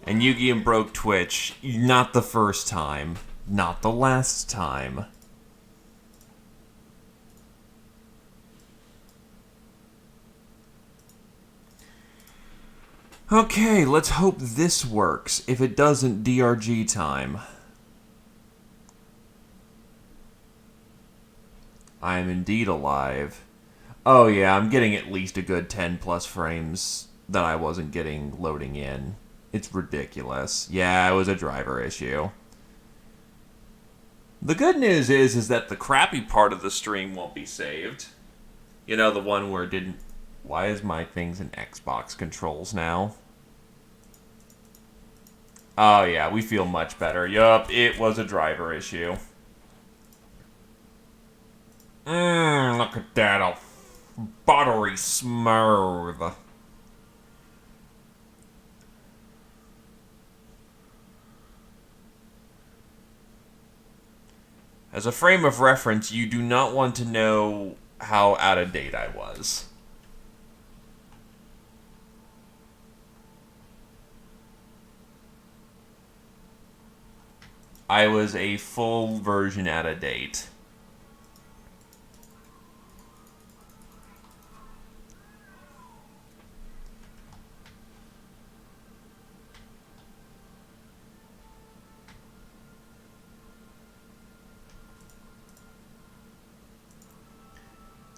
And Yugi broke Twitch. Not the first time. Not the last time. Okay, let's hope this works. If it doesn't, DRG time. I am indeed alive. Oh yeah, I'm getting at least a good 10 plus frames that I wasn't getting loading in. It's ridiculous. Yeah, it was a driver issue. The good news is that the crappy part of the stream won't be saved. You know, the one where it didn't... Why is my things in Xbox controls now? Oh yeah, we feel much better. Yup, it was a driver issue. Look at that, all buttery smooth. As a frame of reference, you do not want to know how out of date I was. I was a full version out of date.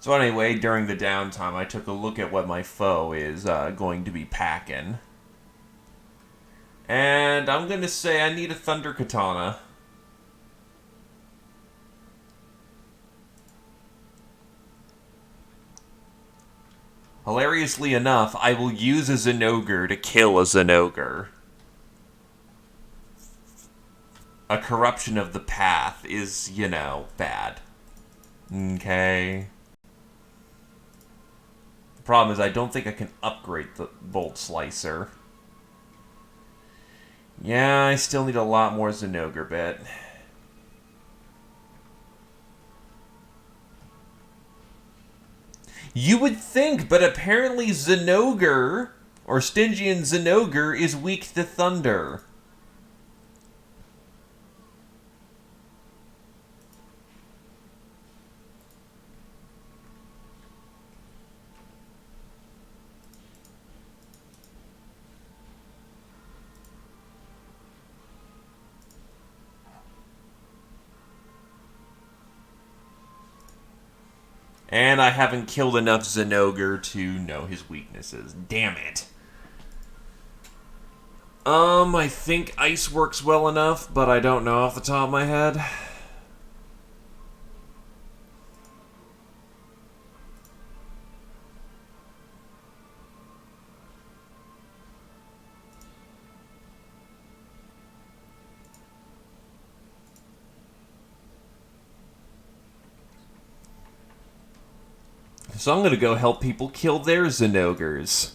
So anyway, during the downtime, I took a look at what my foe is going to be packing. And I'm going to say I need a Thunder Katana. Hilariously enough, I will use a Zinogre to kill a Zinogre. A corruption of the path is, you know, bad. Okay. The problem is I don't think I can upgrade the Bolt Slicer. Yeah, I still need a lot more Zinogre bit. You would think, but apparently Zinogre, or Stygian Zinogre, is weak to Thunder. And I haven't killed enough Zinogre to know his weaknesses. Damn it. I think Ice works well enough, but I don't know off the top of my head. So I'm gonna go help people kill their Zinogres.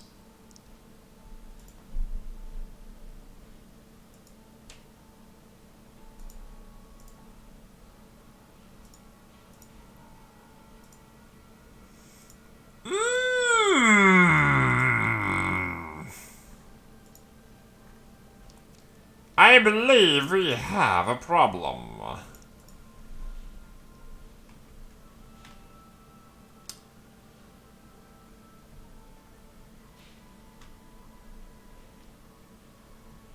I believe we have a problem.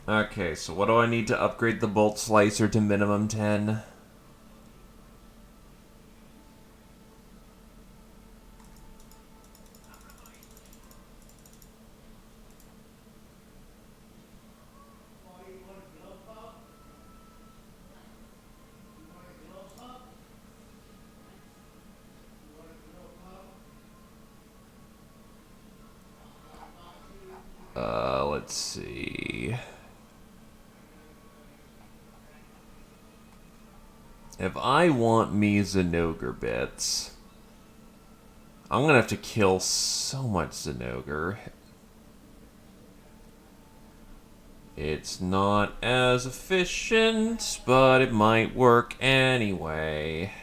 Okay, so what do I need to upgrade the Bolt Slicer to minimum 10? Let's see. If I want me Zinogre bits, I'm gonna have to kill so much Zinogre. It's not as efficient, but it might work anyway.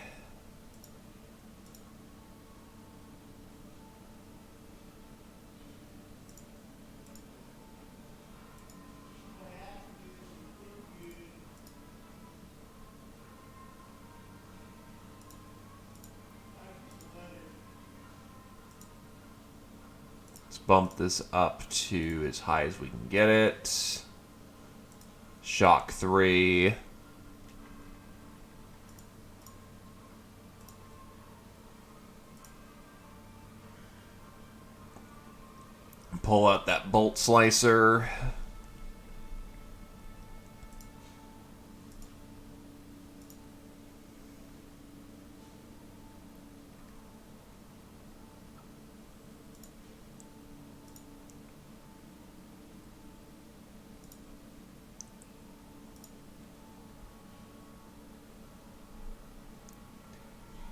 Let's bump this up to as high as we can get it. Shock 3. Pull out that bolt slicer.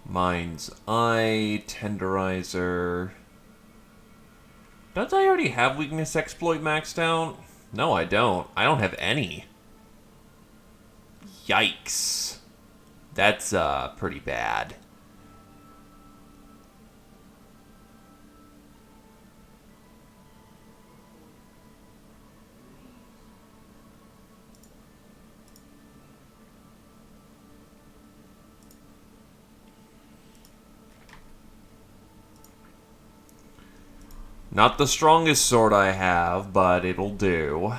Mind's Eye, Tenderizer. Don't I already have Weakness Exploit maxed out? No, I don't. I don't have any. Yikes. That's pretty bad. Not the strongest sword I have, but it'll do.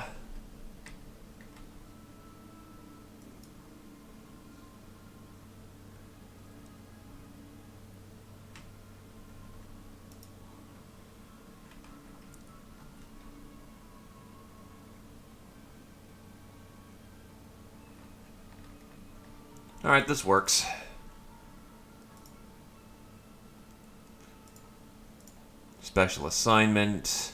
Alright, this works. Special assignment.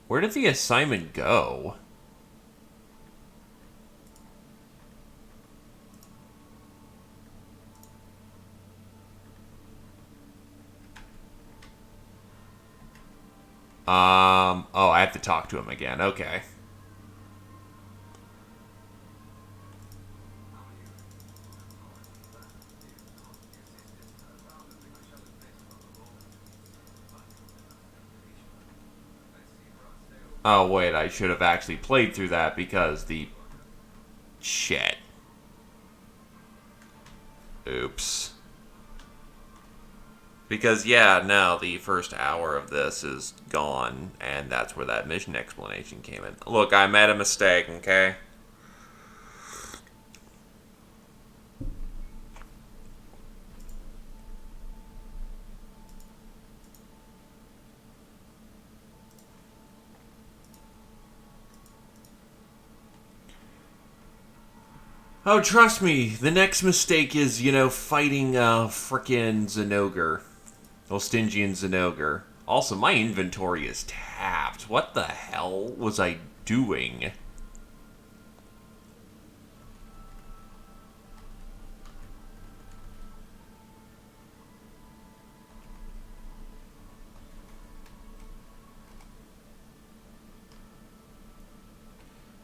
Where did the assignment go? Oh, I have to talk to him again. Okay. Oh, wait, I should have actually played through that because the... Shit. Oops. Because, yeah, now the first hour of this is gone, and that's where that mission explanation came in. Look, I made a mistake, okay? Oh, trust me, the next mistake is, fighting frickin' Zenogre. Stygian Zenogre. Also, my inventory is tapped. What the hell was I doing?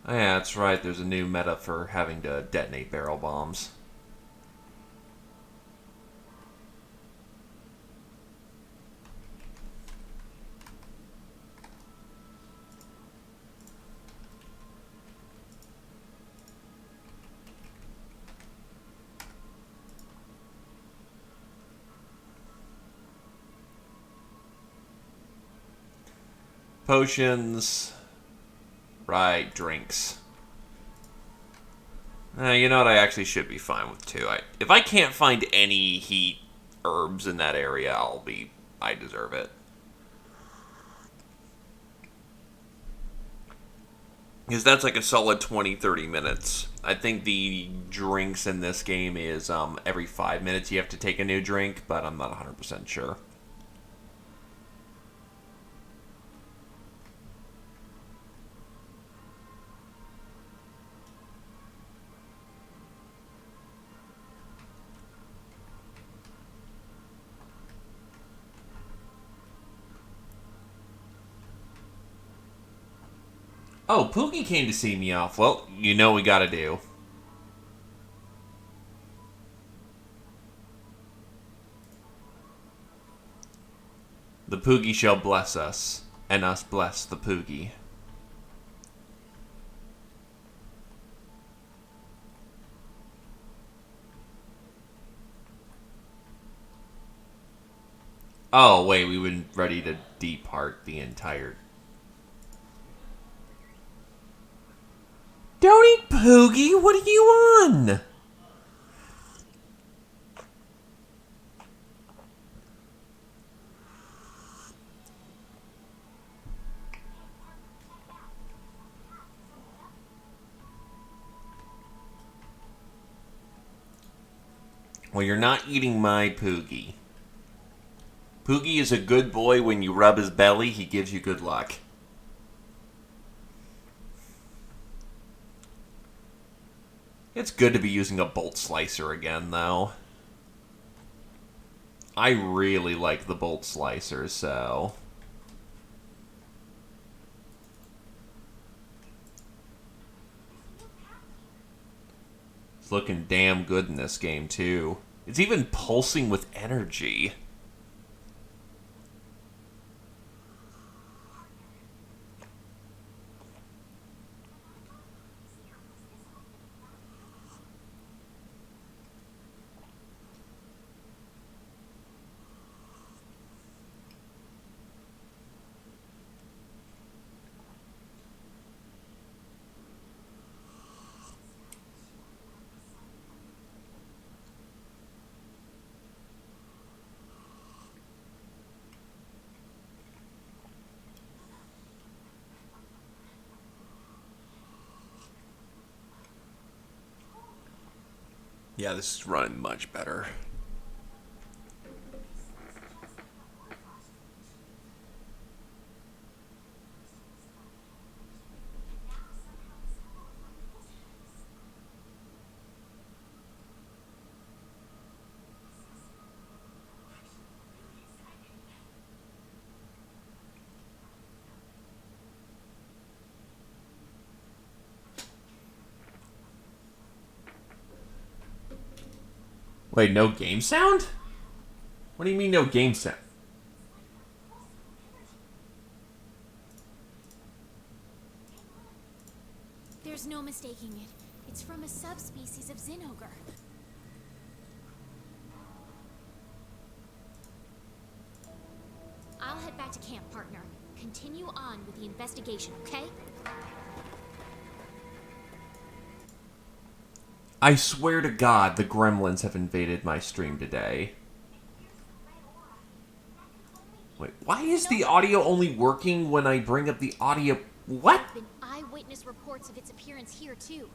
Oh, yeah, that's right. There's a new meta for having to detonate barrel bombs. Potions. Right, drinks. You know what? I actually should be fine with 2. If I can't find any heat herbs in that area, I deserve it. Because that's like a solid 20-30 minutes. I think the drinks in this game is every 5 minutes you have to take a new drink, but I'm not 100% sure. Oh, Pookie came to see me off. Well, you know what we gotta do. The Poogie shall bless us, and us bless the Poogie. Oh, wait, we were ready to depart the entire... Don't eat Poogie! What are you on? Well, you're not eating my Poogie. Poogie is a good boy. When you rub his belly, he gives you good luck. It's good to be using a bolt slicer again, though. I really like the bolt slicer, so... It's looking damn good in this game, too. It's even pulsing with energy. Yeah, this is running much better. Wait, no game sound? What do you mean no game sound? There's no mistaking it. It's from a subspecies of Zinogre. I'll head back to camp, partner. Continue on with the investigation, okay? I swear to God, the gremlins have invaded my stream today. Wait, why is the audio only working when I bring up the audio? What? There have been eyewitness reports of its appearance here, too.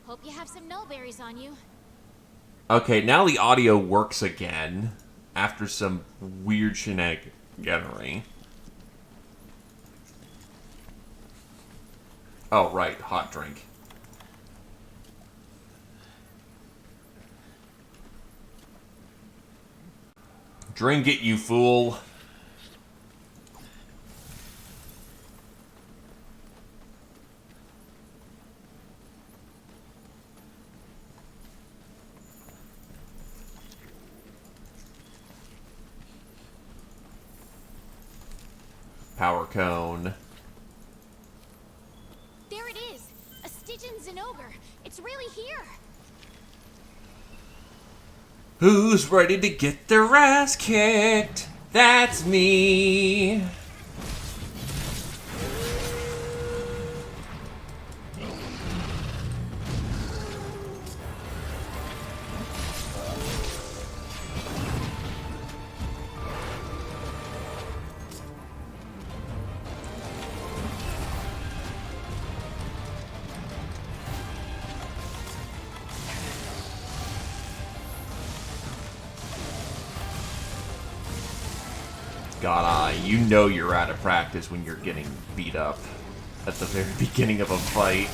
Hope you have some nullberries on you. Okay, now the audio works again. After some weird shenaniganery. Oh, right, hot drink. Drink it, you fool. Power cone. There it is! A Stygian Zinogre. It's really here! Who's ready to get their ass kicked? That's me. God, you know you're out of practice when you're getting beat up at the very beginning of a fight.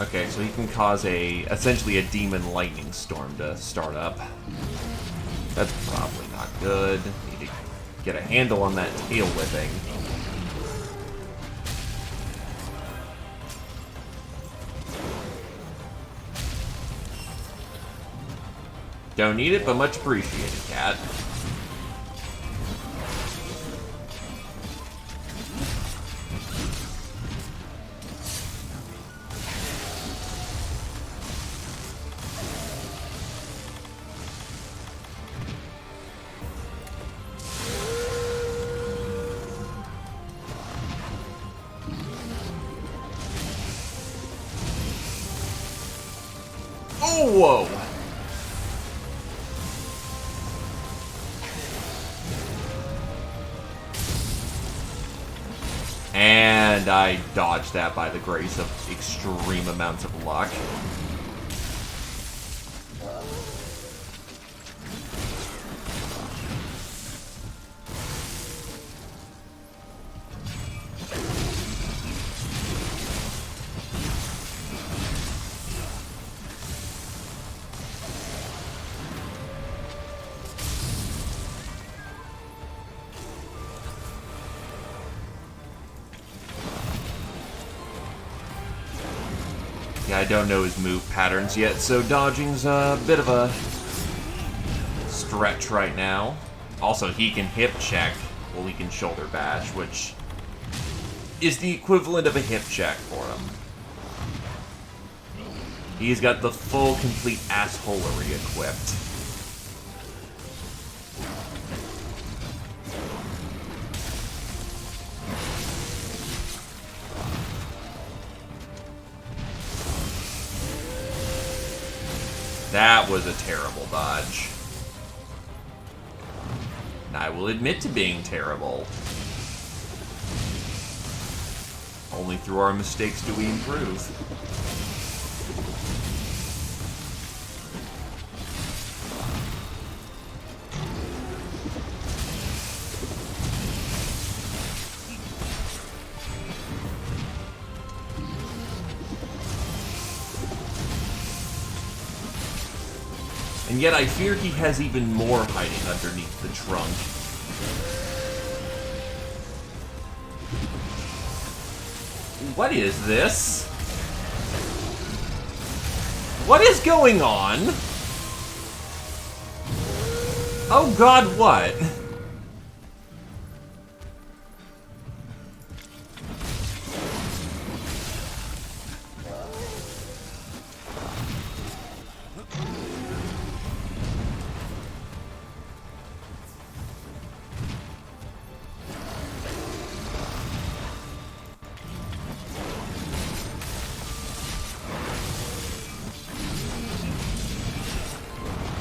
Okay, so he can cause essentially a demon lightning storm to start up. That's probably not good. Need to get a handle on that tail whipping. Don't need it, but much appreciated, cat. Whoa. And I dodged that by the grace of extreme amounts of luck. Yeah, I don't know his move patterns yet, so dodging's a bit of a stretch right now. Also, he can hip check, well, he can shoulder bash, which is the equivalent of a hip check for him. He's got the full, complete assholery equipped. That was a terrible dodge. And I will admit to being terrible. Only through our mistakes do we improve. And yet I fear he has even more hiding underneath the trunk. What is this? What is going on? Oh god, what?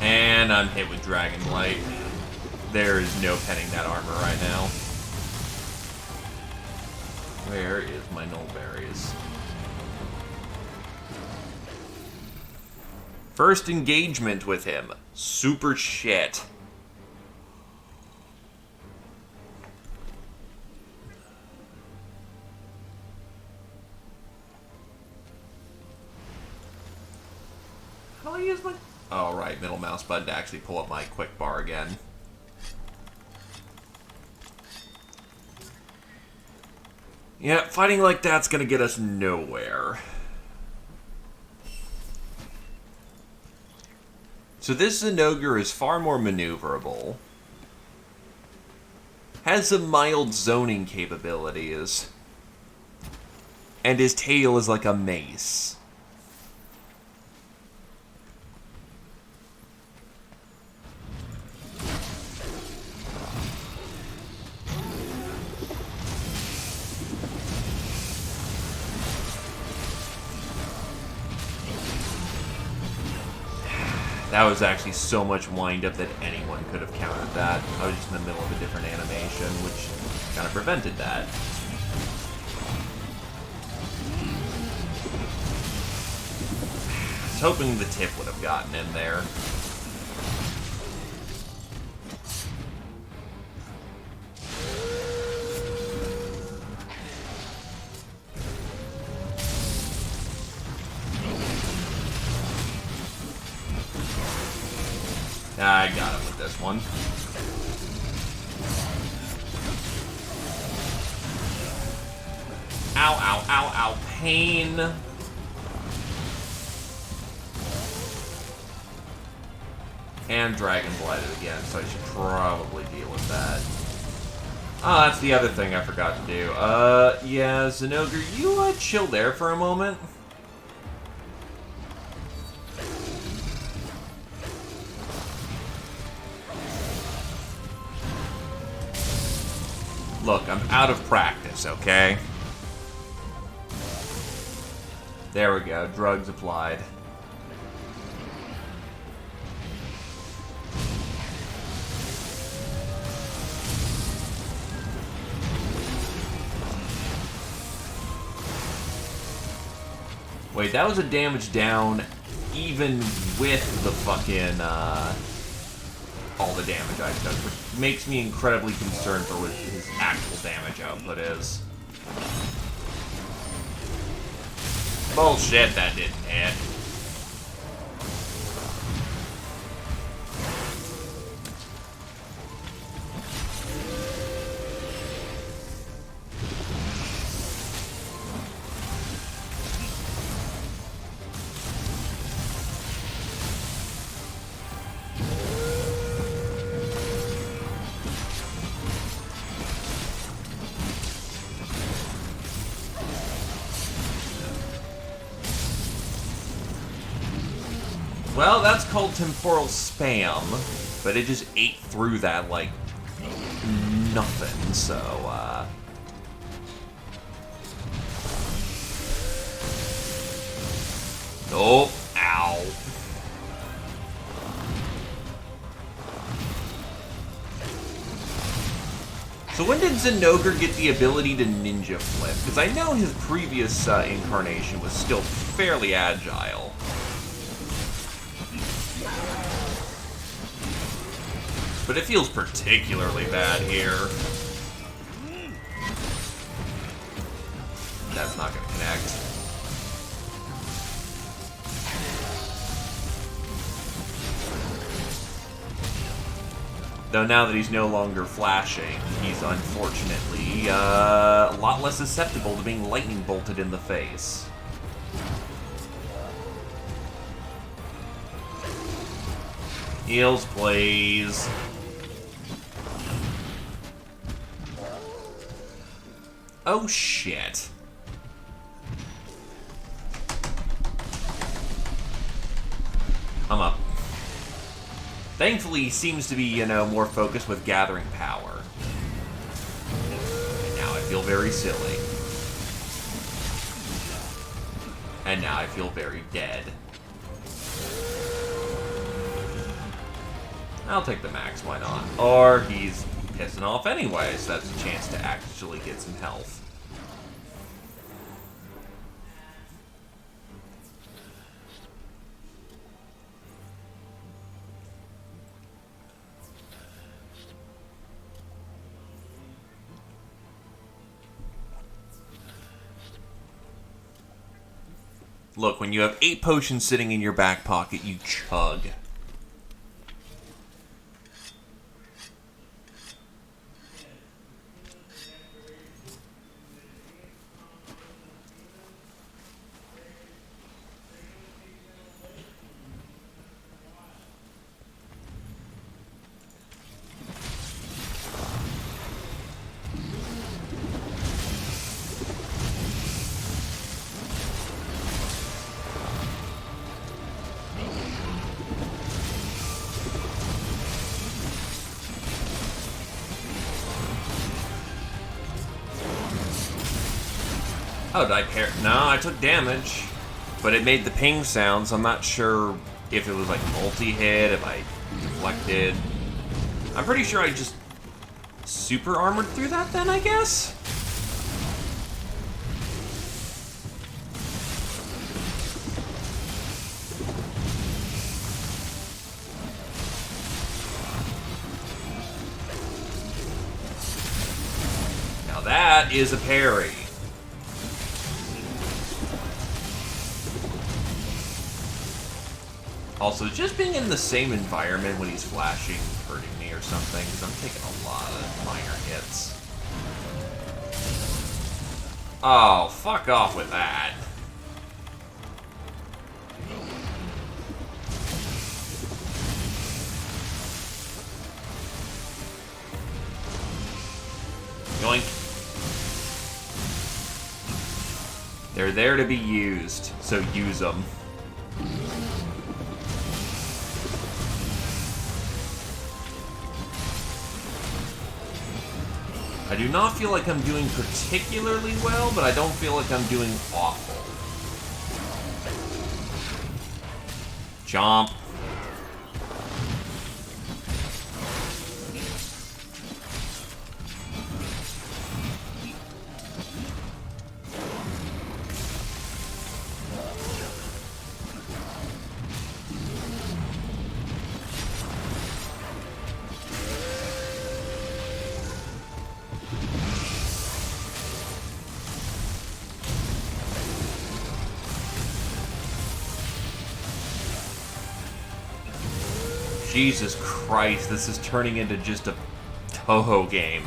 And I'm hit with Dragon Blight. There is no penning that armor right now. Where is my Nullberries? First engagement with him. Super shit. How do I use my... Oh, right, middle mouse button to actually pull up my quick bar again. Yeah, fighting like that's gonna get us nowhere. So this Zinogre is far more maneuverable. Has some mild zoning capabilities. And his tail is like a mace. That was actually so much wind-up that anyone could have countered that. I was just in the middle of a different animation, which kind of prevented that. I was hoping the tip would have gotten in there. I got him with this one. Ow, ow, ow, ow, pain. And Dragon Blighted again, so I should probably deal with that. Oh, that's the other thing I forgot to do. Yeah, Zinogre, you chill there for a moment. Look, I'm out of practice, okay? There we go, drugs applied. Wait, that was a damage down even with the fucking, all the damage I took, which makes me incredibly concerned for what his actual damage output is. Bullshit, that didn't hit. Well, that's called temporal spam, but it just ate through that like nothing, so, Oh, ow. So when did Zinogre get the ability to ninja flip? Because I know his previous incarnation was still fairly agile. But it feels particularly bad here. That's not going to connect. Though now that he's no longer flashing, he's unfortunately a lot less susceptible to being lightning bolted in the face. Heals, please. Oh, shit. I'm up. Thankfully, he seems to be, you know, more focused with gathering power. And now I feel very silly. And now I feel very dead. I'll take the max, why not? Or he's pissing off anyway, so that's a chance to actually get some health. Look, when you have 8 potions sitting in your back pocket, you chug. Oh, did I pair? No, I took damage. But it made the ping sound, so I'm not sure if it was like multi-hit, if I deflected. I'm pretty sure I just super armored through that then, I guess? Now that is a parry. Also, just being in the same environment when he's flashing hurting me or something, because I'm taking a lot of minor hits. Oh, fuck off with that. Yoink. They're there to be used, so use them. I do not feel like I'm doing particularly well, but I don't feel like I'm doing awful. Chomp. Jesus Christ, this is turning into just a Toho game.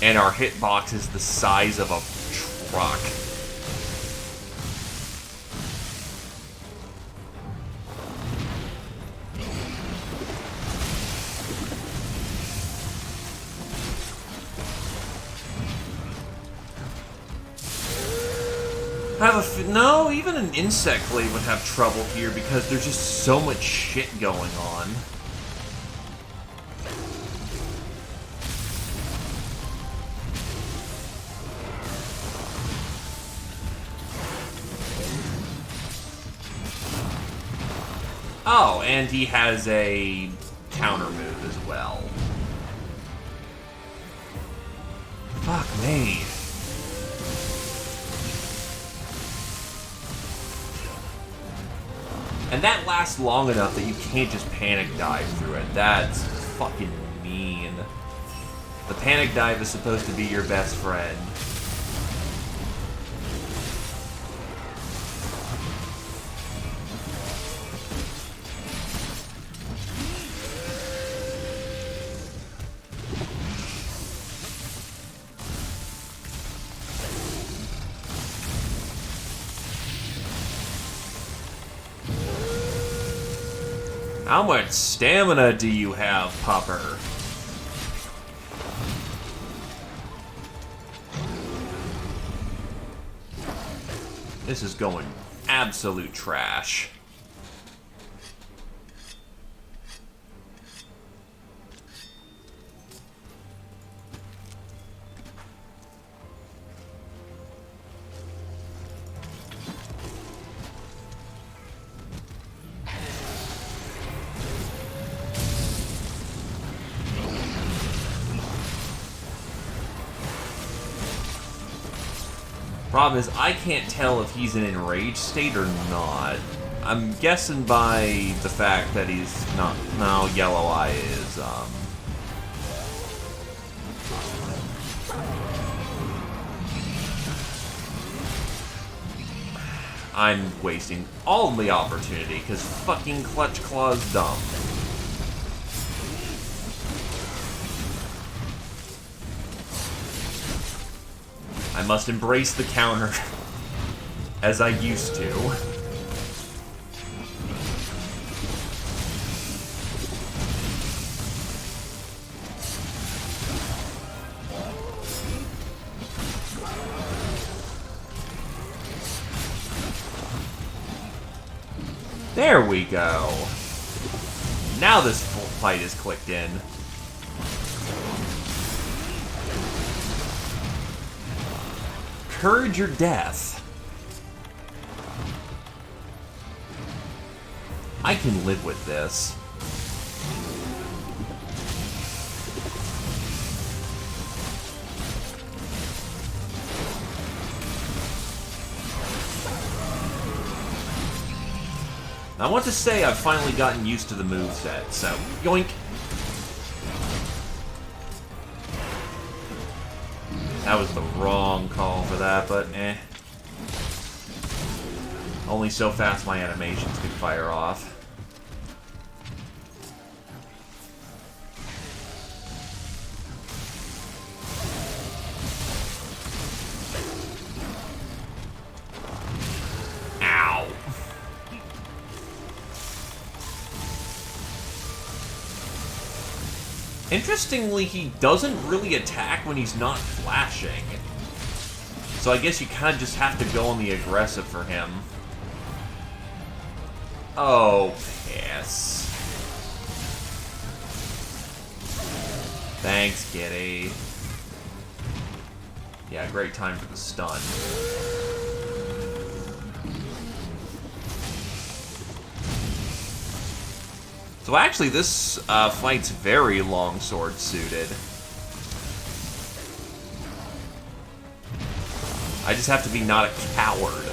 And our hitbox is the size of a truck. No, even an insect blade would have trouble here because there's just so much shit going on. Oh, and he has a counter move as well. Fuck me. And that lasts long enough that you can't just panic dive through it. That's fucking mean. The panic dive is supposed to be your best friend. How much stamina do you have, Popper? This is going absolute trash. Problem is, I can't tell if he's in an enraged state or not. I'm guessing by the fact that he's not. No, Yellow Eye is, I'm wasting all the opportunity because fucking Clutch Claw's dumb. I must embrace the counter as I used to. There we go. Now this full fight is clicked in. Courage or death. I can live with this. I want to say I've finally gotten used to the moveset, so yoink. That was the wrong call for that, but eh. Only so fast my animations could fire off. Ow. Interestingly, he doesn't really attack when he's not flashing. So I guess you kind of just have to go on the aggressive for him. Oh, piss. Thanks, kitty. Yeah, great time for the stun. So actually, this fight's very longsword suited. I just have to be not a coward.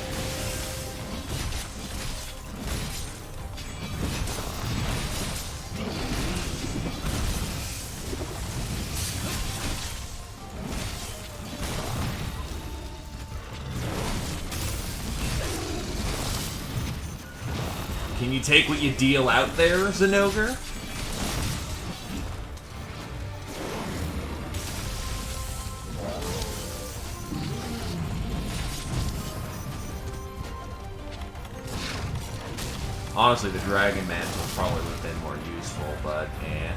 Can you take what you deal out there, Zenogre? Honestly, the Dragon Mantle probably would have been more useful, but eh.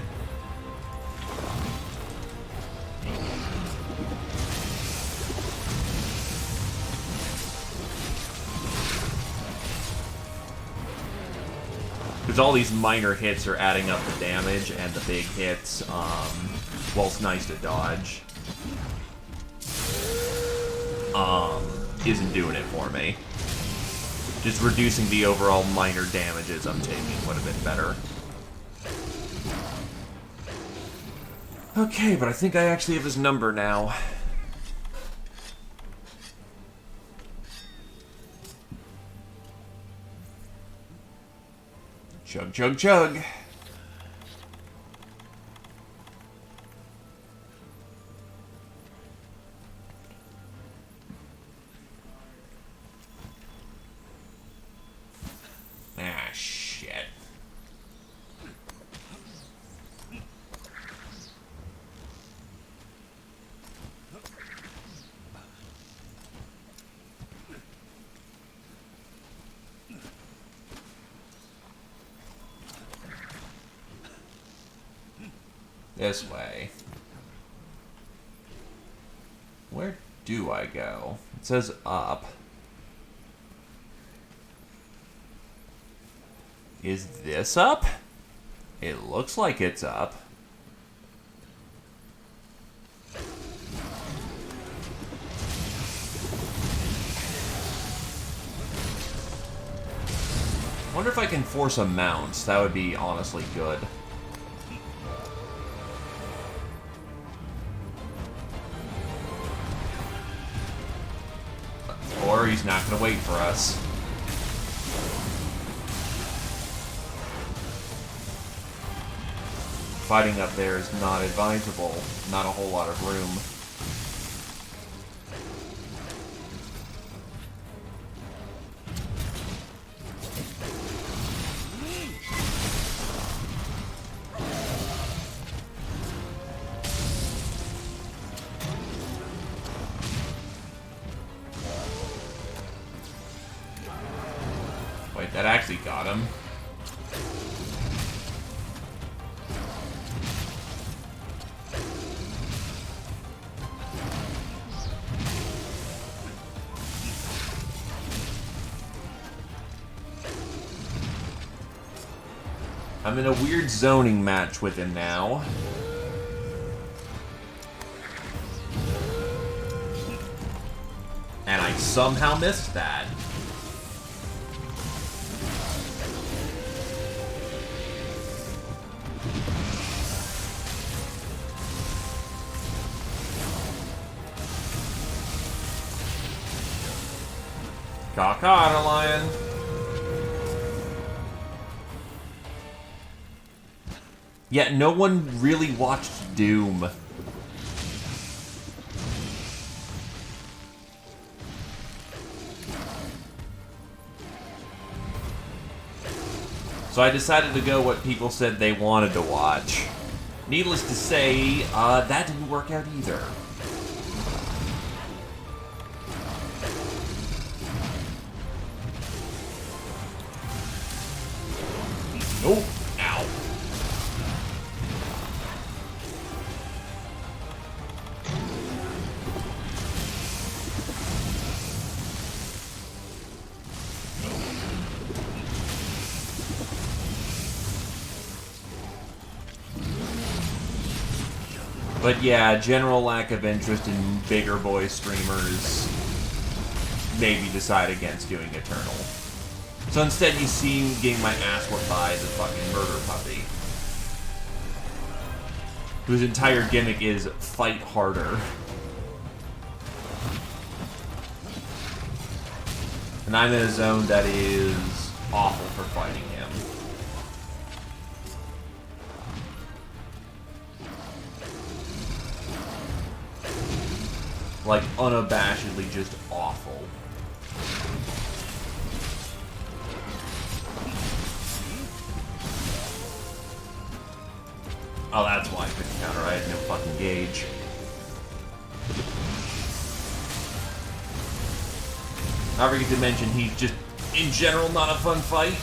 Because all these minor hits are adding up the damage, and the big hits, well, it's nice to dodge, isn't doing it for me. Just reducing the overall minor damages I'm taking would have been better. Okay, but I think I actually have his number now. Chug, chug, chug. Ah, shit. This way. Where do I go? It says up. Is this up? It looks like it's up. Wonder if I can force a mount. That would be honestly good. Or he's not going to wait for us. Fighting up there is not advisable. Not a whole lot of room. Wait, that actually got him. I'm in a weird zoning match with him now. And I somehow missed that. Caught, lion. Yet no one really watched Doom. So I decided to go what people said they wanted to watch. Needless to say, that didn't work out either. Oh, ow. But yeah, general lack of interest in bigger boy streamers made me decide against doing Eternal. So instead you see me getting my ass whooped by the fucking murder puppy. Whose entire gimmick is fight harder. And I'm in a zone that is awful for fighting him. Like, unabashedly just awful. Oh, that's why I couldn't counter. I had no fucking gauge. I forget to mention, he's just, in general, not a fun fight.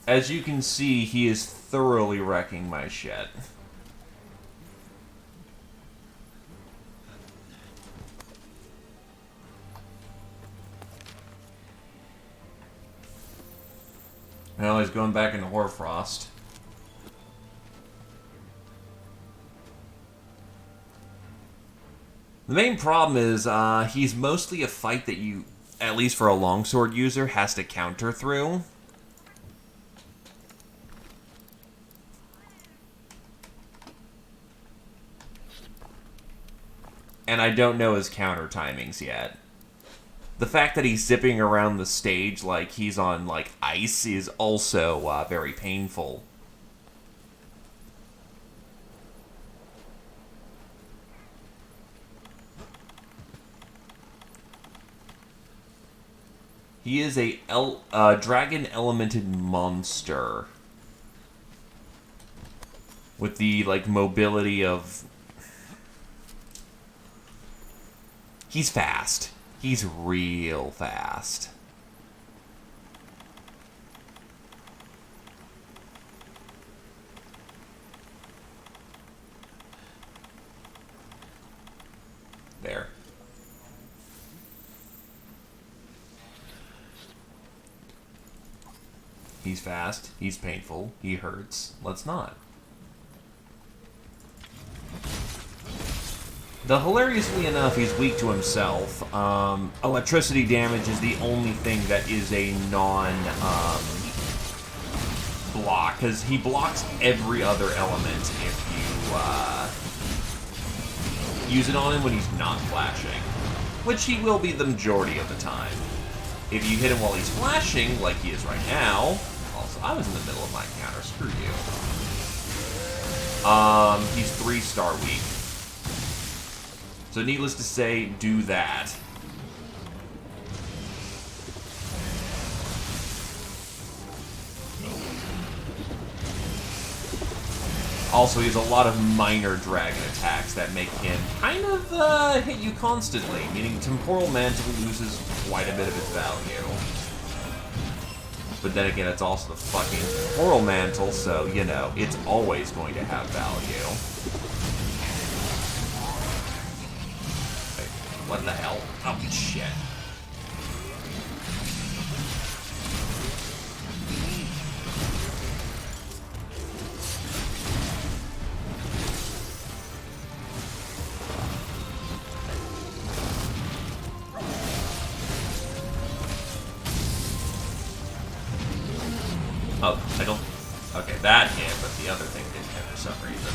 As you can see, he is thoroughly wrecking my shit. Well, he's going back into Hoarfrost. The main problem is, he's mostly a fight that you, at least for a longsword user, has to counter through. And I don't know his counter timings yet. The fact that he's zipping around the stage like he's on, like, ice is also very painful. He is a dragon-elemented monster. With the, like, mobility of... He's fast. He's real fast. There. He's fast. He's painful. He hurts. Let's not. Though hilariously enough, he's weak to himself. Electricity damage is the only thing that is a block, because he blocks every other element if you use it on him when he's not flashing, which he will be the majority of the time. If you hit him while he's flashing, like he is right now, also, I was in the middle of my counter, screw you. He's 3-star weak. So needless to say, do that. Also, he has a lot of minor dragon attacks that make him kind of hit you constantly, meaning Temporal Mantle loses quite a bit of its value. But then again, it's also the fucking Temporal Mantle, so, you know, it's always going to have value. What the hell? Oh, shit. Oh, I don't... Okay, that hit, but the other thing didn't hit for some reason.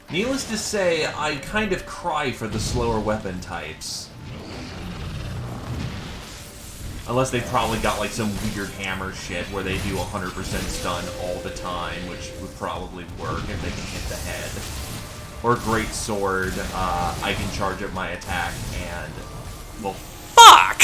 Needless to say, I kind of cry for the slower weapon types. Unless they probably got like some weird hammer shit where they do 100% stun all the time, which would probably work if they can hit the head. Or Great Sword, I can charge up my attack and... well, fuck!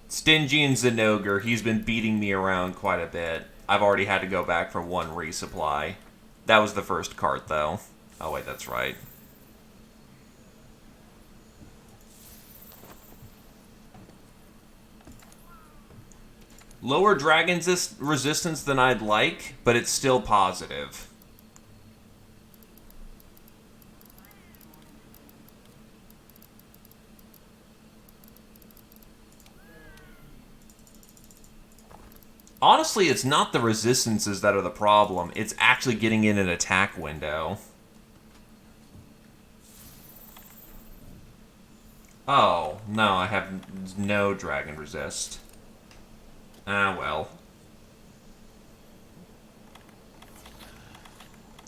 Stingy and Zenogre, he's been beating me around quite a bit. I've already had to go back for one resupply. That was the first cart, though. Oh, wait, that's right. Lower dragon resistance than I'd like, but it's still positive. Honestly, it's not the resistances that are the problem. It's actually getting in an attack window. Oh, no, I have no dragon resist. Ah, well.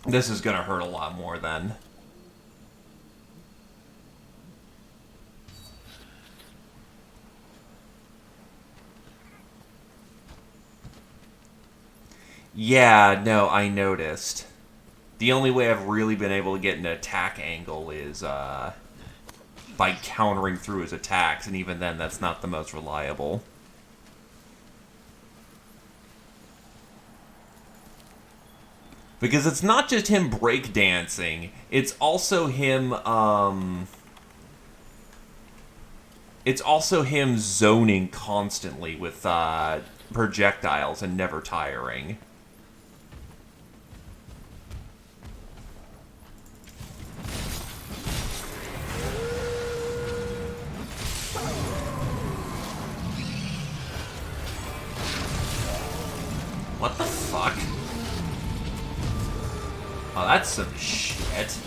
This is gonna hurt a lot more then. Yeah, no, I noticed. The only way I've really been able to get an attack angle is by countering through his attacks, and even then, that's not the most reliable. Because it's not just him breakdancing, it's also him, it's also him zoning constantly with projectiles and never tiring. What the fuck? Oh, that's some shit.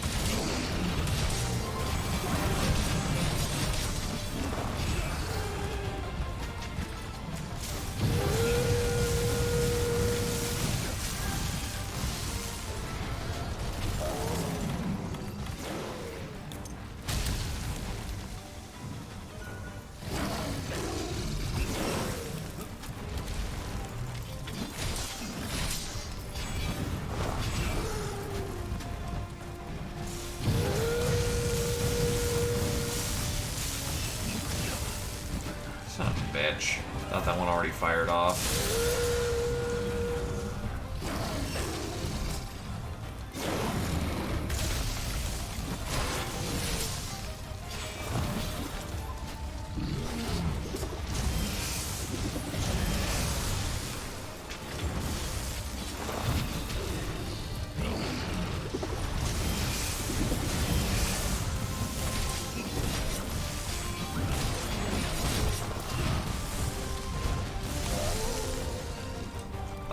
Son of a bitch. Thought that one already fired off.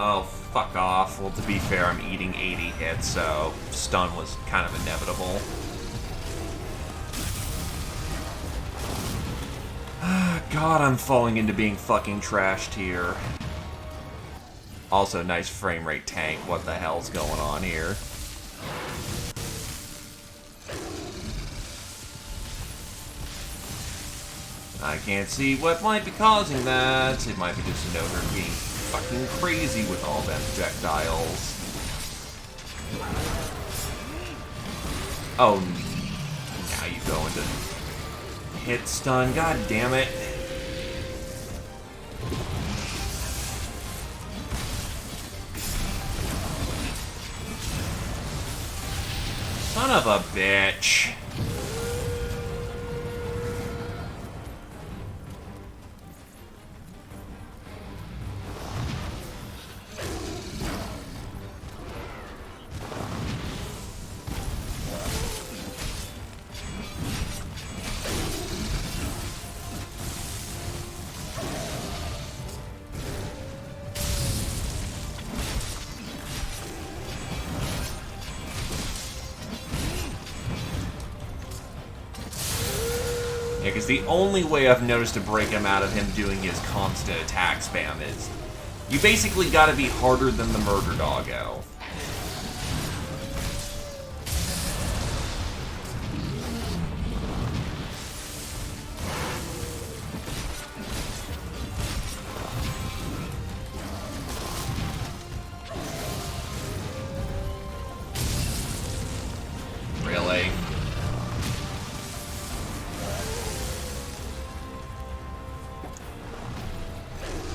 Oh, fuck off. Well, to be fair, I'm eating 80 hits, so stun was kind of inevitable. God, I'm falling into being fucking trashed here. Also, nice frame rate tank. What the hell's going on here? I can't see what might be causing that. It might be just an ogre being fucking crazy with all them projectiles. Oh, now you go into hit stun. God damn it. Son of a bitch. Yeah, because the only way I've noticed to break him out of him doing his constant attack spam is you basically gotta be harder than the murder doggo. Really?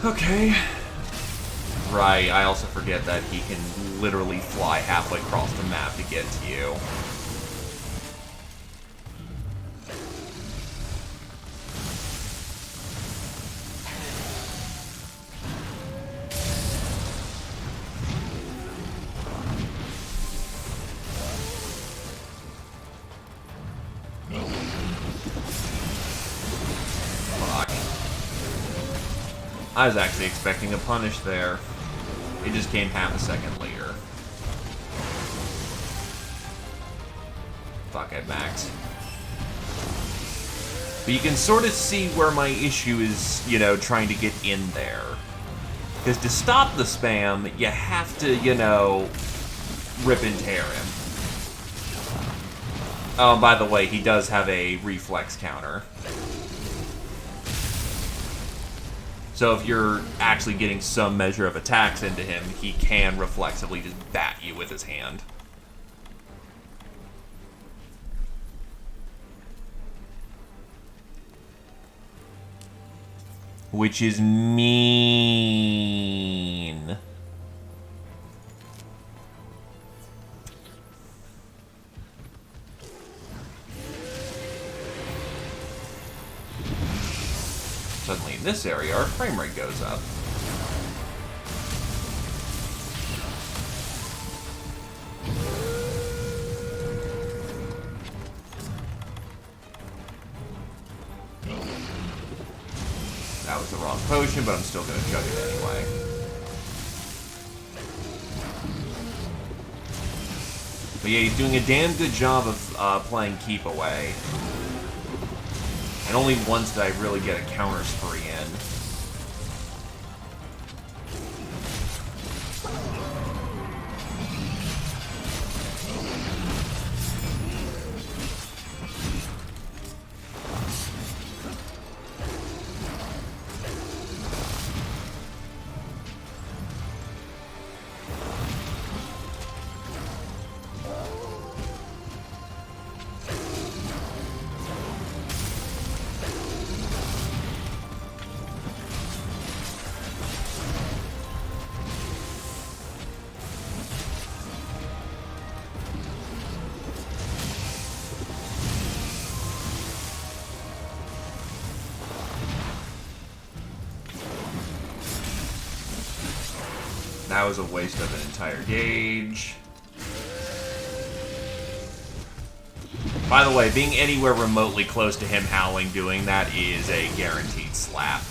Okay. Right, I also forget that he can literally fly halfway across the map to get to you. Fuck. I was actually expecting a punish there. It just came half a second later. Fuck, I maxed. But you can sort of see where my issue is, you know, trying to get in there. Because to stop the spam, you have to, you know, rip and tear him. Oh, by the way, he does have a reflex counter. So if you're actually getting some measure of attacks into him, he can reflexively just bat you with his hand. Which is mean. Suddenly in this area, our frame rate goes up. That was the wrong potion, but I'm still going to chug it anyway. But yeah, he's doing a damn good job of playing keep away. And only once did I really get a counter spree in. That was a waste of an entire gauge. By the way, being anywhere remotely close to him howling doing that is a guaranteed slap.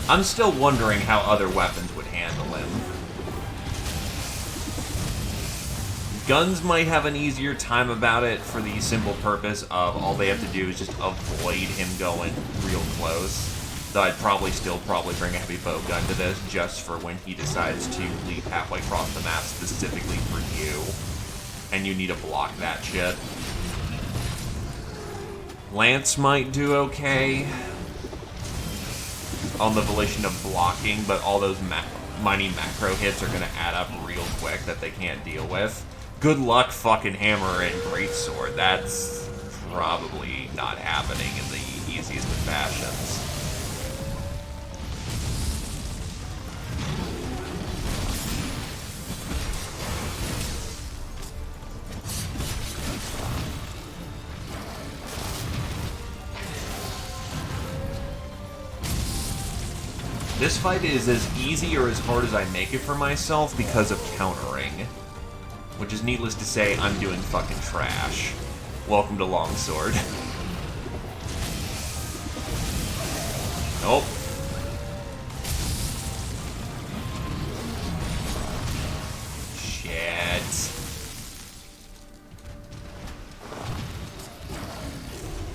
I'm still wondering how other weapons would handle him. Guns might have an easier time about it for the simple purpose of all they have to do is just avoid him going real close. Though I'd probably bring a heavy bow gun to this just for when he decides to leap halfway across the map specifically for you. And you need to block that shit. Lance might do okay on the volition of blocking, but all those mighty macro hits are going to add up real quick that they can't deal with. Good luck fucking hammer and greatsword. That's probably not happening in the easiest of fashions. This fight is as easy or as hard as I make it for myself because of countering. Which is needless to say, I'm doing fucking trash. Welcome to Longsword. Nope. Shit.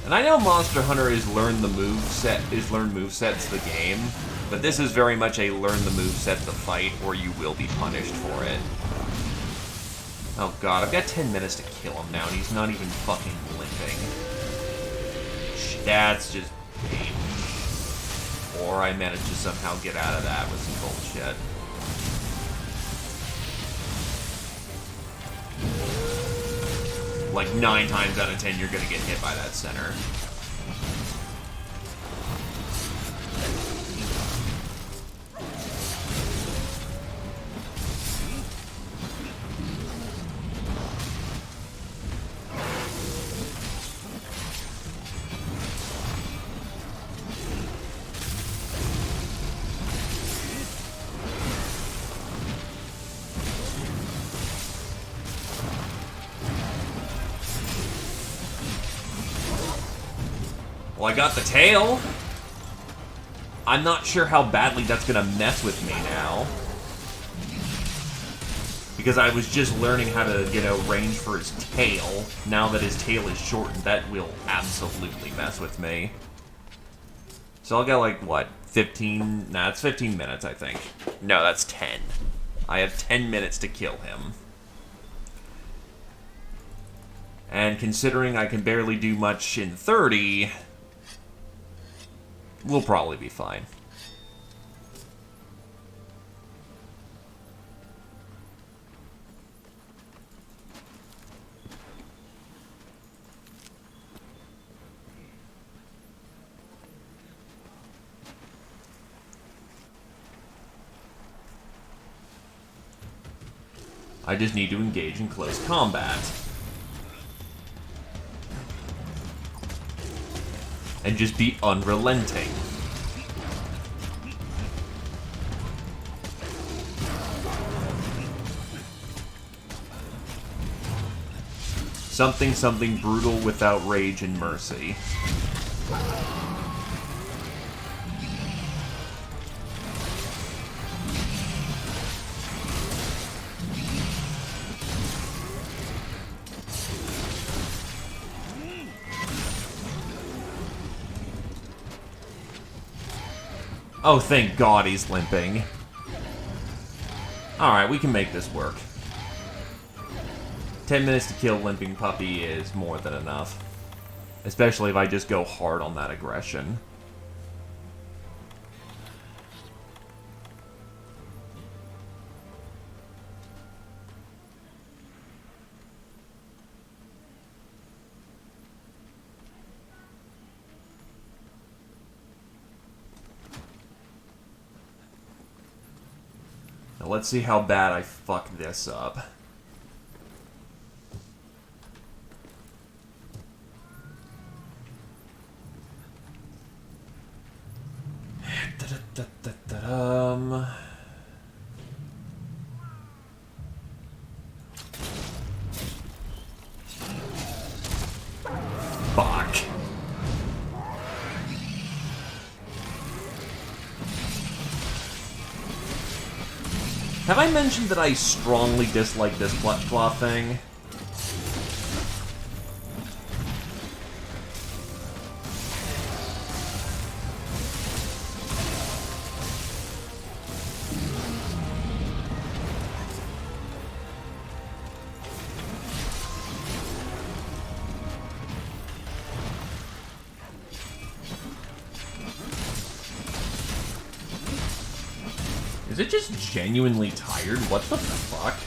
And I know Monster Hunter is learn movesets the game, but this is very much a learn the moveset the fight, or you will be punished for it. Oh god, I've got 10 minutes to kill him now, and he's not even fucking limping. That's just pain. Or I managed to somehow get out of that with some bullshit. Like 9 times out of 10, you're gonna get hit by that center. Well, I got the tail. I'm not sure how badly that's gonna mess with me now. Because I was just learning how to, you know, range for his tail. Now that his tail is shortened, that will absolutely mess with me. So I'll get like, what, 15? Nah, it's 15 minutes, I think. No, that's 10. I have 10 minutes to kill him. And considering I can barely do much in 30, we'll probably be fine. I just need to engage in close combat. And just be unrelenting. Something brutal without rage and mercy. Oh, thank God he's limping. Alright, we can make this work. 10 minutes to kill Limping Puppy is more than enough. Especially if I just go hard on that aggression. Now let's see how bad I fuck this up. Fuck. Have I mentioned that I strongly dislike this clutch claw thing? Is it just genuinely tired? What the fuck?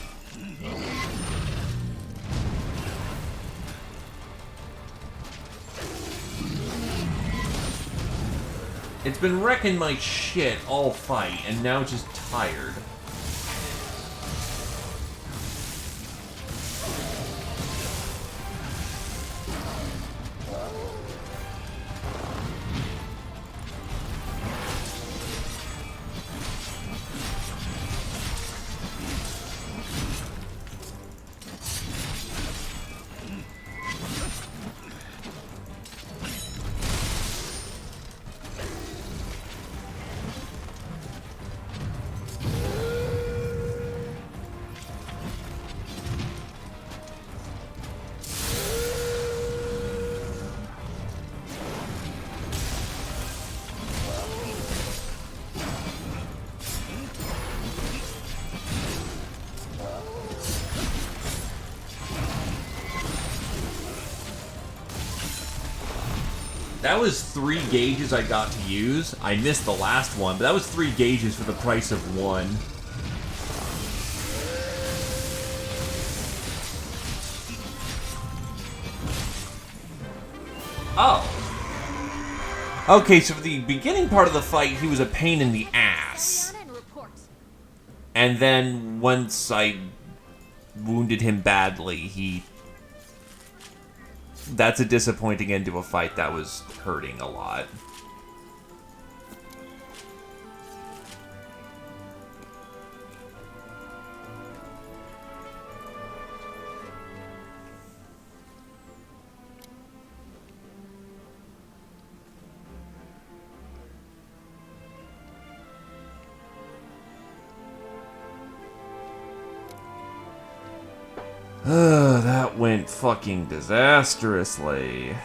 It's been wrecking my shit all fight, and now it's just tired. That was 3 gauges I got to use. I missed the last one, but that was 3 gauges for the price of 1. Oh. Okay, so for the beginning part of the fight, he was a pain in the ass. And then once I wounded him badly, that's a disappointing end to a fight that was hurting a lot. That went fucking disastrously.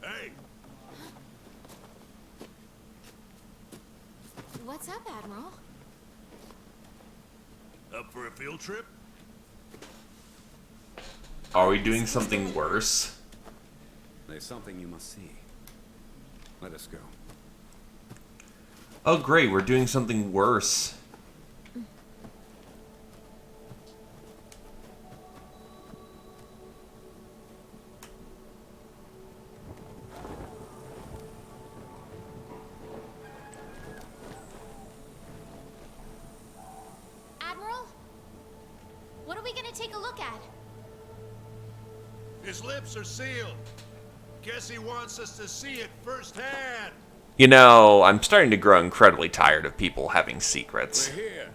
Hey, What's up, Admiral? up for a field trip? Are we doing something worse? There's something you must see. Let us go. Oh great, we're doing something worse. Admiral? What are we gonna take a look at? His lips are sealed. Guess he wants us to see it firsthand. You know, I'm starting to grow incredibly tired of people having secrets. We're here.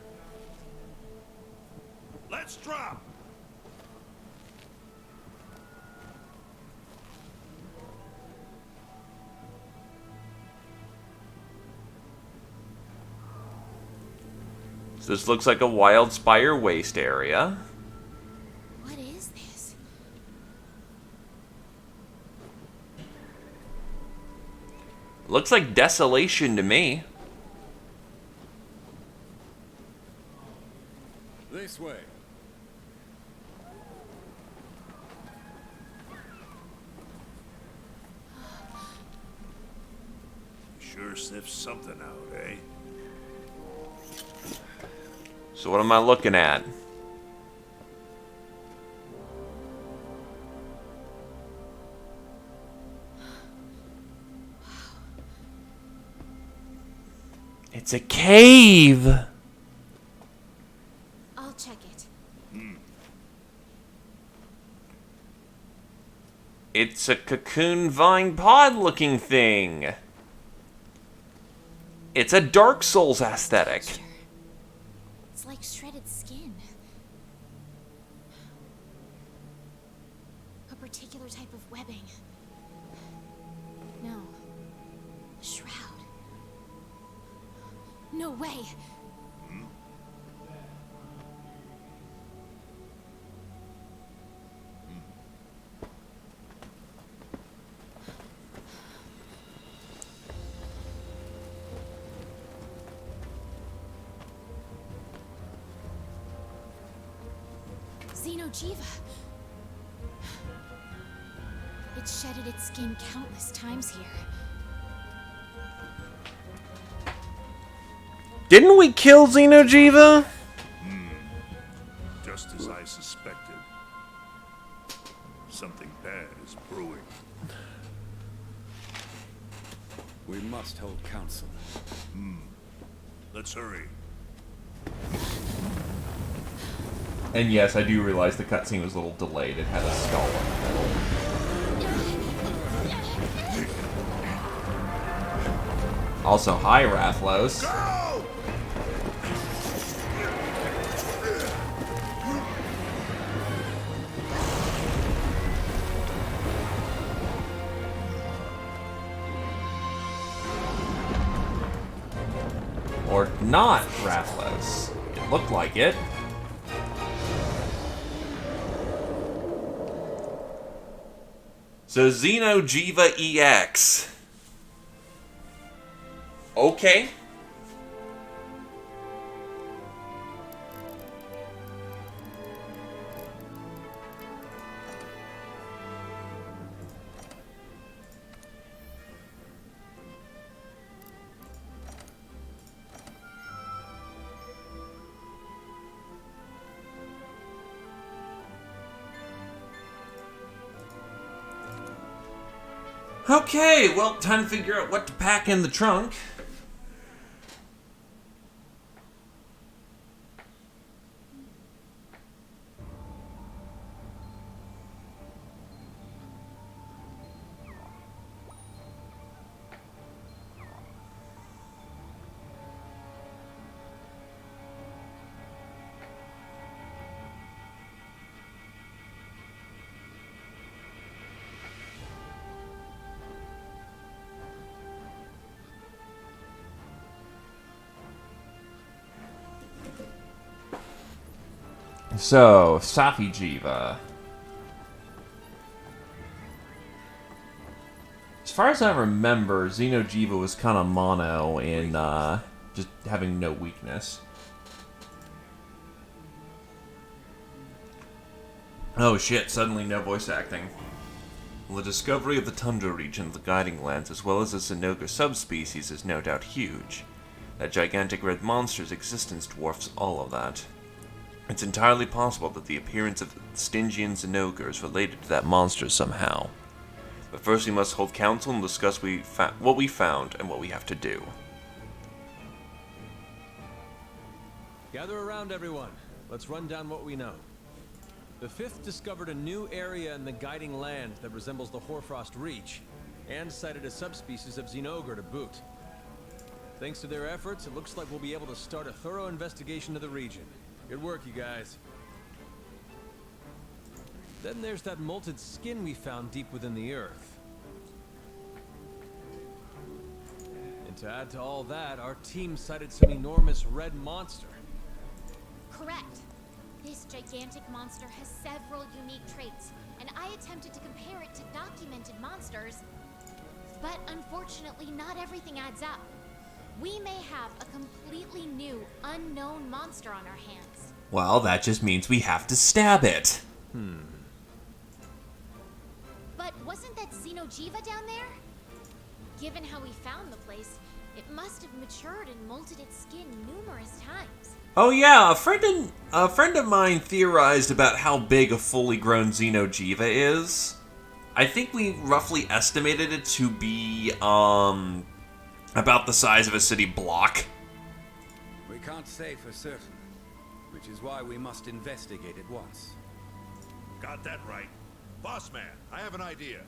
Let's drop. So this looks like a Wild Spire waste area. What is this? Looks like desolation to me. This way. Sure sniffs something out, eh? So what am I looking at? It's a cave! I'll check it. It's a cocoon vine pod looking thing. It's a Dark Souls aesthetic. Sure. It's like shredded skin. A particular type of webbing. No. A shroud. No way! Xenojiva. It shedded its skin countless times here. Didn't we kill Xenojiva? Just as I suspected. Something bad is brewing. We must hold council. Let's hurry. And yes, I do realize the cutscene was a little delayed. It had a skull in the middle. Also, hi, Rathlos. Go! Or not Rathlos. It looked like it. So Xenojiva EX. Okay. Okay, well, time to figure out what to pack in the trunk. So, Safi Jiva. As far as I remember, Xenojiva was kind of mono in just having no weakness. Oh shit, suddenly no voice acting. Well, the discovery of the tundra region of the Guiding Lands, as well as the Zenogre subspecies, is no doubt huge. That gigantic red monster's existence dwarfs all of that. It's entirely possible that the appearance of Stygian Zenogre is related to that monster somehow. But first we must hold council and discuss what we found and what we have to do. Gather around, everyone. Let's run down what we know. The 5th discovered a new area in the Guiding Land that resembles the Hoarfrost Reach, and sighted a subspecies of Zenogre to boot. Thanks to their efforts, it looks like we'll be able to start a thorough investigation of the region. Good work, you guys. Then there's that molted skin we found deep within the earth. And to add to all that, our team sighted some enormous red monster. Correct. This gigantic monster has several unique traits, and I attempted to compare it to documented monsters, but unfortunately not everything adds up. We may have a completely new, unknown monster on our hands. Well, that just means we have to stab it. But wasn't that Xenojiva down there? Given how we found the place, it must have matured and molted its skin numerous times. Oh yeah, a friend of mine theorized about how big a fully grown Xenojiva is. I think we roughly estimated it to be about the size of a city block. We can't say for certain, which is why we must investigate at once. Got that right. Boss man, I have an idea.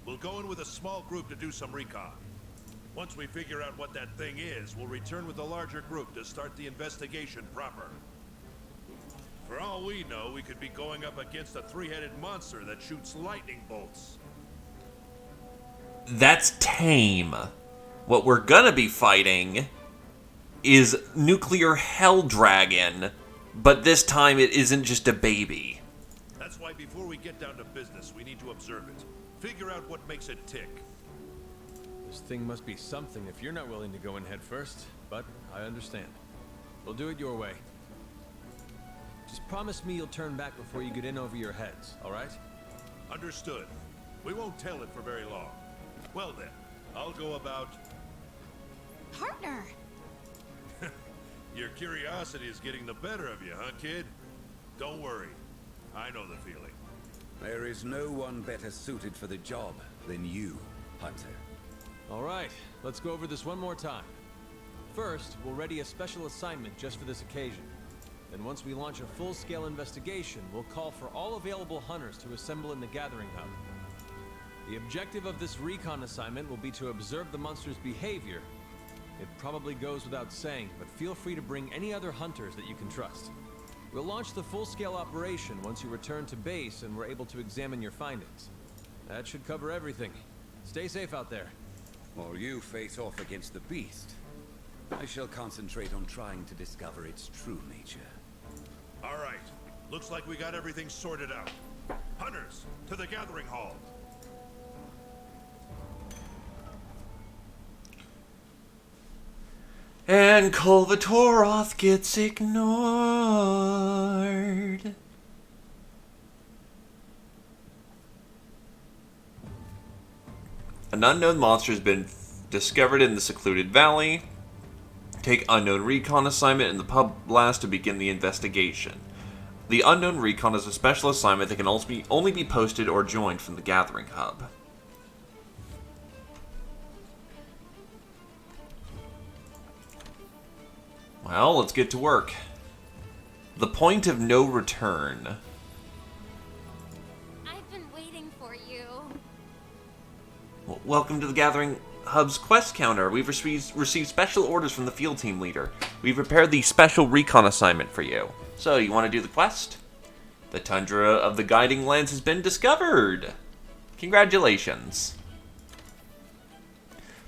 We'll go in with a small group to do some recon. Once we figure out what that thing is, we'll return with a larger group to start the investigation proper. For all we know, we could be going up against a three-headed monster that shoots lightning bolts. That's tame. What we're gonna be fighting is Nuclear Hell Dragon, but this time it isn't just a baby. That's why before we get down to business, we need to observe it. Figure out what makes it tick. This thing must be something if you're not willing to go in head first, but I understand. We'll do it your way. Just promise me you'll turn back before you get in over your heads, alright? Understood. We won't tell it for very long. Well then, I'll go about... Partner! Your curiosity is getting the better of you, huh, kid? Don't worry. I know the feeling. There is no one better suited for the job than you, Hunter. Alright, let's go over this one more time. First, we'll ready a special assignment just for this occasion. Then once we launch a full-scale investigation, we'll call for all available hunters to assemble in the Gathering Hub. The objective of this recon assignment will be to observe the monster's behavior. It probably goes without saying, but feel free to bring any other hunters that you can trust. We'll launch the full-scale operation once you return to base and we're able to examine your findings. That should cover everything. Stay safe out there. While you face off against the beast, I shall concentrate on trying to discover its true nature. All right. Looks like we got everything sorted out. Hunters, to the gathering hall. And Kolvatoroth gets ignored. An unknown monster has been discovered in the secluded valley. Take unknown recon assignment in the pub blast to begin the investigation. The unknown recon is a special assignment that can only be posted or joined from the Gathering Hub. Well, let's get to work. The point of no return. I've been waiting for you. Welcome to the Gathering Hub's quest counter. We've received special orders from the field team leader. We've prepared the special recon assignment for you. So, you want to do the quest? The tundra of the Guiding Lands has been discovered! Congratulations.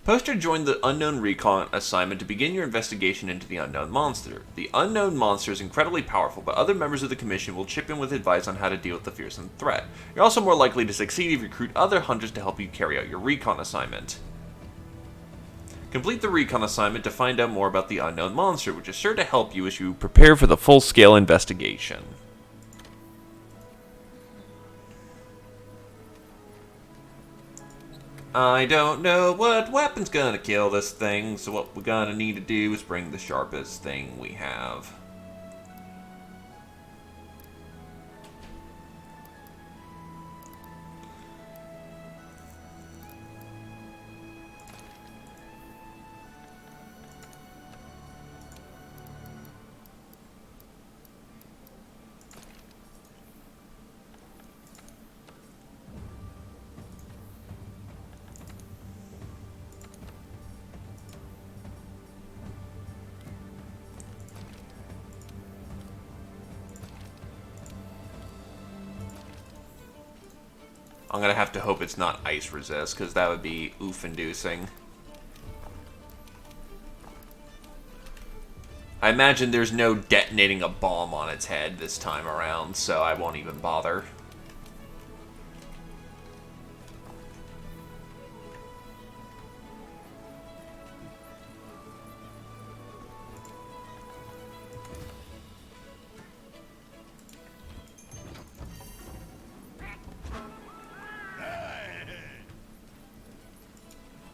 Poster joined the Unknown Recon assignment to begin your investigation into the unknown monster. The unknown monster is incredibly powerful, but other members of the Commission will chip in with advice on how to deal with the fearsome threat. You're also more likely to succeed if you recruit other hunters to help you carry out your recon assignment. Complete the recon assignment to find out more about the unknown monster, which is sure to help you as you prepare for the full-scale investigation. I don't know what weapon's gonna kill this thing, so what we're gonna need to do is bring the sharpest thing we have. I'm gonna have to hope it's not ice resist, because that would be oof-inducing. I imagine there's no detonating a bomb on its head this time around, so I won't even bother.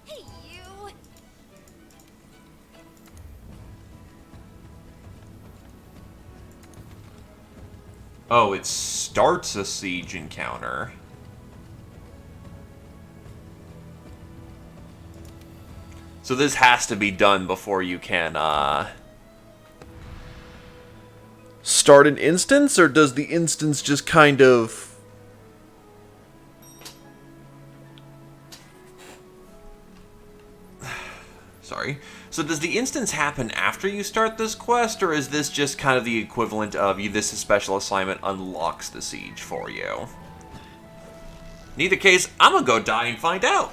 Hey, you! Oh, it starts a siege encounter. So this has to be done before you can, start an instance, or does the instance just kind of... Sorry. So does the instance happen after you start this quest, or is this just kind of the equivalent of this special assignment unlocks the siege for you? In either case, I'm gonna go die and find out.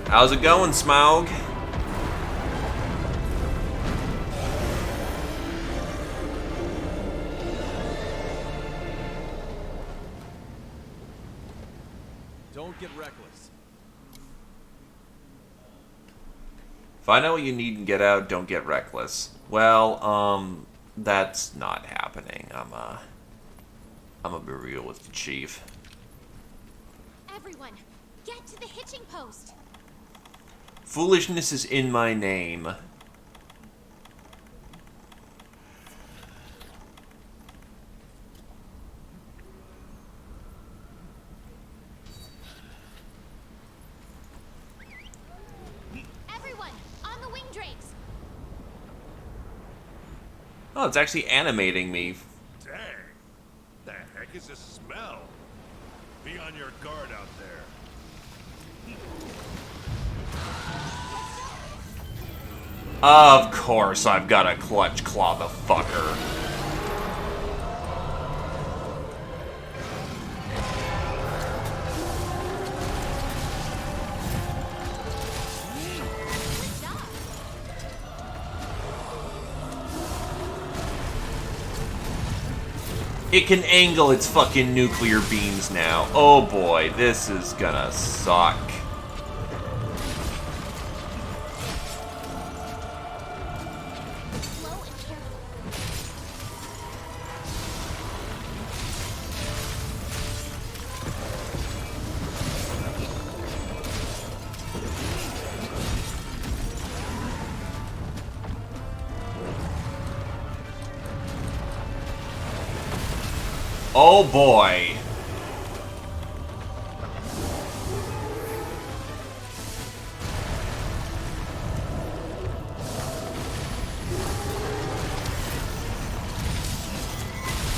How's it going, Smaug? Don't get reckless. Find out what you need and get out, don't get reckless. Well, that's not happening. I'm gonna be real with the chief. Everyone, get to the hitching post! Foolishness is in my name. Everyone, on the wing drakes! Oh, it's actually animating me. Dang. The heck is this smell? Be on your guard out there. Of course, I've got a clutch claw the fucker. Good job! It can angle its fucking nuclear beams now. Oh boy, this is gonna suck. Slow and careful. Oh boy.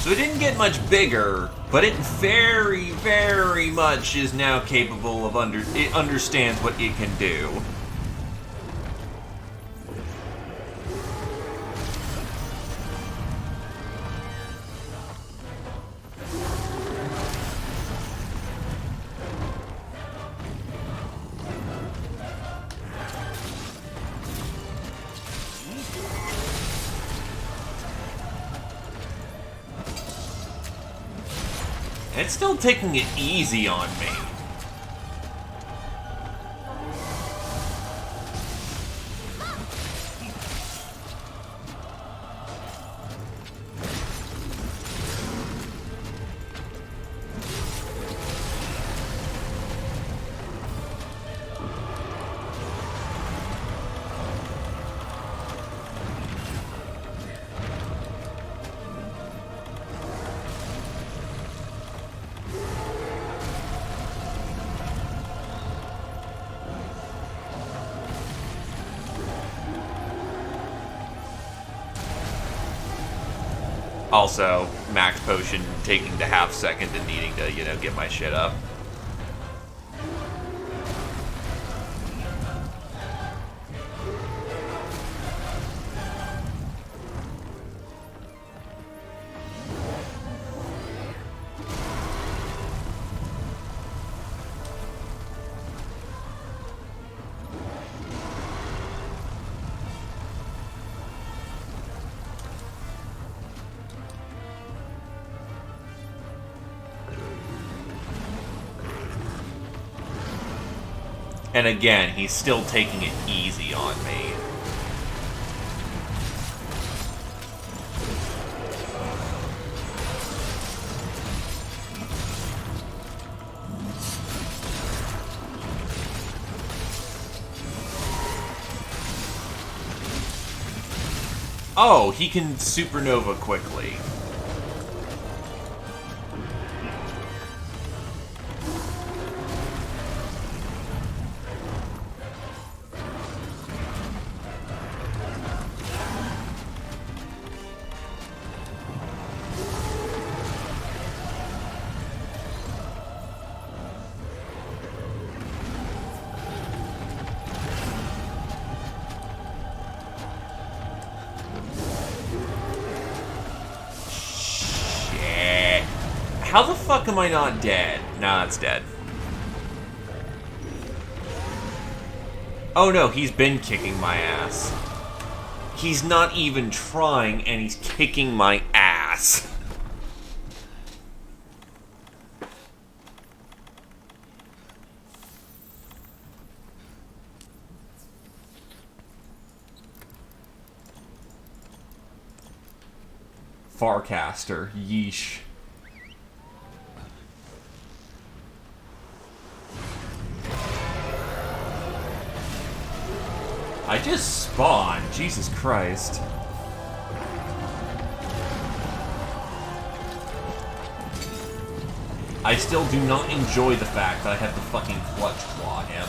So it didn't get much bigger, but it very, very much is now capable of it understands what it can do. It's still taking it easy on me. Also, max potion taking the half second and needing to, you know, get my shit up. And again, he's still taking it easy on me. Oh, he can supernova quickly. How the fuck am I not dead? Nah, it's dead. Oh no, he's been kicking my ass. He's not even trying, and he's kicking my ass. Farcaster, yeesh. I just spawned, Jesus Christ. I still do not enjoy the fact that I have to fucking clutch claw him.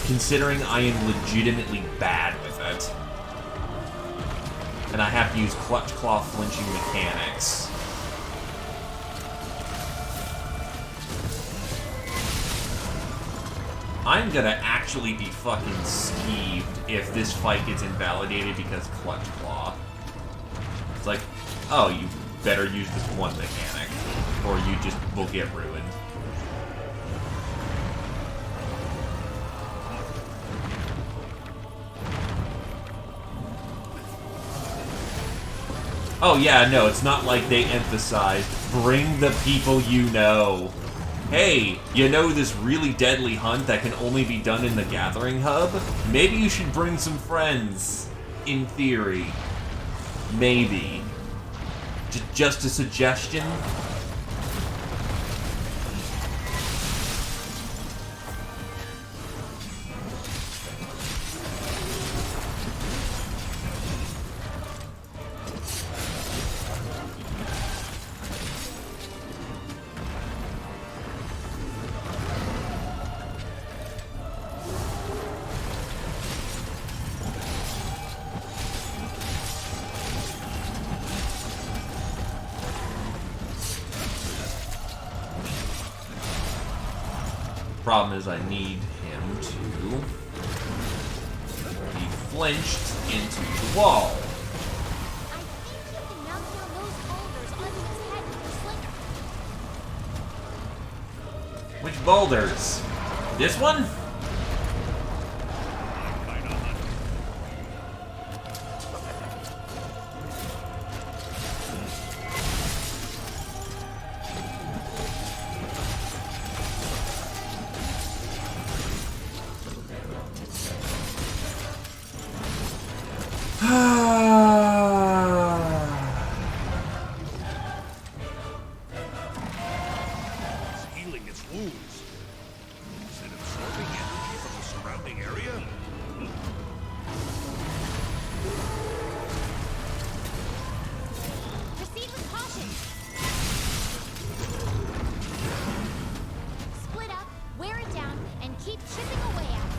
Considering I am legitimately bad with it. And I have to use clutch claw flinching mechanics. I'm gonna actually be fucking skeeved if this fight gets invalidated because Clutch Claw. It's like, oh, you better use this one mechanic, or you just will get ruined. Oh yeah, no, it's not like they emphasized, bring the people you know. Hey, you know this really deadly hunt that can only be done in the Gathering Hub? Maybe you should bring some friends. In theory. Maybe. Just a suggestion? Problem is, I need him to be flinched into the wall. I think you can knock down those boulders onto his head with your slinger. Which boulders? This one? It's healing its wounds. Is it absorbing energy from the surrounding area? Proceed with caution. Split up, wear it down, and keep chipping away at it.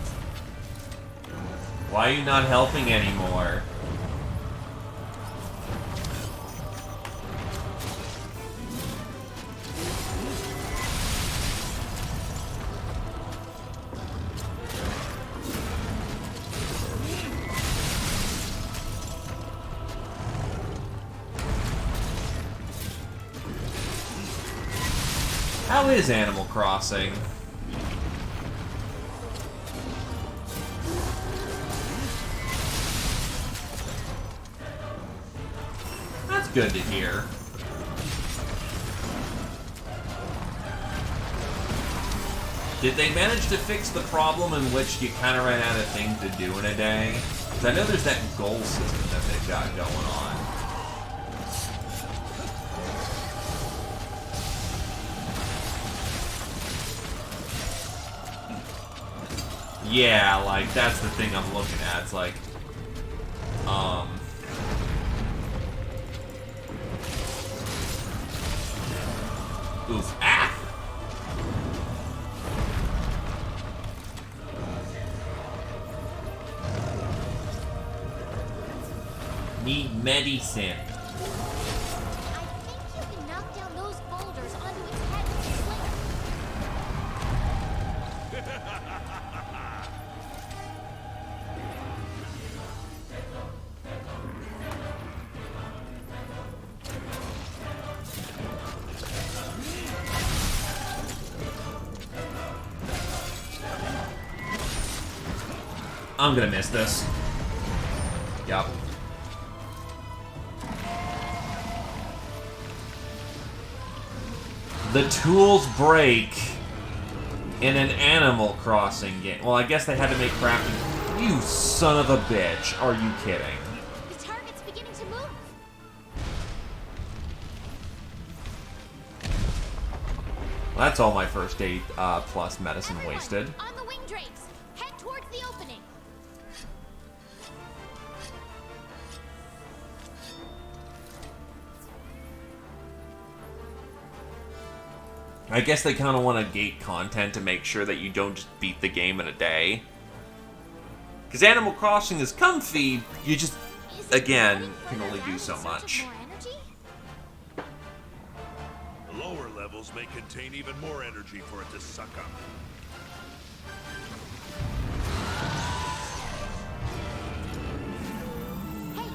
Why are you not helping anymore? How is Animal Crossing? That's good to hear. Did they manage to fix the problem in which you kind of ran out of things to do in a day? Because I know there's that goal system that they've got going on. Yeah, like, that's the thing I'm looking at. It's like, oof. Ah! Need medicine. I think you can knock down those boulders onto its head with your slinger. I'm gonna miss this. Yup. The tools break in an Animal Crossing game. Well, I guess they had to make crafting. You son of a bitch. Are you kidding? The target's beginning to move. Well, that's all my first aid plus medicine Everyone, wasted. on the wing drapes. Head towards the opening. I guess they kind of want to gate content to make sure that you don't just beat the game in a day. Because Animal Crossing is comfy, you just, Is it again, ready for can the only do rapid so surge of much. more energy? The lower levels may contain even more energy for it to suck up. Hey,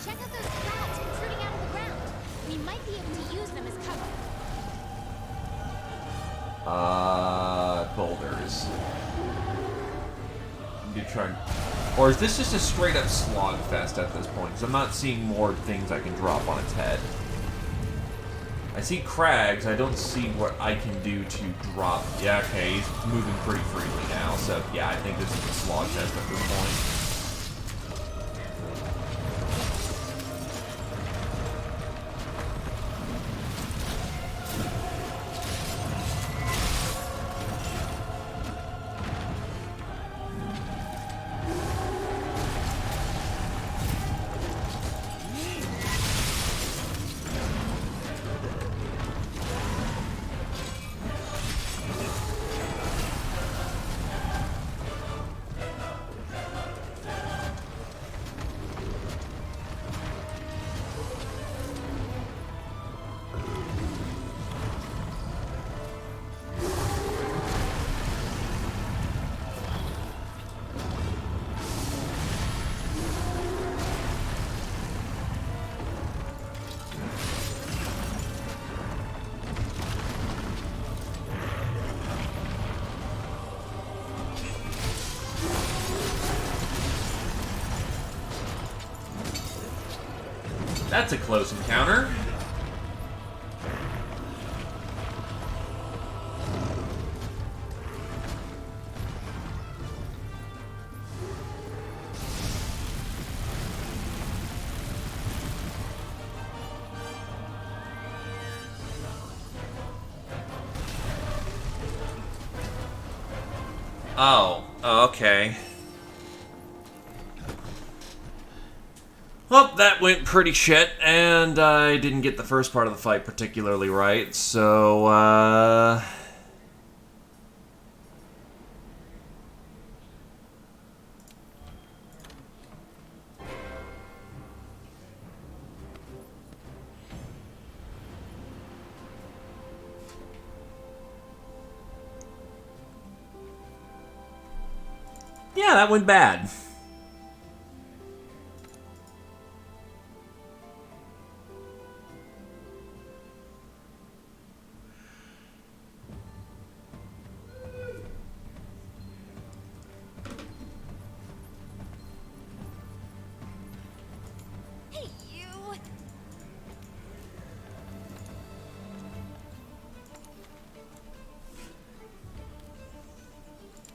check out those clouds protruding out of the ground. We might be able to use them as cover. Boulders. You try. Or is this just a straight up slogfest at this point? Because I'm not seeing more things I can drop on its head. I see crags, I don't see what I can do to drop. Yeah, okay, he's moving pretty freely now, so yeah, I think this is a slogfest at this point. That's a close encounter. Oh, okay. Well, that went pretty shit, and I didn't get the first part of the fight particularly right, so, yeah, that went bad. Hey, you!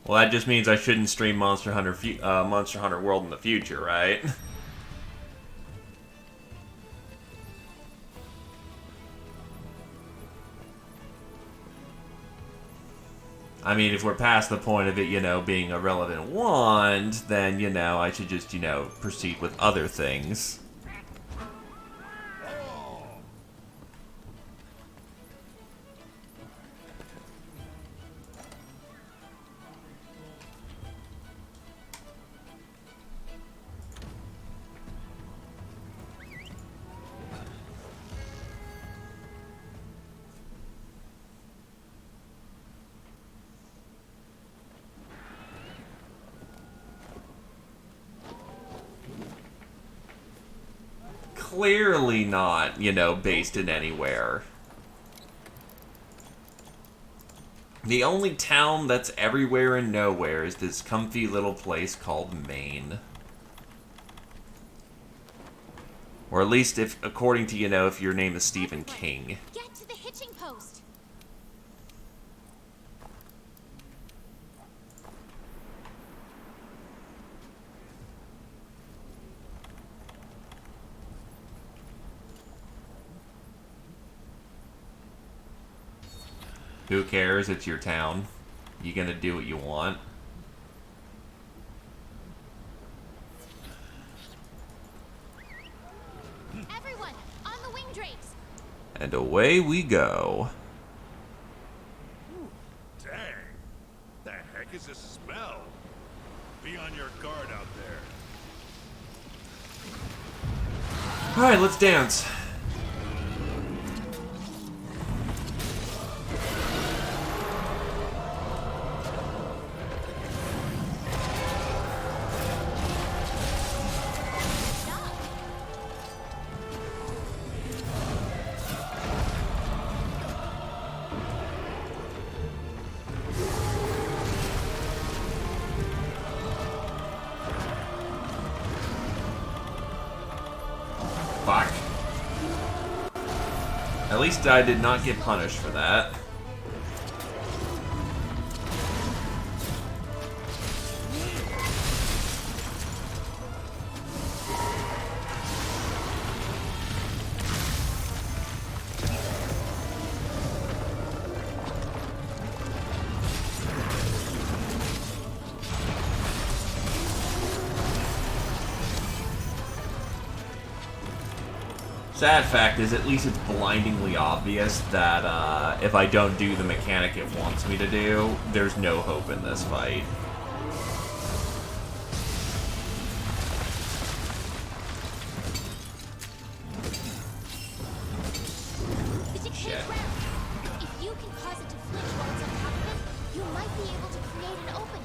Well, that just means I shouldn't stream Monster Hunter World in the future, right? I mean, if we're past the point of it, you know, being a relevant wand, then, you know, I should just, you know, proceed with other things. Clearly not, you know, based in anywhere. The only town that's everywhere and nowhere is this comfy little place called Maine. Or at least if, according to, you know, if your name is Stephen King. Get to the hitching post! Who cares? It's your town. You gonna do what you want. Everyone, on the wing drapes! And away we go. Dang. The heck is this smell? Be on your guard out there. Alright, let's dance. Fuck. At least I did not get punished for that. Sad fact is, at least it's blindingly obvious that if I don't do the mechanic it wants me to do, there's no hope in this fight. The dictate's round. If you can cause it to flinch while it's on top of it, you might be able to create an opening.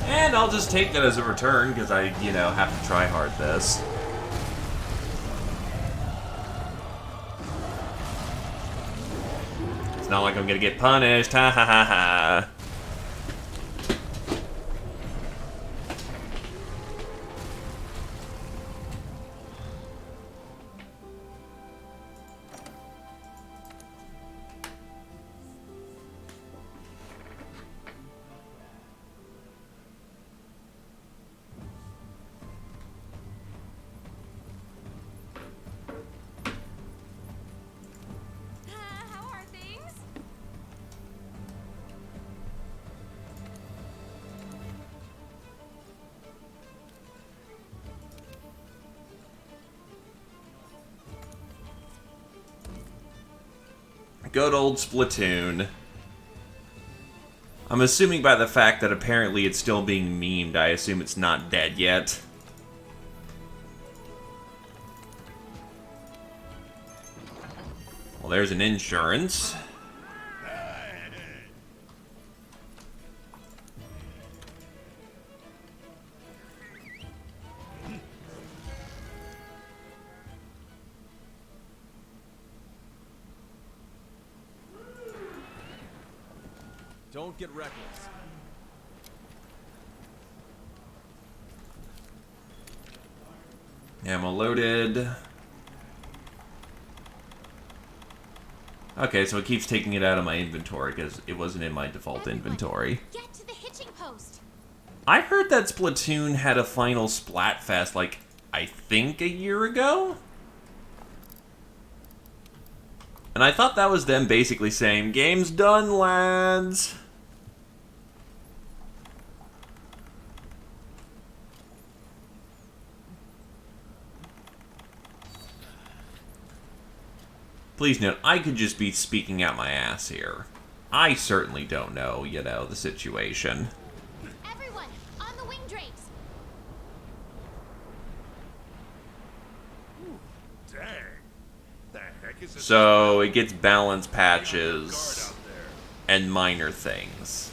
And I'll just take that as a return, because I, you know, have to try hard this. It's not like I'm gonna get punished. Ha ha ha ha. How are things? Good old Splatoon. I'm assuming by the fact that apparently it's still being memed, I assume it's not dead yet. Well, there's an insurance. Don't get reckless. Ammo loaded. Okay, so it keeps taking it out of my inventory because it wasn't in my default inventory. Get to the hitching post. I heard that Splatoon had a final Splatfest, like, I think a year ago? And I thought that was them basically saying, game's done, lads! Please note, I could just be speaking out my ass here. I certainly don't know, you know, the situation. Everyone, on the wing drapes. Dang. The heck is this? So, it gets balance Guard patches out there. and minor things.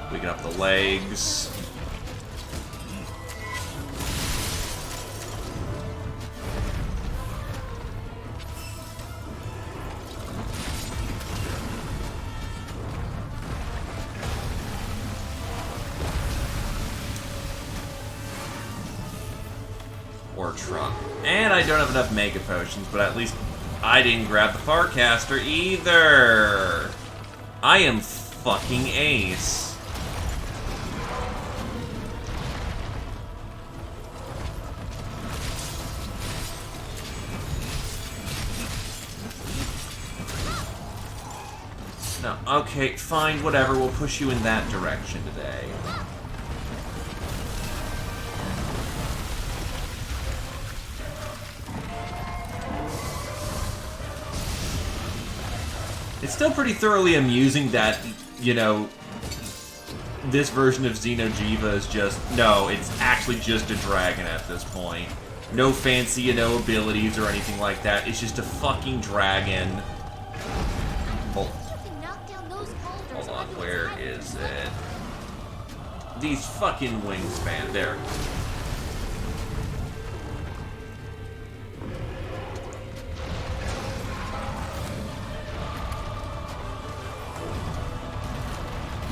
Picking up the legs. Or truck. And I don't have enough Mega Potions, but at least I didn't grab the Farcaster either. I am fucking ace. No, okay, fine, whatever. We'll push you in that direction today. It's still pretty thoroughly amusing that, you know, this version of Xeno'jiiva is just... No, it's actually just a dragon at this point. No fancy, you know, abilities or anything like that. It's just a fucking dragon. Hold on, where is it? These fucking wingspan. There.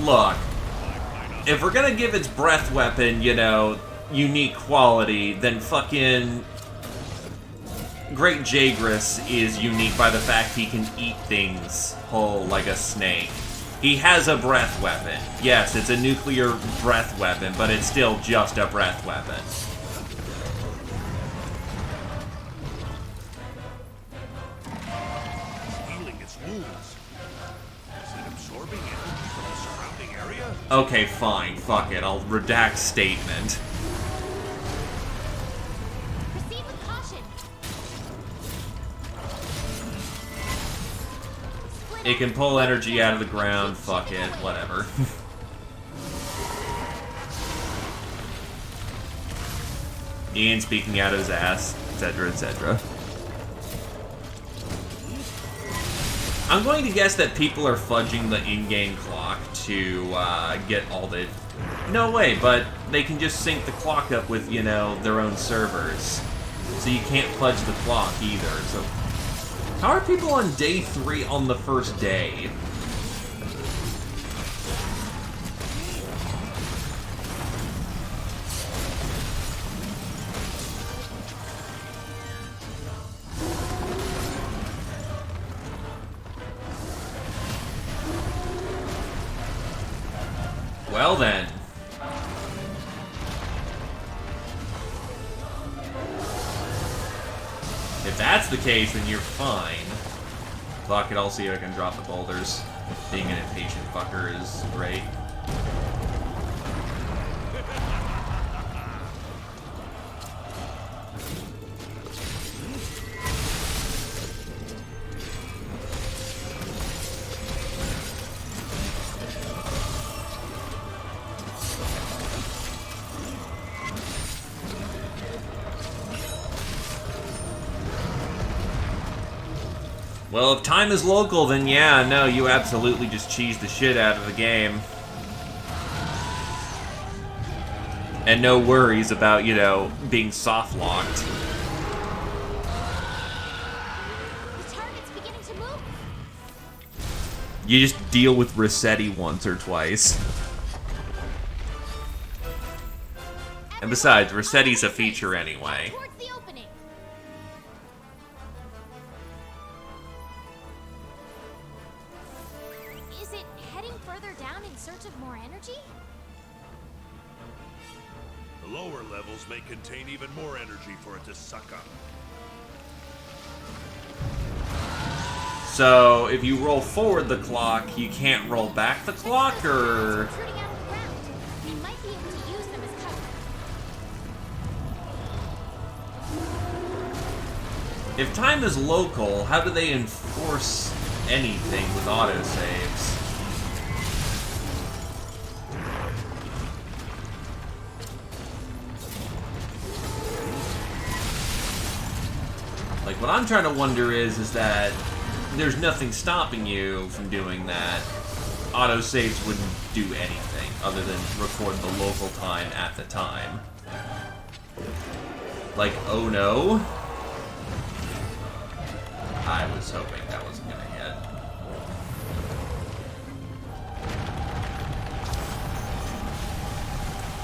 Look, if we're gonna give its breath weapon, you know, unique quality, then fucking Great Jagras is unique by the fact he can eat things whole like a snake. He has a breath weapon. Yes, it's a nuclear breath weapon, but it's still just a breath weapon. Healing its wounds. Is it absorbing energy from the surrounding area? Okay, fine. Fuck it. I'll redact statement. Proceed with caution. It can pull energy out of the ground, fuck it, whatever. Ian speaking out of his ass, etc., etc. I'm going to guess that people are fudging the in-game clock to get all the... No way, but they can just sync the clock up with, you know, their own servers. So you can't fudge the clock either, so... How are people on day 3 on the first day? Well then. If that's the case, then you're fine. Fuck it, I'll see if I can drop the boulders. Being an impatient fucker is great. Well, if time is local, then yeah, no, you absolutely just cheese the shit out of the game. And no worries about, you know, being soft-locked. The target's beginning to move. You just deal with Rossetti once or twice. And besides, Rossetti's a feature anyway. Towards the opening. Is it heading further down in search of more energy? The lower levels may contain even more energy for it to suck up. So, if you roll forward the clock, you can't roll back the clock, or... Protruding out of the ground. We might be able to use them as cover. If time is local, how do they enforce anything with autosaves? Like, what I'm trying to wonder is that there's nothing stopping you from doing that. Autosaves wouldn't do anything other than record the local time at the time. Like, oh no. I was hoping that wasn't gonna hit.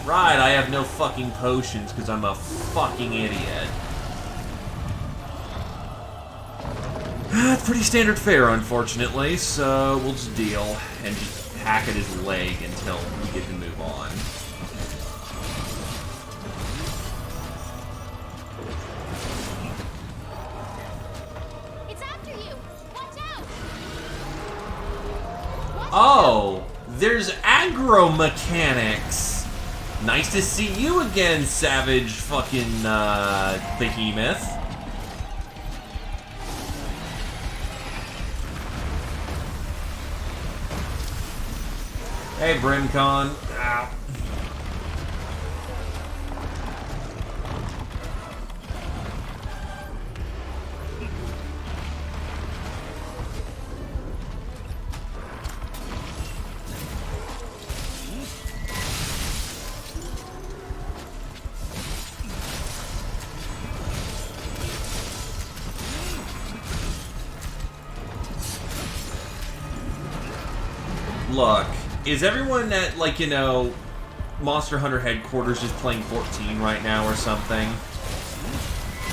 Right, I have no fucking potions because I'm a fucking idiot. That's pretty standard fare, unfortunately, so we'll just deal and just hack at his leg until we get to move on. It's after you. Watch out. Oh, there's aggro mechanics. Nice to see you again, savage fucking behemoth. Hey, Brimcon. Ow. Look. Is everyone at, like, you know, Monster Hunter headquarters just playing 14 right now or something?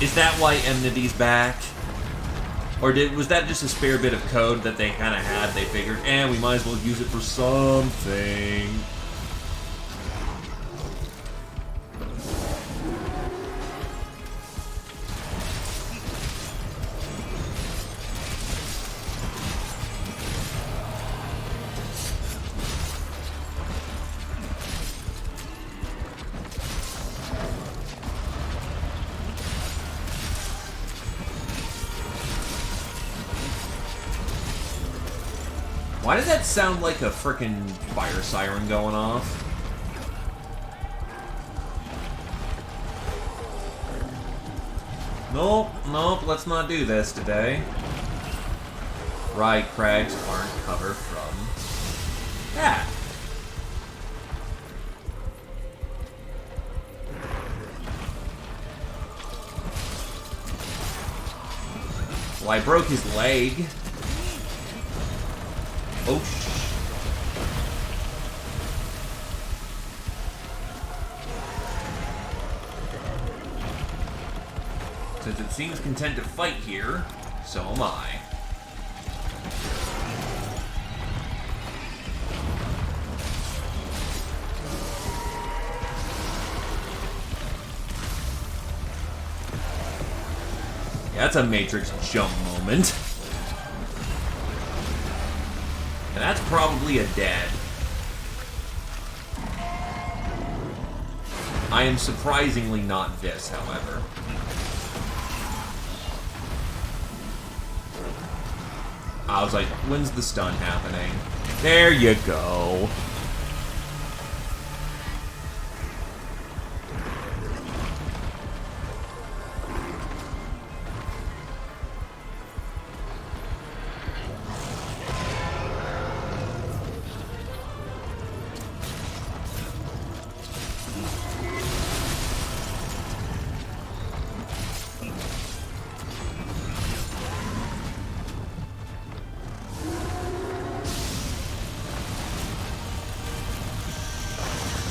Is that why Enmity's back? Or was that just a spare bit of code that they kind of had? They figured, we might as well use it for something. Why does that sound like a frickin' fire siren going off? Nope, nope, let's not do this today. Right, crags aren't cover from that. Well, I broke his leg. Oh, since it seems content to fight here, so am I. Yeah, that's a Matrix jump moment. And that's probably a dead. I am surprisingly not this, however. I was like, when's the stun happening? There you go.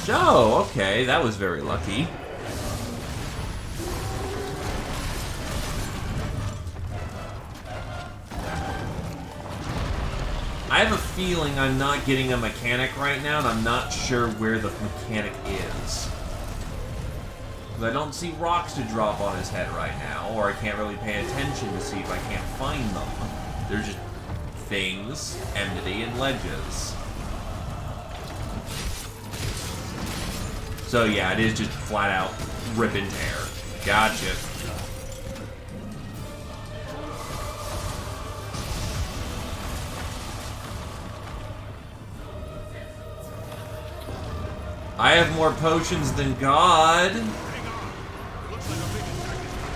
Oh, okay, that was very lucky. I have a feeling I'm not getting a mechanic right now, and I'm not sure where the mechanic is. I don't see rocks to drop on his head right now, or I can't really pay attention to see if I can't find them. They're just things, enmity, and ledges. So yeah, it is just flat out rip and tear. Gotcha. I have more potions than God. Hang on. It looks like a big attack is coming.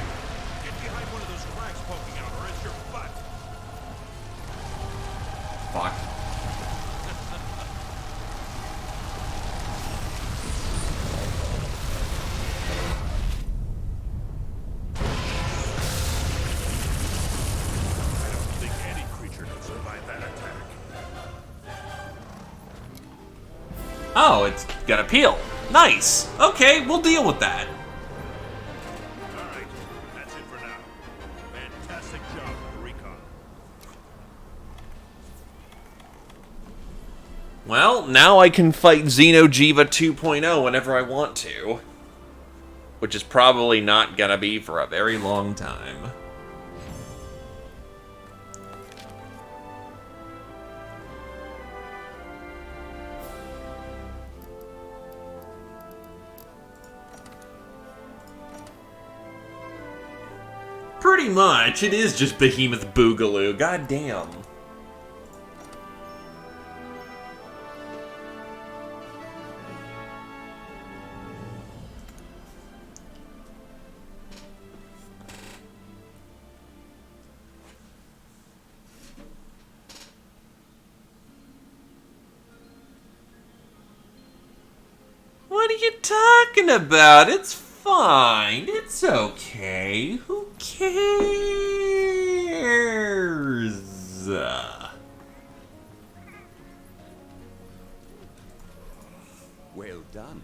Get behind one of those cracks poking out, or it's your butt. Fuck. I don't think any creature can survive that attack. Oh, it's gonna peel. Nice. Okay, we'll deal with that. Alright, that's it for now. Fantastic job with the recon. Well, now I can fight Xenojiva 2.0 whenever I want to. Which is probably not gonna be for a very long time. Pretty much. It is just Behemoth Boogaloo. God damn. What are you talking about? It's fine. It's okay. Who cares? Well done.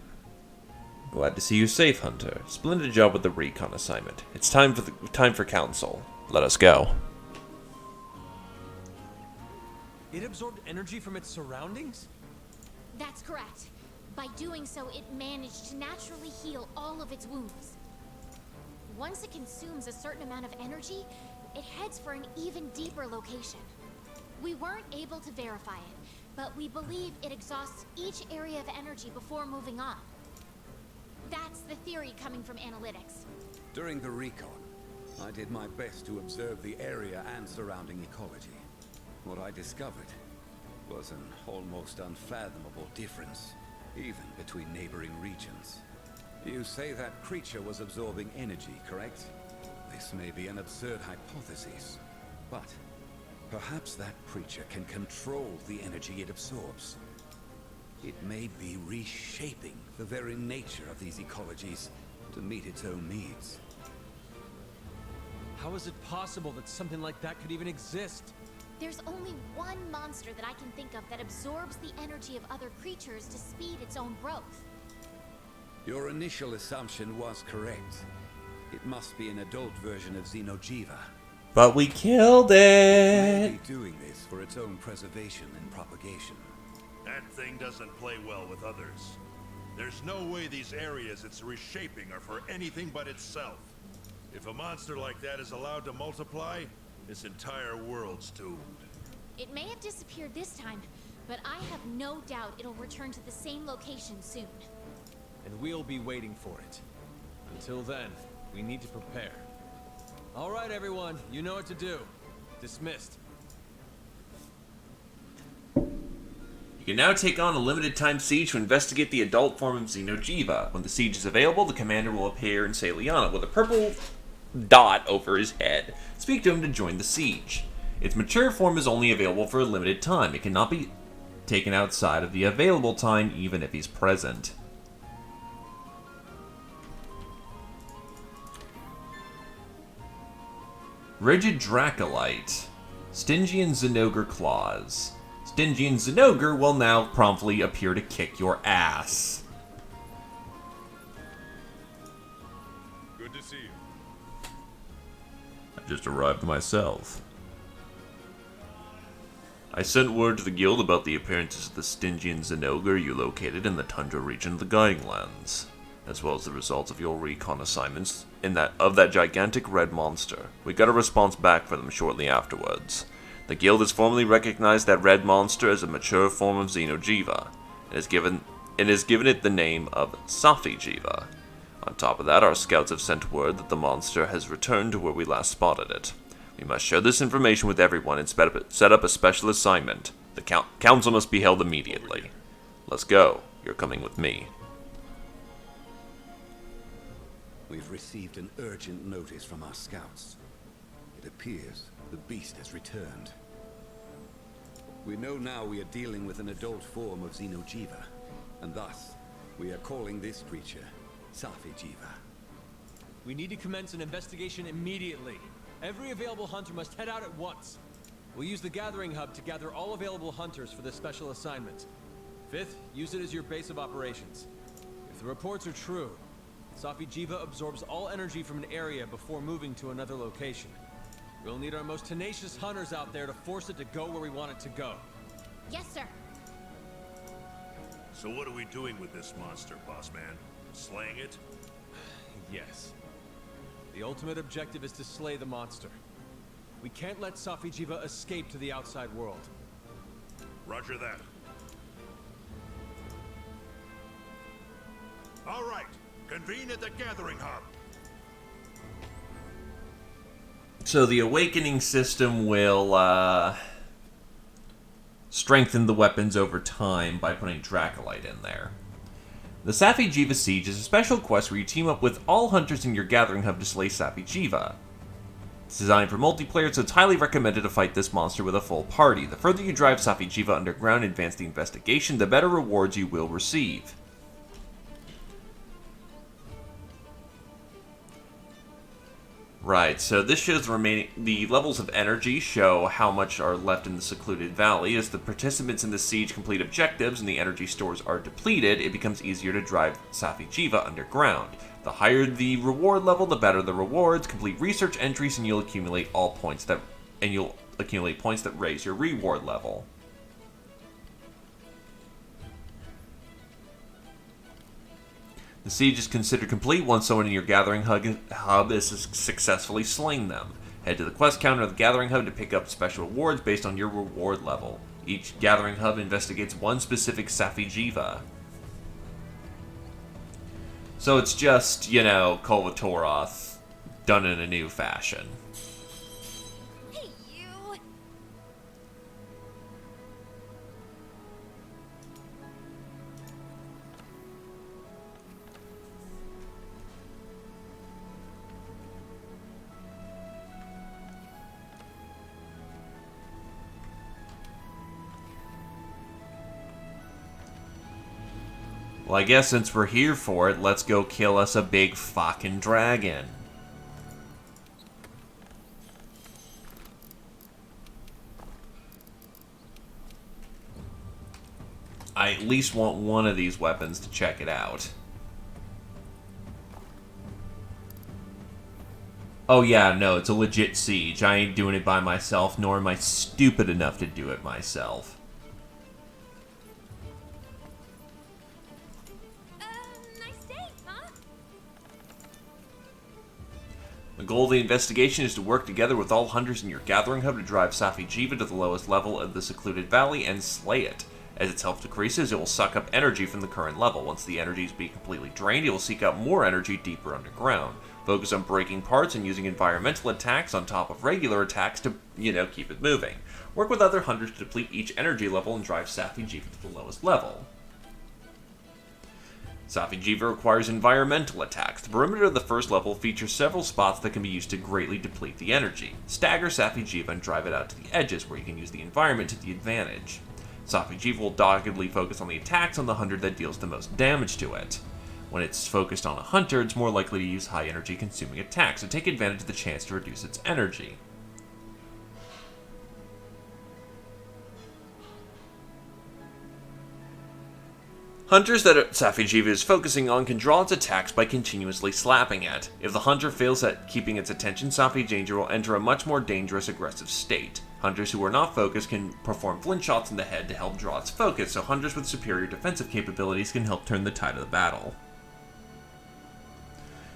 Glad to see you safe, Hunter. Splendid job with the recon assignment. It's time for council. Let us go. It absorbed energy from its surroundings? That's correct. By doing so, it managed to naturally heal all of its wounds. Once it consumes a certain amount of energy, it heads for an even deeper location. We weren't able to verify it, but we believe it exhausts each area of energy before moving on. That's the theory coming from analytics. During the recon, I did my best to observe the area and surrounding ecology. What I discovered was an almost unfathomable difference, even between neighboring regions. You say that creature was absorbing energy, correct? This may be an absurd hypothesis, but perhaps that creature can control the energy it absorbs. It may be reshaping the very nature of these ecologies to meet its own needs. How is it possible that something like that could even exist? There's only one monster that I can think of that absorbs the energy of other creatures to speed its own growth. Your initial assumption was correct. It must be an adult version of Xenojiva. But we killed It may it! be doing this for its own preservation and propagation. That thing doesn't play well with others. There's no way these areas it's reshaping are for anything but itself. If a monster like that is allowed to multiply, this entire world's doomed. It may have disappeared this time, but I have no doubt it'll return to the same location soon. And we'll be waiting for it. Until then, we need to prepare. All right, everyone, you know what to do. Dismissed. You can now take on a limited time siege to investigate the adult form of Xenojiva. When the siege is available, the commander will appear in Saliana with a purple dot over his head. Speak to him to join the siege. Its mature form is only available for a limited time. It cannot be taken outside of the available time, even if he's present. Rigid Dracolite. Stygian Zinogre Claws. Stygian Zinogre will now promptly appear to kick your ass. Good to see you. I just arrived myself. I sent word to the guild about the appearances of the Stygian Zinogre you located in the tundra region of the Guiding Lands, as well as the results of your recon assignments of that gigantic red monster. We got a response back from them shortly afterwards. The guild has formally recognized that red monster as a mature form of Xenojiva, and has given it the name of Safijiva. On top of that, our scouts have sent word that the monster has returned to where we last spotted it. We must share this information with everyone and set up a special assignment. The council must be held immediately. Let's go. You're coming with me. We've received an urgent notice from our scouts. It appears the beast has returned. We know now we are dealing with an adult form of Xenojiva, and thus, we are calling this creature Safijiva. We need to commence an investigation immediately. Every available hunter must head out at once. We'll use the gathering hub to gather all available hunters for this special assignment. Fifth, use it as your base of operations. If the reports are true, Safijiva absorbs all energy from an area before moving to another location. We'll need our most tenacious hunters out there to force it to go where we want it to go. Yes, sir. So what are we doing with this monster, boss man? Slaying it? Yes. The ultimate objective is to slay the monster. We can't let Safijiva escape to the outside world. Roger that. All right. Convene at the gathering hub. So the awakening system will strengthen the weapons over time by putting Dracolite in there. The Safijiva Siege is a special quest where you team up with all hunters in your gathering hub to slay Safijiva. It's designed for multiplayer, so it's highly recommended to fight this monster with a full party. The further you drive Safijiva underground and advance the investigation, the better rewards you will receive. Right, so this shows the levels of energy show how much are left in the secluded valley. As the participants in the siege complete objectives and the energy stores are depleted, it becomes easier to drive Safijiva underground. The higher the reward level, the better the rewards. Complete research entries and you'll accumulate points that raise your reward level. The siege is considered complete once someone in your gathering hub is successfully slain them. Head to the quest counter of the gathering hub to pick up special rewards based on your reward level. Each gathering hub investigates one specific Safijiva. So it's just, Kolvatoroth done in a new fashion. Hey, you! Well, I guess since we're here for it, let's go kill us a big fucking dragon. I at least want one of these weapons to check it out. Oh yeah, no, it's a legit siege. I ain't doing it by myself, nor am I stupid enough to do it myself. Nice day, huh? The goal of the investigation is to work together with all hunters in your gathering hub to drive Safi Jiva to the lowest level of the secluded valley and slay it. As its health decreases, it will suck up energy from the current level. Once the energy is being completely drained, it will seek out more energy deeper underground. Focus on breaking parts and using environmental attacks on top of regular attacks to, keep it moving. Work with other hunters to deplete each energy level and drive Safi Jiva to the lowest level. Safi Jiva requires environmental attacks. The perimeter of the first level features several spots that can be used to greatly deplete the energy. Stagger Safi Jiva and drive it out to the edges, where you can use the environment to the advantage. Safi Jiva will doggedly focus on the attacks on the hunter that deals the most damage to it. When it's focused on a hunter, it's more likely to use high energy consuming attacks, so take advantage of the chance to reduce its energy. Hunters that Safi Jiva is focusing on can draw its attacks by continuously slapping it. If the hunter fails at keeping its attention, Safi Jiva will enter a much more dangerous, aggressive state. Hunters who are not focused can perform flint shots in the head to help draw its focus, so hunters with superior defensive capabilities can help turn the tide of the battle.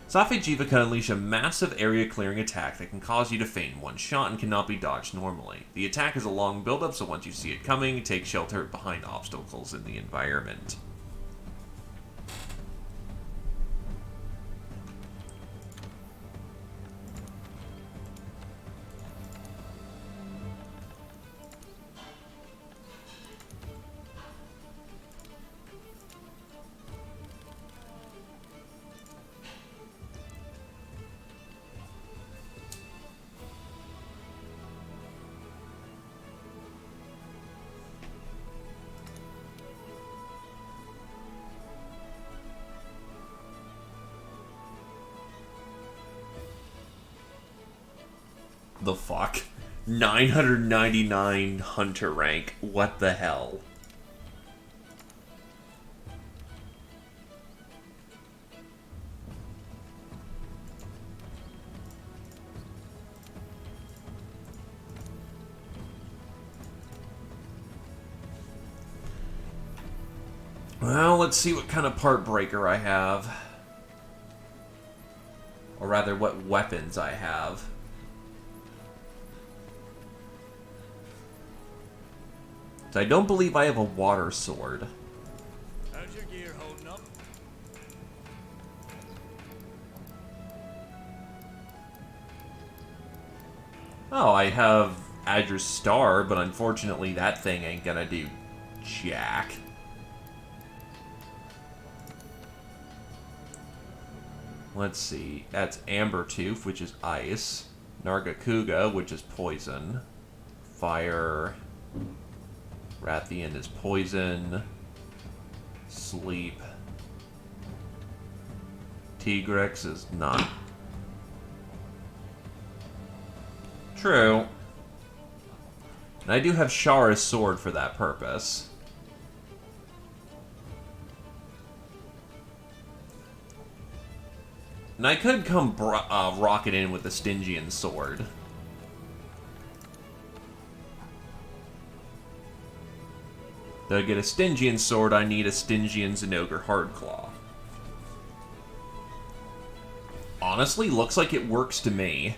Safi Jiva can unleash a massive area-clearing attack that can cause you to faint in one shot and cannot be dodged normally. The attack is a long build-up, so once you see it coming, take shelter behind obstacles in the environment. The fuck? 999 hunter rank. What the hell? Well, let's see what kind of part breaker I have. Or rather, what weapons I have. So I don't believe I have a water sword. How's your gear holding up? Oh, I have Adra's Star, but unfortunately that thing ain't gonna do jack. Let's see. That's Ambertooth, which is ice. Nargacuga, which is poison. Fire. Rathian is poison. Sleep. Tigrex is not. True. And I do have Shara's sword for that purpose. And I could come rocket in with the Stygian sword. To get a Stygian sword, I need a Stygian Zenogre Hardclaw. Honestly, looks like it works to me.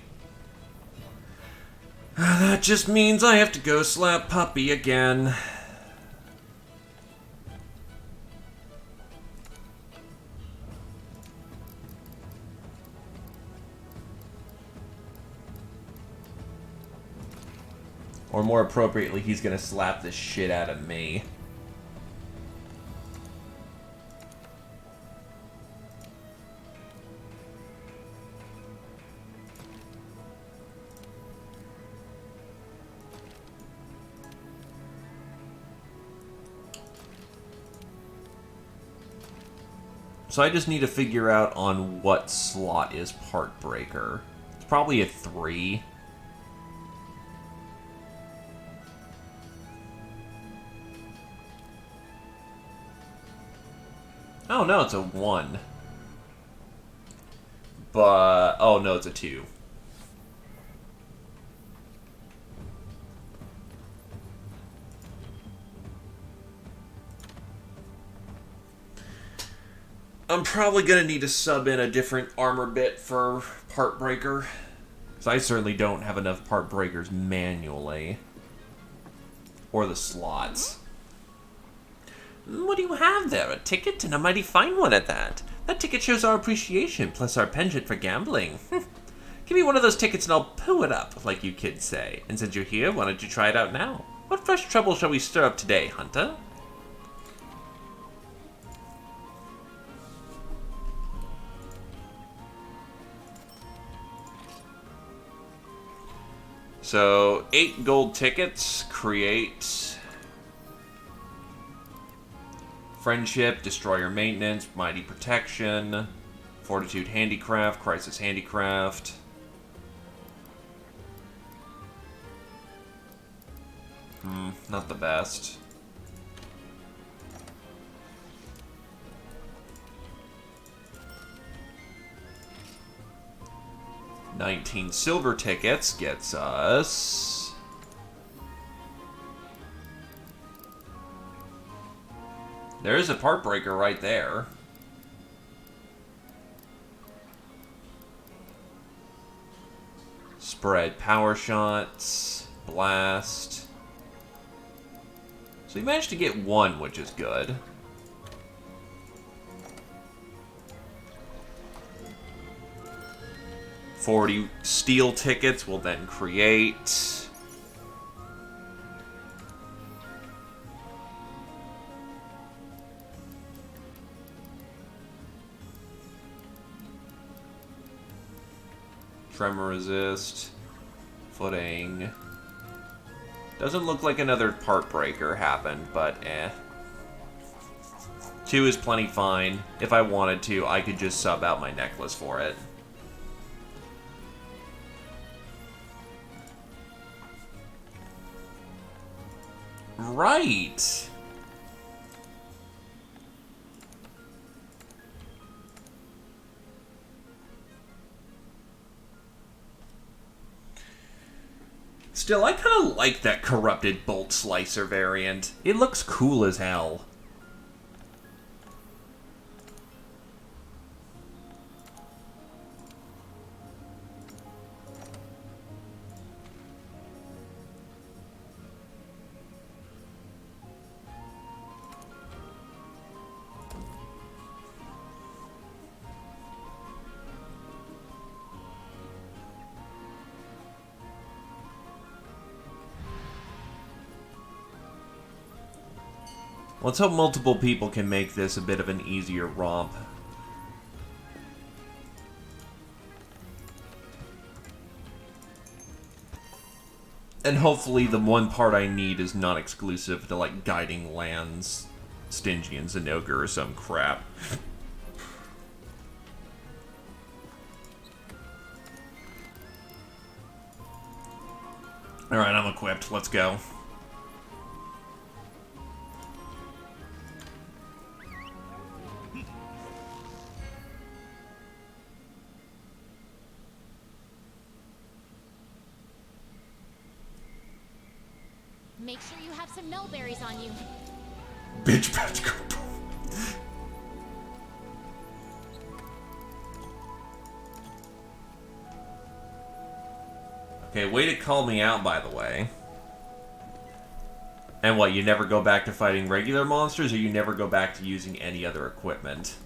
That just means I have to go slap Puppy again. Or more appropriately, he's gonna slap the shit out of me. So I just need to figure out on what slot is Part Breaker. It's probably a 3. Oh no, it's a 1. But oh no, it's a 2. I'm probably going to need to sub in a different armor bit for Part Breaker. Because I certainly don't have enough Part Breakers manually. Or the slots. What do you have there? A ticket? And a mighty fine one at that. That ticket shows our appreciation, plus our penchant for gambling. Give me one of those tickets and I'll poo it up, like you kids say. And since you're here, why don't you try it out now? What fresh trouble shall we stir up today, Hunter? So, 8 gold tickets create Friendship, Destroyer Maintenance, Mighty Protection, Fortitude Handicraft, Crisis Handicraft. Not the best. $19 silver tickets gets us there's a part breaker right there. Spread power shots, blast. So we managed to get 1, which is good. $40 steel tickets will then create Tremor Resist, Footing. Doesn't look like another part breaker happened, but eh. 2 is plenty fine. If I wanted to, I could just sub out my necklace for it. Right. Still, I kind of like that corrupted bolt slicer variant. It looks cool as hell. Let's hope multiple people can make this a bit of an easier romp. And hopefully the one part I need is not exclusive to, like, Guiding Lands, Stingy, and Zenogre or some crap. Alright, I'm equipped. Let's go. Make sure you have some nullberries on you. Bitch, patch. Okay, way to call me out, by the way. And what, you never go back to fighting regular monsters, or you never go back to using any other equipment?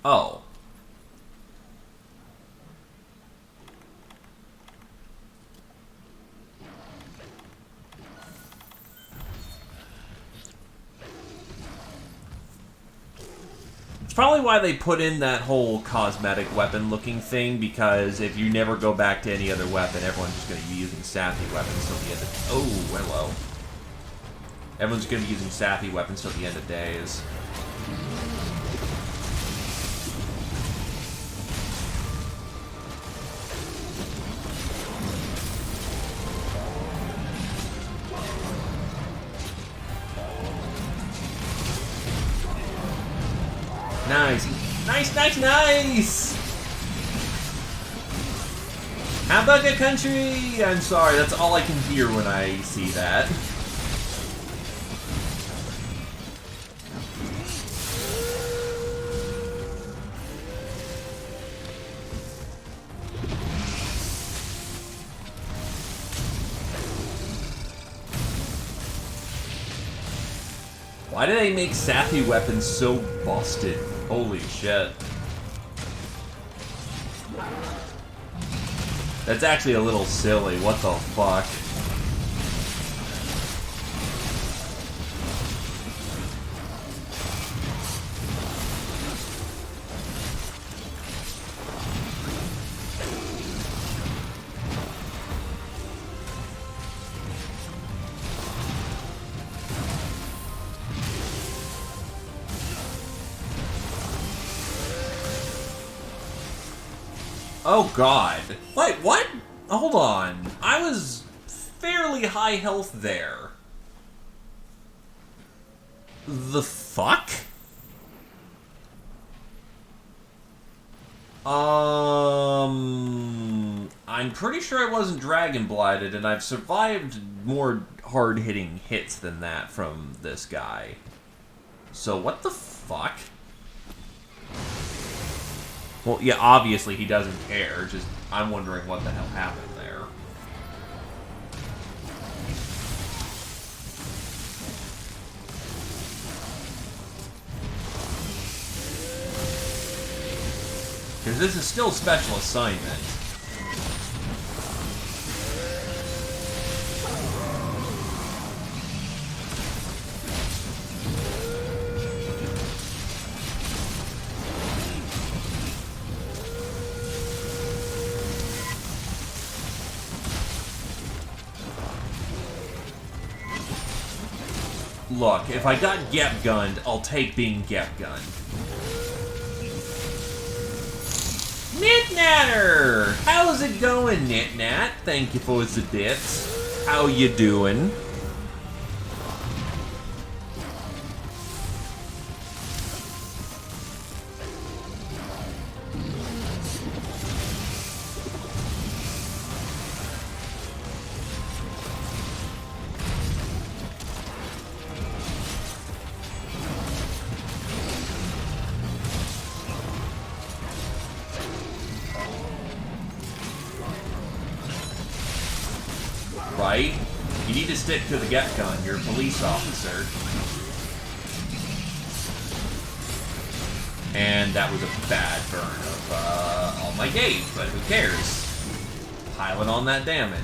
Oh. It's probably why they put in that whole cosmetic weapon looking thing, because if you never go back to any other weapon, everyone's just going to be using sappy weapons till the end of... Oh, hello. Everyone's going to be using sappy weapons till the end of days. Nice. Nice, nice, nice! Hamburger country! I'm sorry, that's all I can hear when I see that. Why do they make sappy weapons so busted? Holy shit. That's actually a little silly. What the fuck? Oh god. Wait, what? Hold on. I was fairly high health there. The fuck? I'm pretty sure I wasn't dragon blighted, and I've survived more hard-hitting hits than that from this guy. So what the fuck? Well, yeah, obviously he doesn't care, just I'm wondering what the hell happened there. Because this is still special assignment. Look, if I got Gep-gunned, I'll take being Gep-gunned. Nitnatter! How's it going, Nitnat? Thank you for the bits. How you doing? Right? You need to stick to the get gun. You're a police officer. And that was a bad burn of all my gauge, but who cares? Piling on that damage.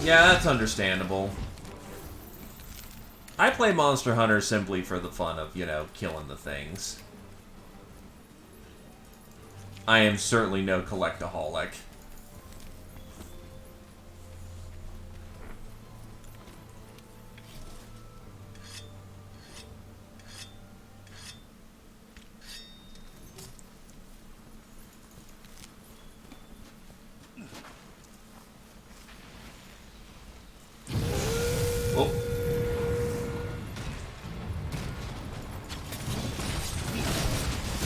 Yeah, that's understandable. I play Monster Hunter simply for the fun of, you know, killing the things. I am certainly no collectaholic. Oh.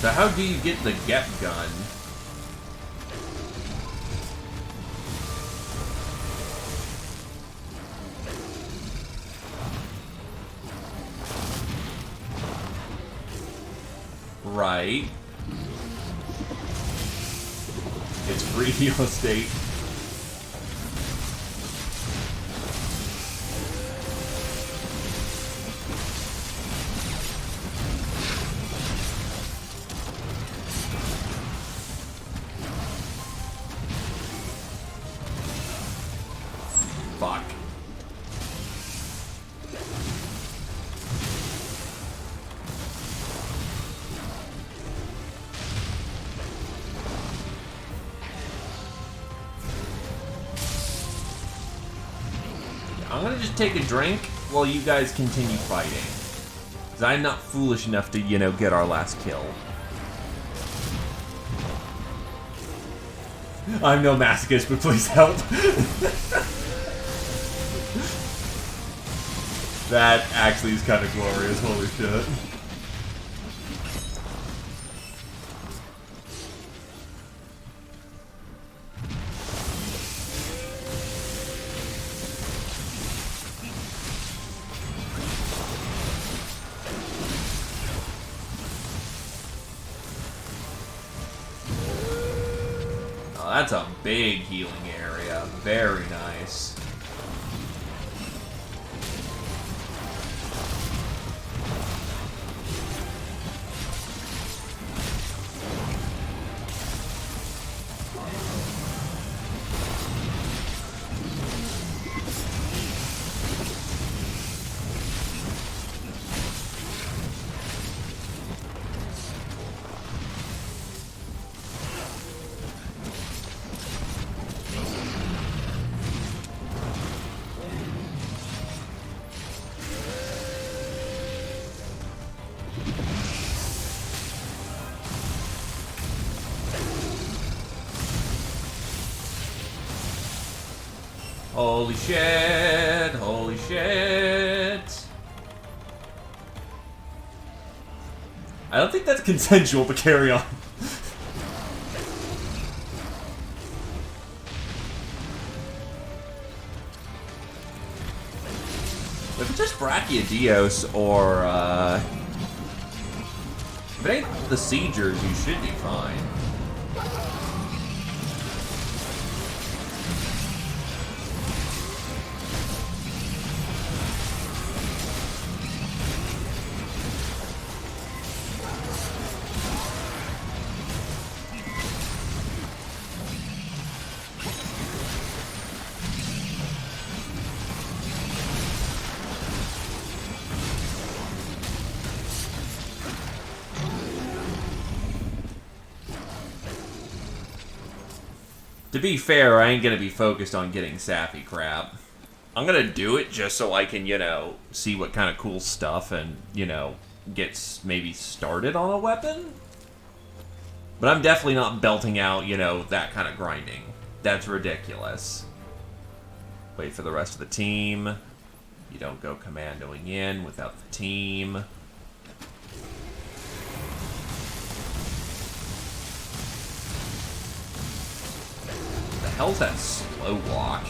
So how do you get the Gep gun? Right. It's free real estate. I'm gonna just take a drink while you guys continue fighting. Because I'm not foolish enough to, you know, get our last kill. I'm no masochist, but please help. That actually is kind of glorious, holy shit. Oh, that's a big healing area. Very nice. Holy shit, holy shit. I don't think that's consensual, but carry on. If it's just Brachiodeos or, if it ain't the Siegers, you should be fine. To be fair, I ain't gonna be focused on getting sappy crap. I'm gonna do it just so I can, you know, see what kind of cool stuff and, you know, get maybe started on a weapon. But I'm definitely not belting out, you know, that kind of grinding. That's ridiculous. Wait for the rest of the team. You don't go commandoing in without the team. The hell's that slow walk?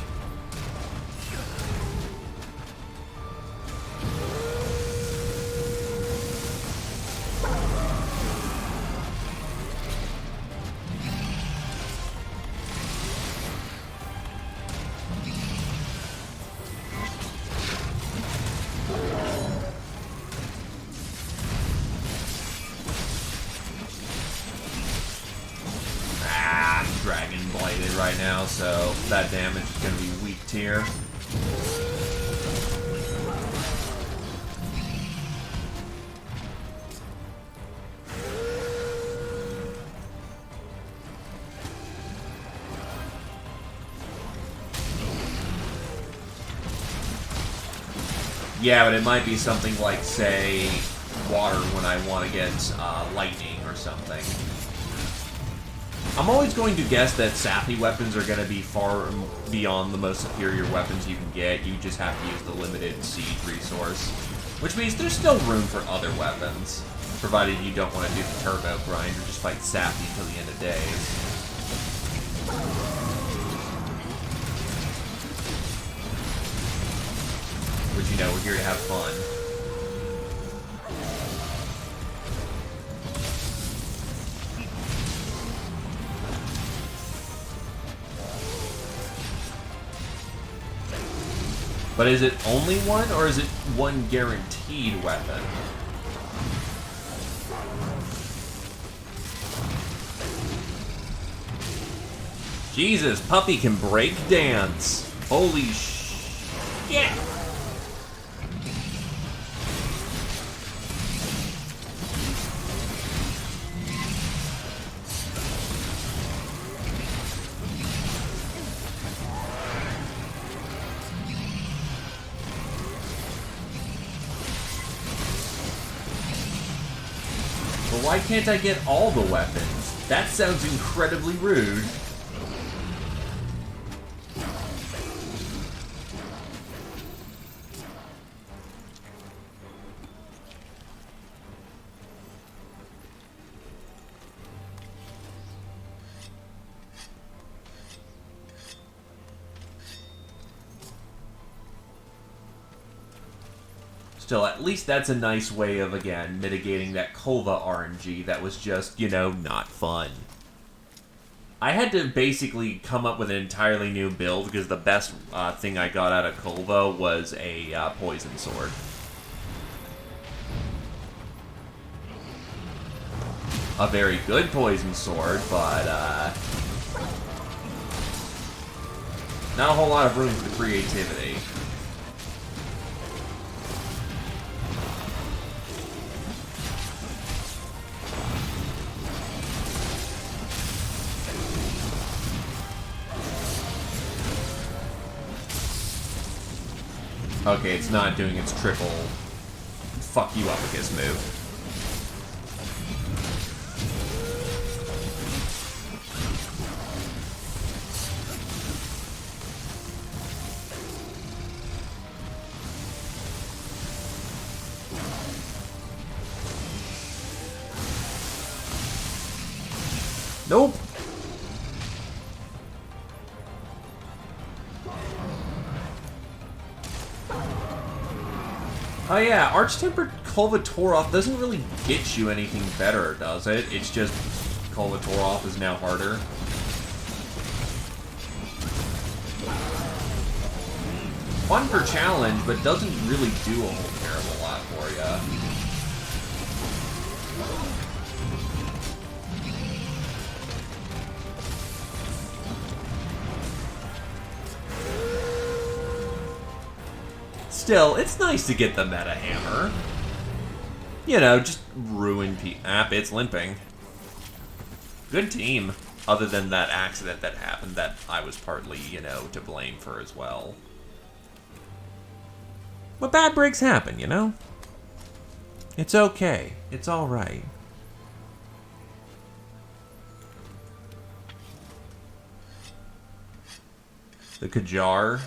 Dragon Blighted right now, so that damage is going to be weak tier. Yeah, but it might be something like, say, water when I want to get lightning or something. I'm always going to guess that sappy weapons are going to be far beyond the most superior weapons you can get. You just have to use the limited siege resource. Which means there's still room for other weapons, provided you don't want to do the turbo grind or just fight sappy until the end of days. Which, you know, we're here to have fun. But is it only one, or is it one guaranteed weapon? Jesus, Puppy can break dance. Holy shit! why can't I get all the weapons? That sounds incredibly rude. Still, at least that's a nice way of, again, mitigating that Kova RNG that was just, you know, not fun. I had to basically come up with an entirely new build because the best thing I got out of Kova was a poison sword. A very good poison sword, but not a whole lot of room for creativity. Okay, it's not doing its triple fuck you up with this move. Nope. Oh yeah, Arch-Tempered Kolvatoroth doesn't really get you anything better, does it? It's just Kolvatoroth is now harder. Fun for challenge, but doesn't really do a whole terrible lot for ya. Still, it's nice to get the meta hammer. You know, just ruin it's limping. Good team. Other than that accident that happened that I was partly, you know, to blame for as well. But bad breaks happen, you know? It's okay. It's alright. The Kajar.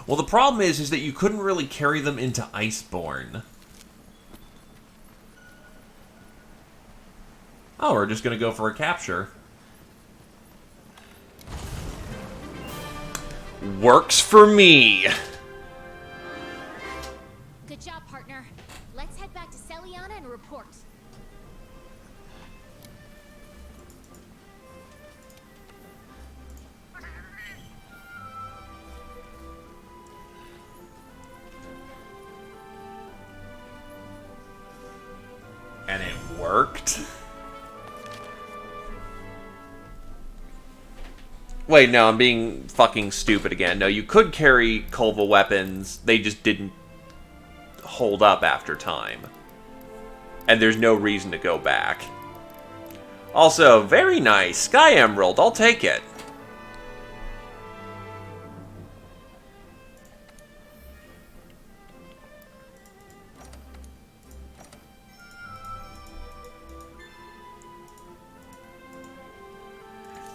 Well, the problem is that you couldn't really carry them into Iceborn. Oh, we're just gonna go for a capture. Works for me! Good job, partner. Let's head back to Celiana and report. And it worked? Wait, no, I'm being fucking stupid again. No, you could carry Kova weapons, they just didn't hold up after time. And there's no reason to go back. Also, very nice. Sky Emerald, I'll take it.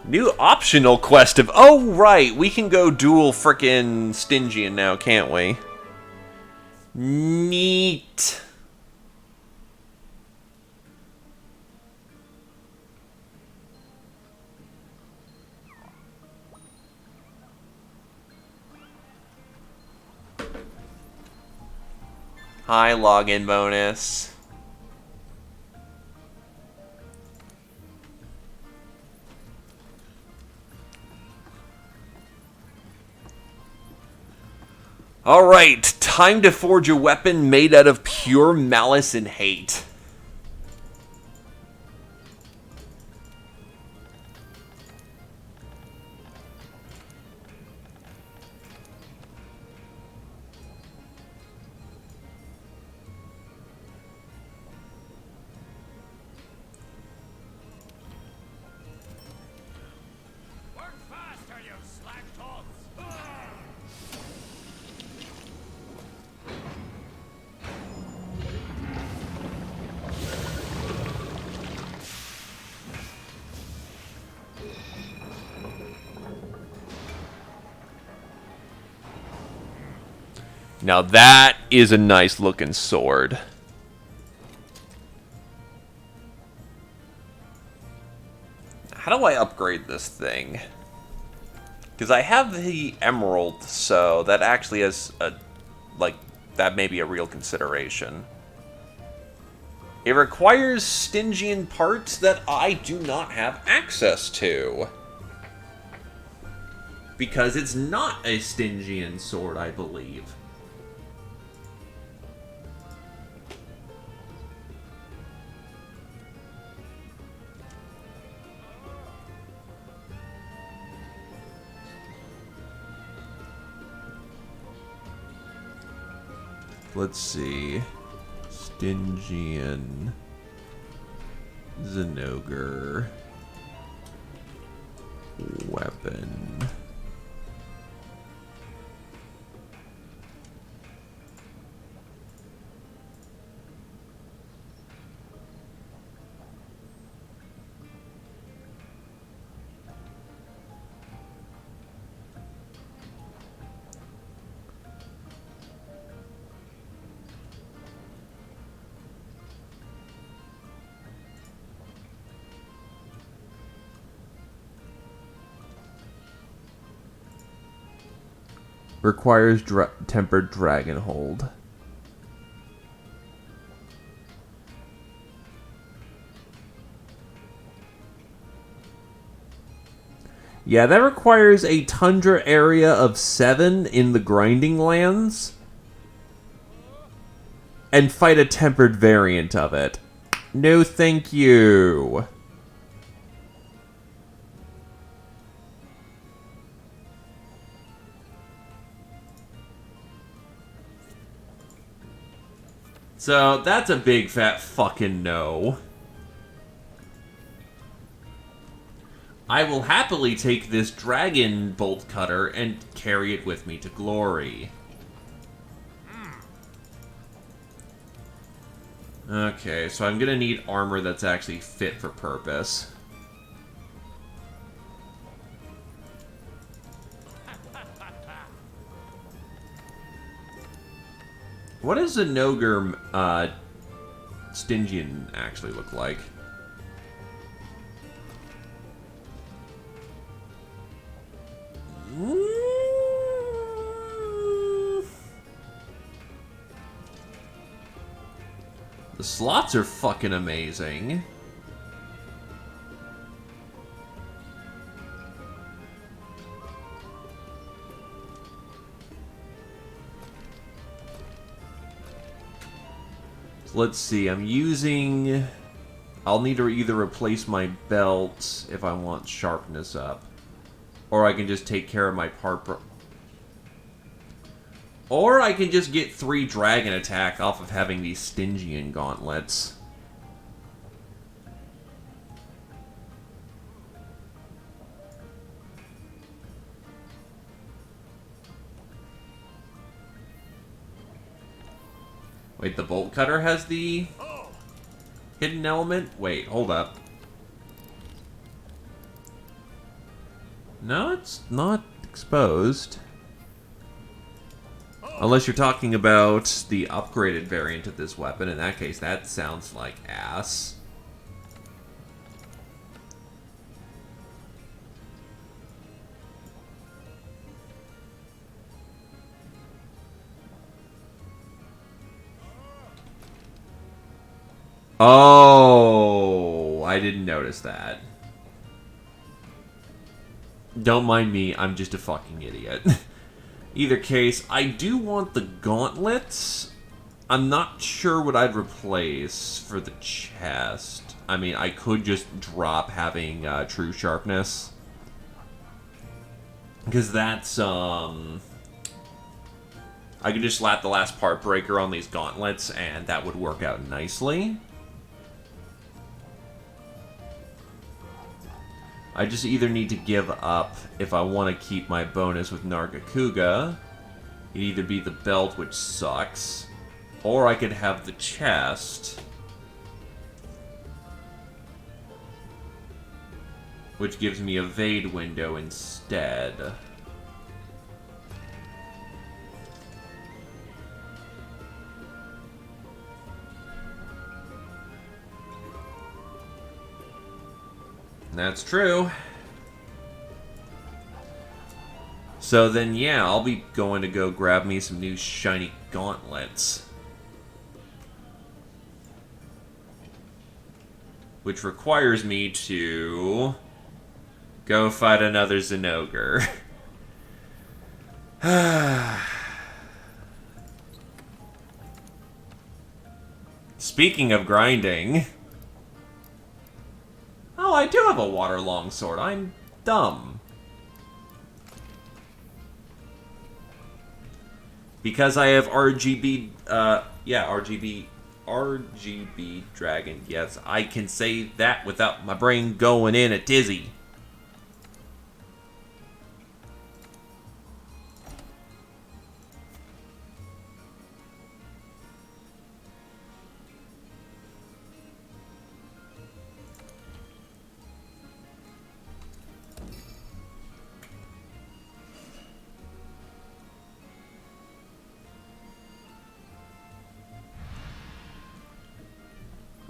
New optional quest of... Oh, right. We can go dual frickin' Stygian now, can't we? Neat. High login bonus. Alright, time to forge a weapon made out of pure malice and hate. Work faster, you slack-tops! Now that is a nice looking sword. How do I upgrade this thing? Because I have the emerald, so that actually has a... like, that may be a real consideration. It requires Stygian parts that I do not have access to. Because it's not a Stygian sword, I believe. Let's see. Stygian Zinogre weapon. Requires tempered dragon hold. Yeah, that requires a tundra area of 7 in the grinding lands. And fight a tempered variant of it. No thank you. So, that's a big fat fucking no. I will happily take this dragon bolt cutter and carry it with me to glory. Okay, so I'm gonna need armor that's actually fit for purpose. What does a Nogre Stygian actually look like? The slots are fucking amazing. So let's see, I'm using... I'll need to either replace my belt if I want sharpness up. Or I can just take care of my part... Or I can just get 3 dragon attack off of having these Stygian gauntlets. Wait, the bolt cutter has the hidden element? Wait, hold up. No, it's not exposed. Unless you're talking about the upgraded variant of this weapon. In that case, that sounds like ass. Oh, I didn't notice that. Don't mind me, I'm just a fucking idiot. Either case, I do want the gauntlets. I'm not sure what I'd replace for the chest. I mean, I could just drop having true sharpness. Because that's, I could just slap the last part breaker on these gauntlets, and that would work out nicely. I just either need to give up if I want to keep my bonus with Nargacuga. It'd either be the belt, which sucks, or I could have the chest, which gives me a evade window instead. That's true. So then, yeah, I'll be going to go grab me some new shiny gauntlets. Which requires me to go fight another Zinogre. Speaking of grinding... Oh, I do have a water longsword. I'm dumb. Because I have RGB, RGB Dragon. Yes, I can say that without my brain going in a tizzy.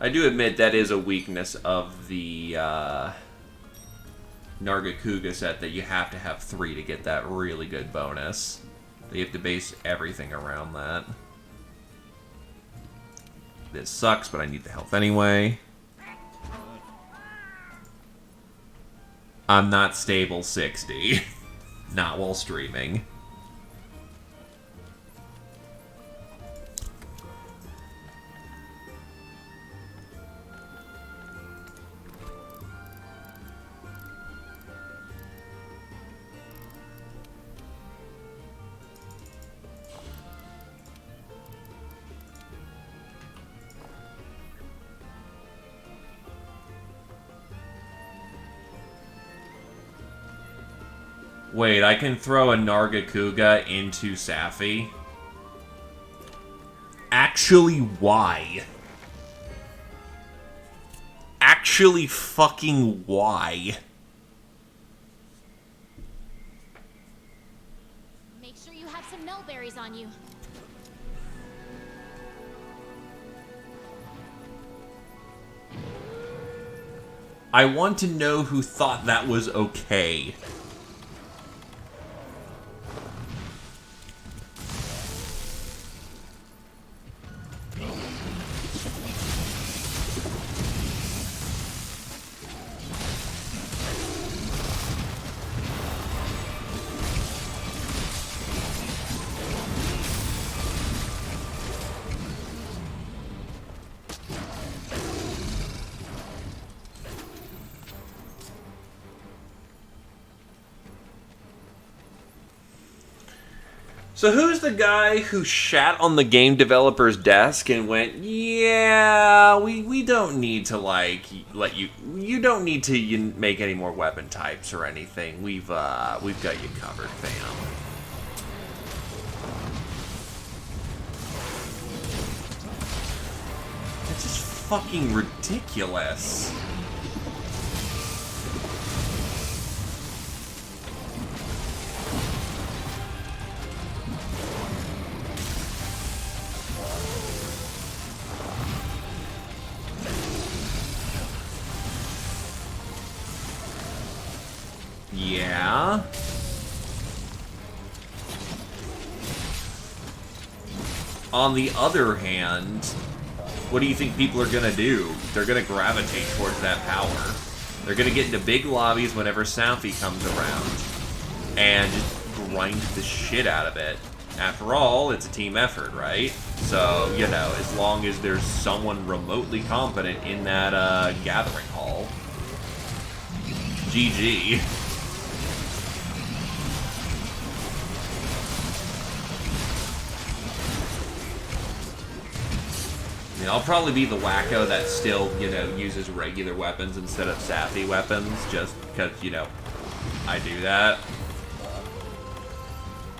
I do admit that is a weakness of the Nargacuga set, that you have to have 3 to get that really good bonus. You have to base everything around that. This sucks, but I need the health anyway. I'm not stable 60. Not while streaming. Wait, I can throw a Nargacuga into Safi? Actually, why? Actually fucking why? Make sure you have some Melberries on you. I want to know who thought that was okay. So who's the guy who shat on the game developer's desk and went, yeah, we don't need to, like, let you don't need to make any more weapon types or anything. We've got you covered, fam. It's just fucking ridiculous. Yeah. On the other hand, what do you think people are gonna do? They're gonna gravitate towards that power. They're gonna get into big lobbies whenever Safi comes around and just grind the shit out of it. After all, it's a team effort, right? So, you know, as long as there's someone remotely competent in that gathering hall, GG. I mean, I'll probably be the wacko that still, you know, uses regular weapons instead of Safi weapons, just because, you know, I do that.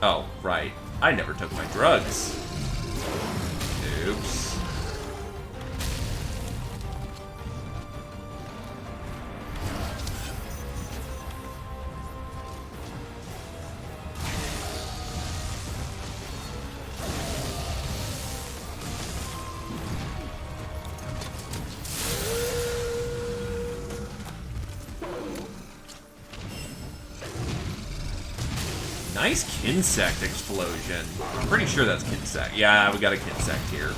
Oh, right. I never took my drugs. Oops. Nice Kinsect explosion. I'm pretty sure that's Kinsect. Yeah, we got a Kinsect here.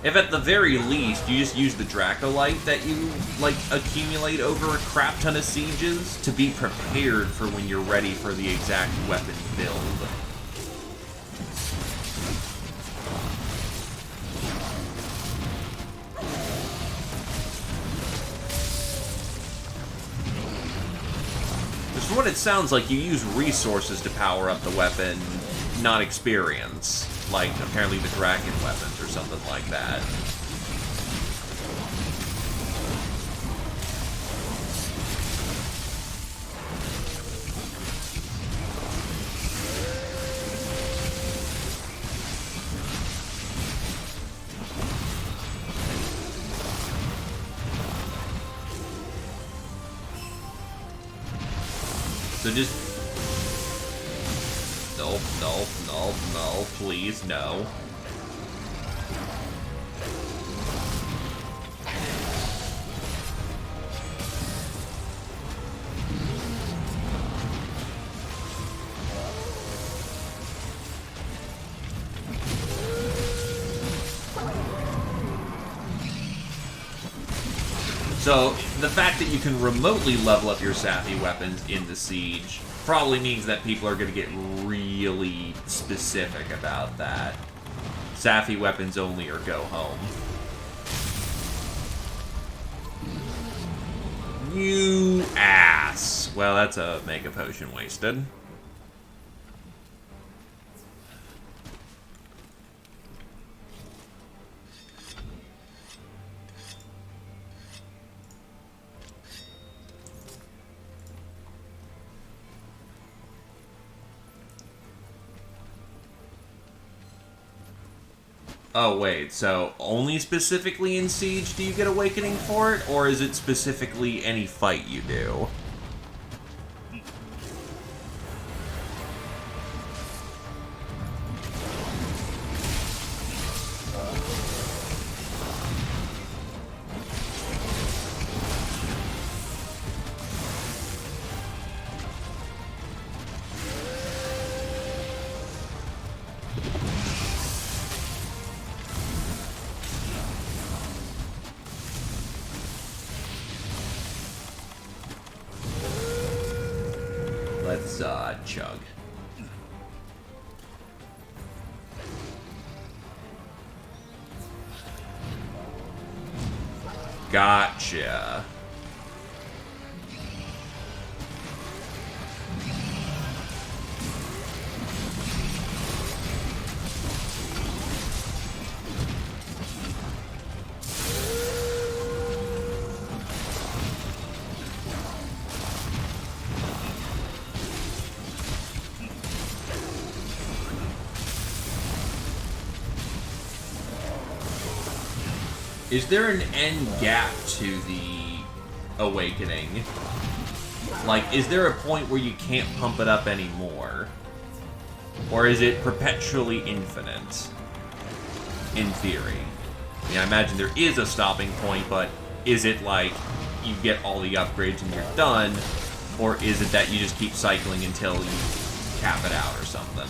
If at the very least you just use the Dracolite that you, like, accumulate over a crap ton of sieges to be prepared for when you're ready for the exact weapon build. Because from what it sounds like, you use resources to power up the weapon, not experience. Like, apparently the dragon weapons or something like that. So just... No, please, no. So, the fact that you can remotely level up your Sappy weapons in the Siege probably means that people are going to get really specific about that. Sappy weapons only or go home. You ass. Well, that's a Mega Potion wasted. Oh, wait, so only specifically in Siege do you get Awakening for it? Or is it specifically any fight you do? Let's, chug. Gotcha. Is there an end gap to the Awakening? Like, is there a point where you can't pump it up anymore? Or is it perpetually infinite? In theory. I mean, I imagine there is a stopping point, but is it like you get all the upgrades and you're done? Or is it that you just keep cycling until you cap it out or something?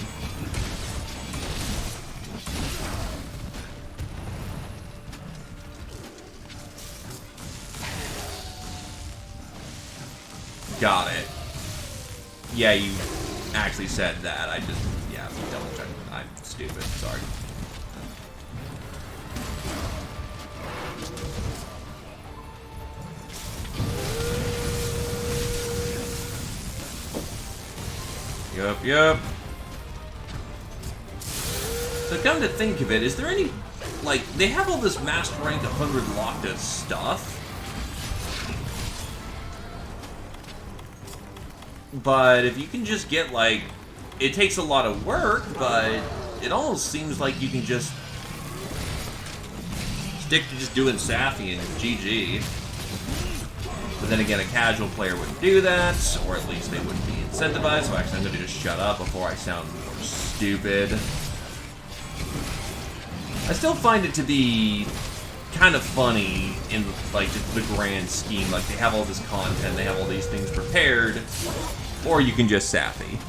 Got it. Yeah, you actually said that. I just, yeah, double checked. I'm stupid. Sorry. Yup. So come to think of it, is there any, like, they have all this Master Rank 100 locked as stuff? But if you can just get, like, it takes a lot of work, but it almost seems like you can just stick to just doing Safi and GG. But then again, a casual player wouldn't do that, or at least they wouldn't be incentivized. So actually, I'm going to just shut up before I sound stupid. I still find it to be kind of funny in like the grand scheme. Like they have all this content, they have all these things prepared, or you can just Safi.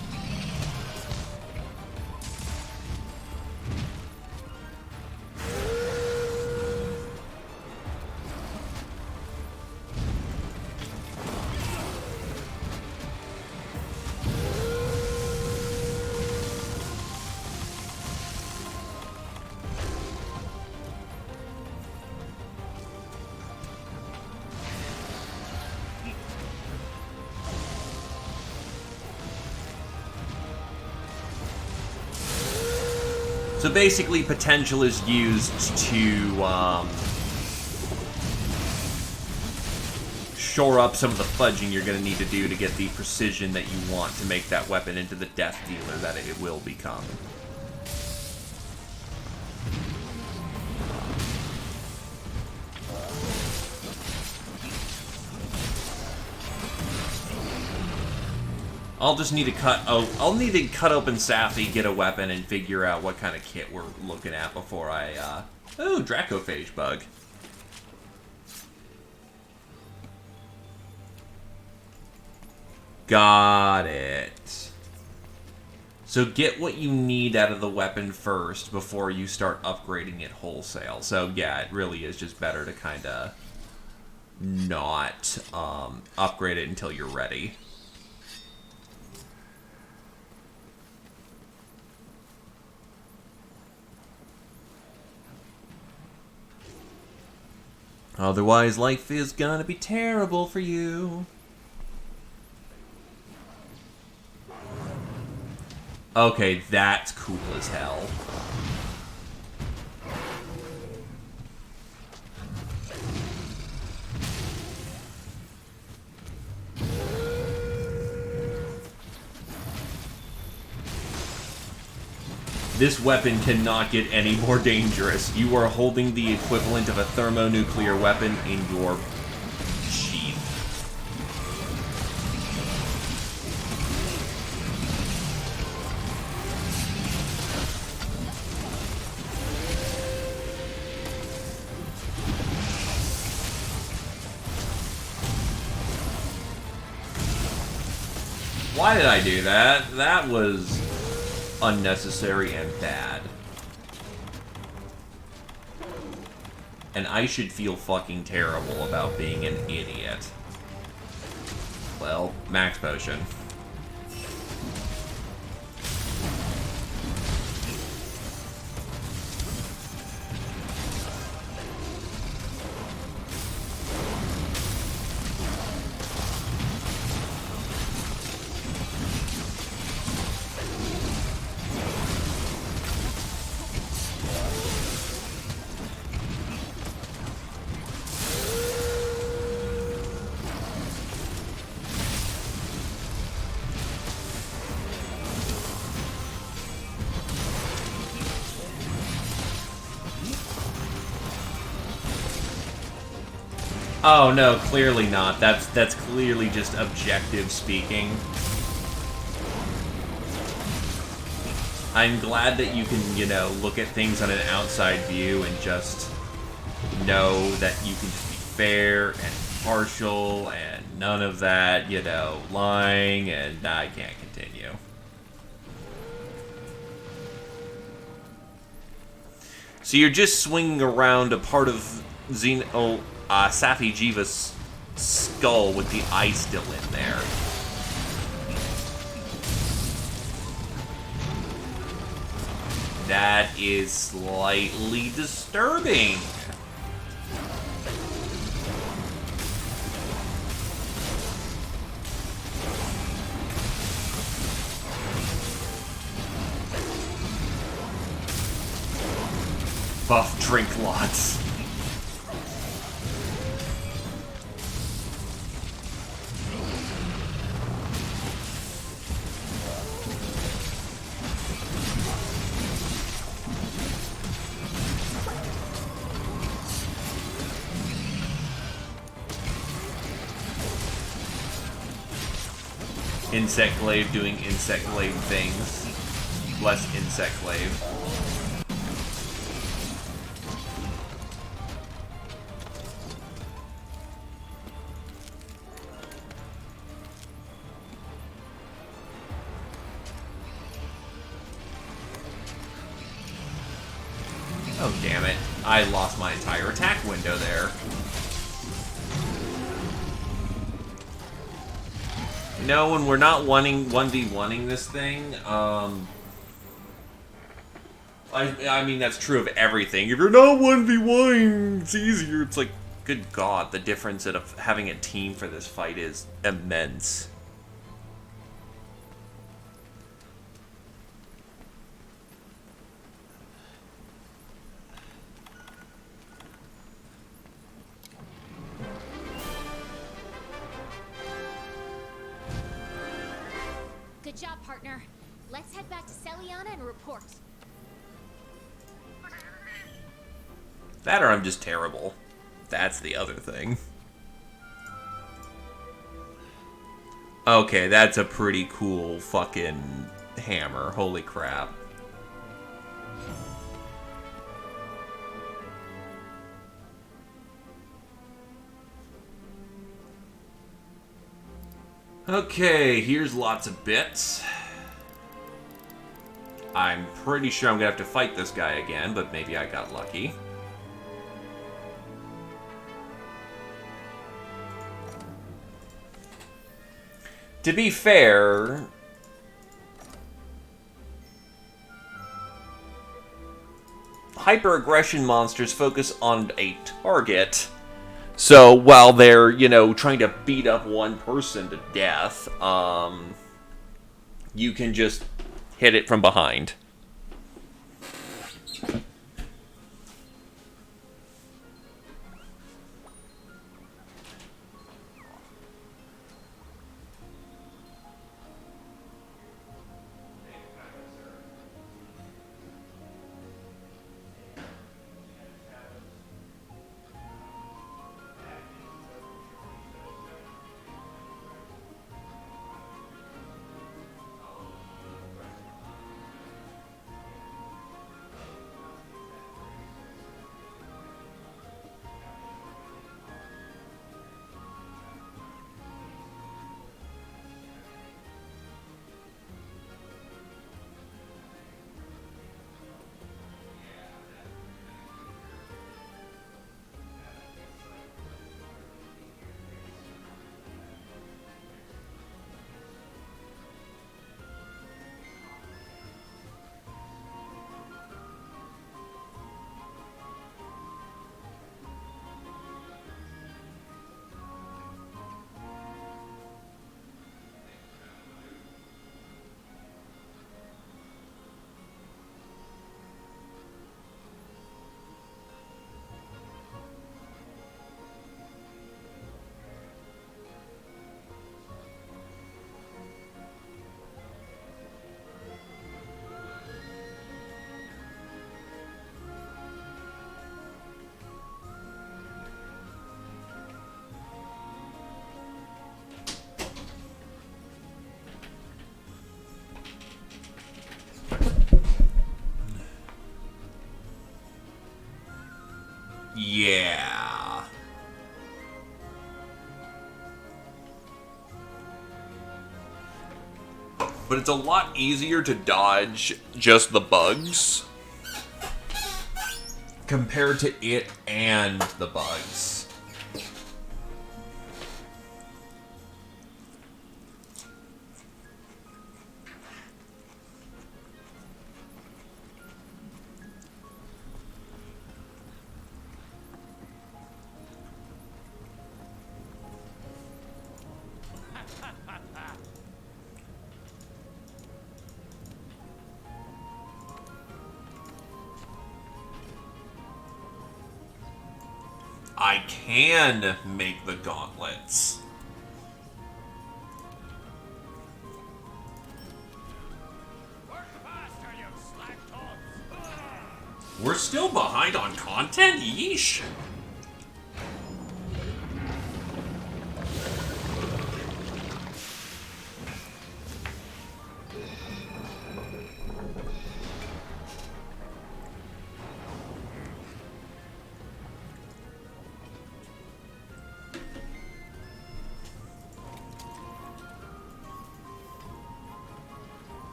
So basically, potential is used to shore up some of the fudging you're going to need to do to get the precision that you want to make that weapon into the death dealer that it will become. I'll just need to I'll need to cut open Safi, get a weapon, and figure out what kind of kit we're looking at before I, oh, Dracophage bug. Got it. So get what you need out of the weapon first before you start upgrading it wholesale. So yeah, it really is just better to kind of not upgrade it until you're ready. Otherwise, life is gonna be terrible for you. Okay, that's cool as hell. This weapon cannot get any more dangerous. You are holding the equivalent of a thermonuclear weapon in your sheath. Why did I do that? That was unnecessary and bad. And I should feel fucking terrible about being an idiot. Well, max potion. Oh no, clearly not. That's clearly just objective speaking. I'm glad that you can, you know, look at things on an outside view and just know that you can just be fair and partial and none of that, you know, lying and I can't continue. So you're just swinging around a part of Safi Jiva's skull with the eye still in there. That is slightly disturbing. Buff drink lots. Insect Glaive doing Insect Glaive things. Less Insect Glaive. Oh, damn it. I lost my entire attack window there. You know, when we're not 1v1ing this thing, I mean, that's true of everything. If you're not 1v1ing, it's easier. It's like, good God, the difference of having a team for this fight is immense. Good job, partner. Let's head back to Celiana and report. That or I'm just terrible. That's the other thing. Okay, that's a pretty cool fucking hammer. Holy crap. Okay, here's lots of bits. I'm pretty sure I'm gonna have to fight this guy again, but maybe I got lucky. To be fair, hyper-aggression monsters focus on a target. So while they're, you know, trying to beat up one person to death, you can just hit it from behind. Yeah. But it's a lot easier to dodge just the bugs compared to it and the bugs. I can make the gauntlets. Work faster, you slack-toads! We're still behind on content? Yeesh.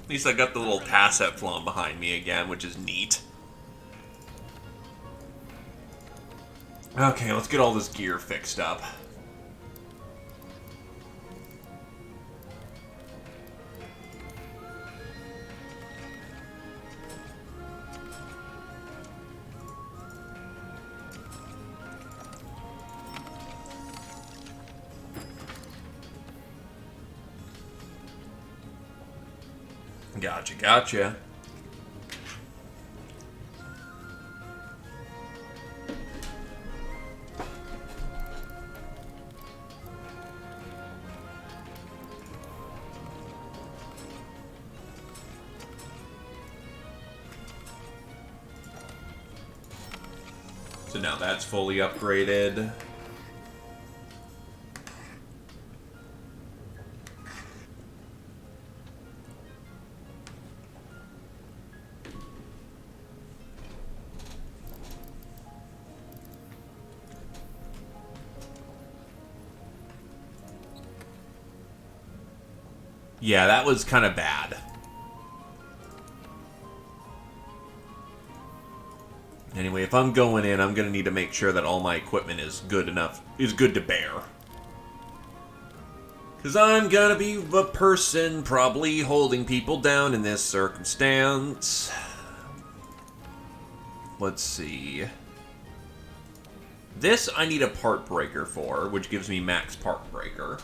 At least I got the little Tasset Flam behind me again, which is neat. Okay, let's get all this gear fixed up. Gotcha, gotcha. So now that's fully upgraded. Yeah, that was kind of bad. Anyway, if I'm going in, I'm going to need to make sure that all my equipment is good to bear. Because I'm going to be the person probably holding people down in this circumstance. Let's see. This I need a part breaker for, which gives me max part breaker.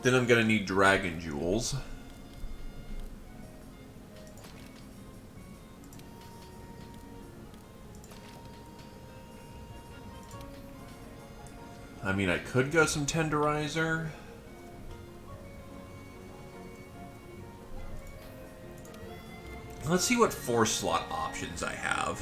Then I'm gonna need dragon jewels. I mean, I could go some tenderizer. Let's see what 4-slot options I have.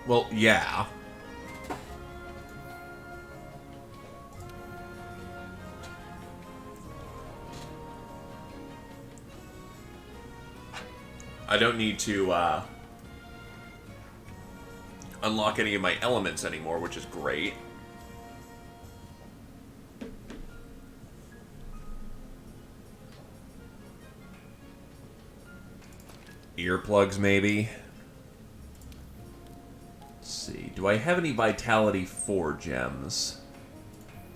Well, yeah. I don't need to unlock any of my elements anymore, which is great. Earplugs, maybe? Let's see. Do I have any Vitality 4 gems?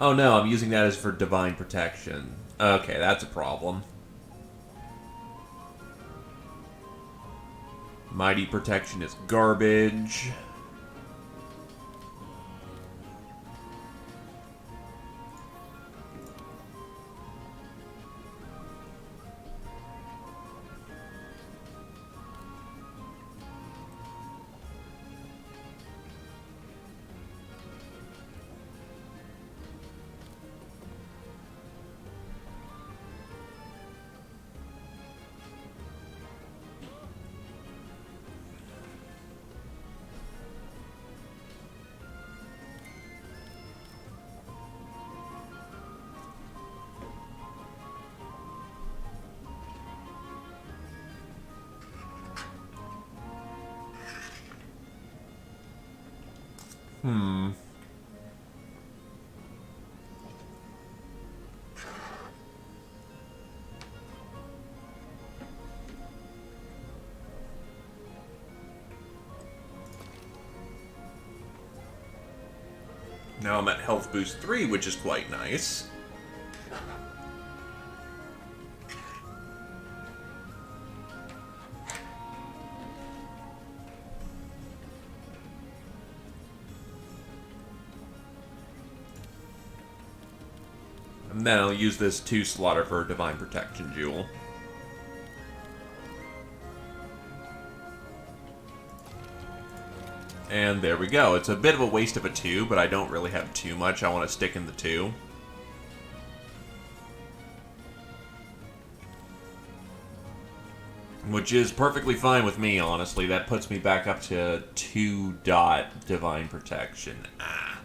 Oh no, I'm using that as for Divine Protection. Okay, that's a problem. Mighty Protection is garbage. Now I'm at Health Boost 3, which is quite nice. And then I'll use this 2-slotter for a Divine Protection Jewel. And there we go. It's a bit of a waste of a 2, but I don't really have too much. I want to stick in the 2. Which is perfectly fine with me, honestly. That puts me back up to 2 dot Divine Protection. Ah.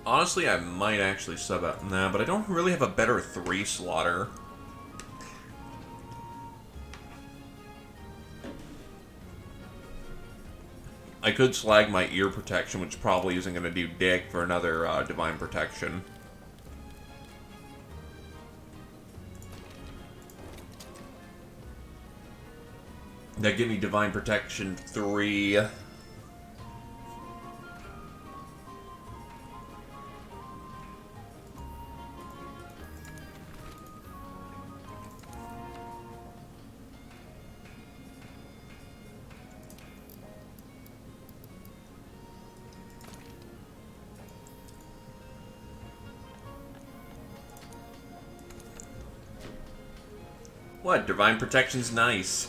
Honestly, I might actually sub out. Nah, but I don't really have a better 3 slaughter. I could slag my ear protection, which probably isn't going to do dick for another divine protection. That give me divine protection 3. What? Divine protection's nice.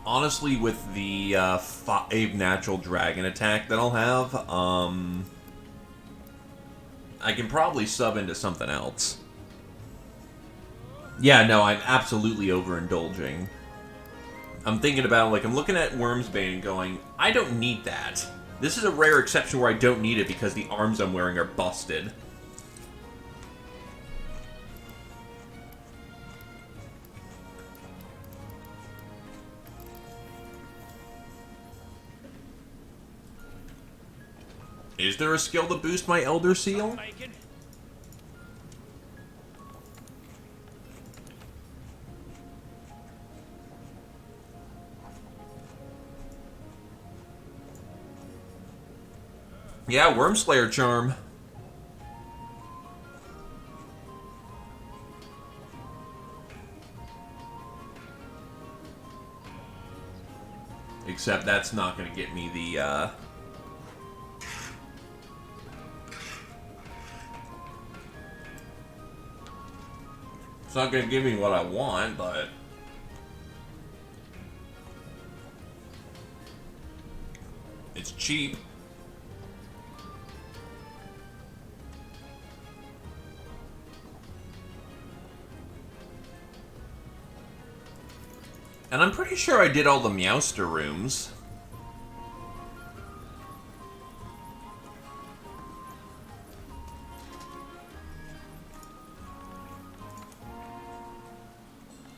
Honestly, with the 5 natural dragon attack that I'll have, I can probably sub into something else. Yeah, no, I'm absolutely overindulging. I'm thinking about, like, I'm looking at Wormsbane and going, I don't need that. This is a rare exception where I don't need it because the arms I'm wearing are busted. Is there a skill to boost my Elder Seal? Bacon? Yeah, Wormslayer Charm. Except that's not going to get me the, It's not going to give me what I want, but... It's cheap. And I'm pretty sure I did all the Meowster rooms.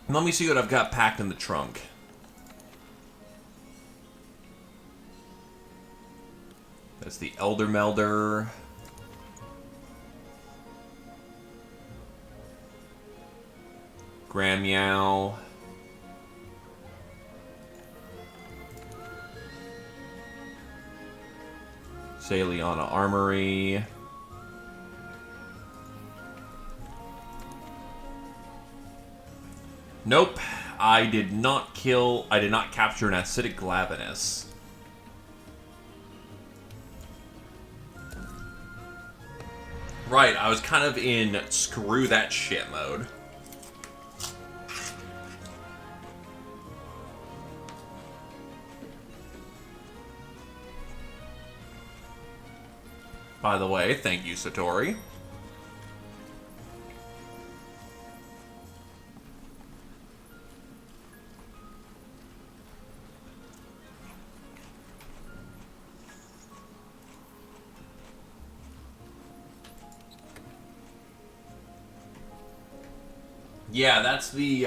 Let me see what I've got packed in the trunk. That's the Elder Melder. Grandmeow. Saliana Armory. Nope. I did not capture an acidic Glavenus. Right, I was kind of in screw that shit mode. By the way, thank you, Satori. Yeah, that's the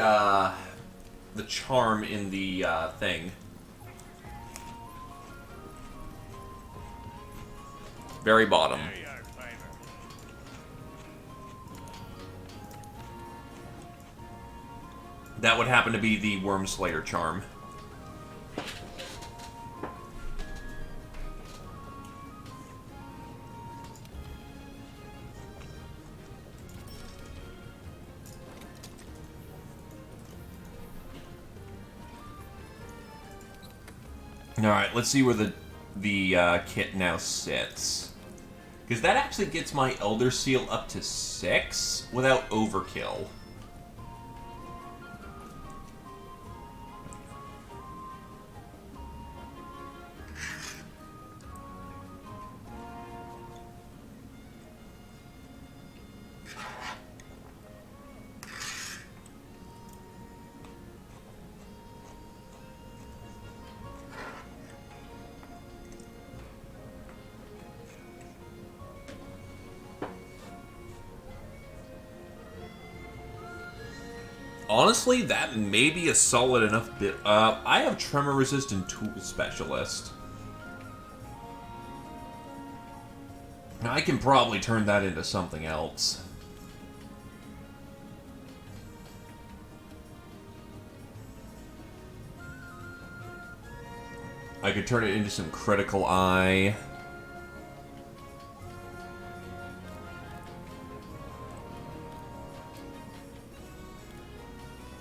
charm in the thing. Very bottom. There you are, Fiver. That would happen to be the Worm Slayer charm. Alright, let's see where the kit now sits. Because that actually gets my Elder Seal up to 6 without overkill. Honestly, that may be a solid enough bit. I have Tremor Resistant Tool Specialist. I can probably turn that into something else. I could turn it into some Critical Eye.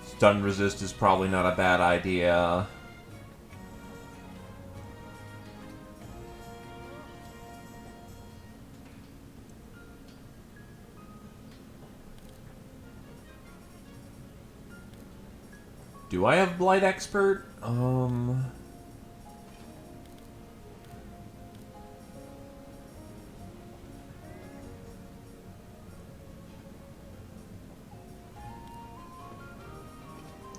Stun resist is probably not a bad idea. Do I have Blight Expert?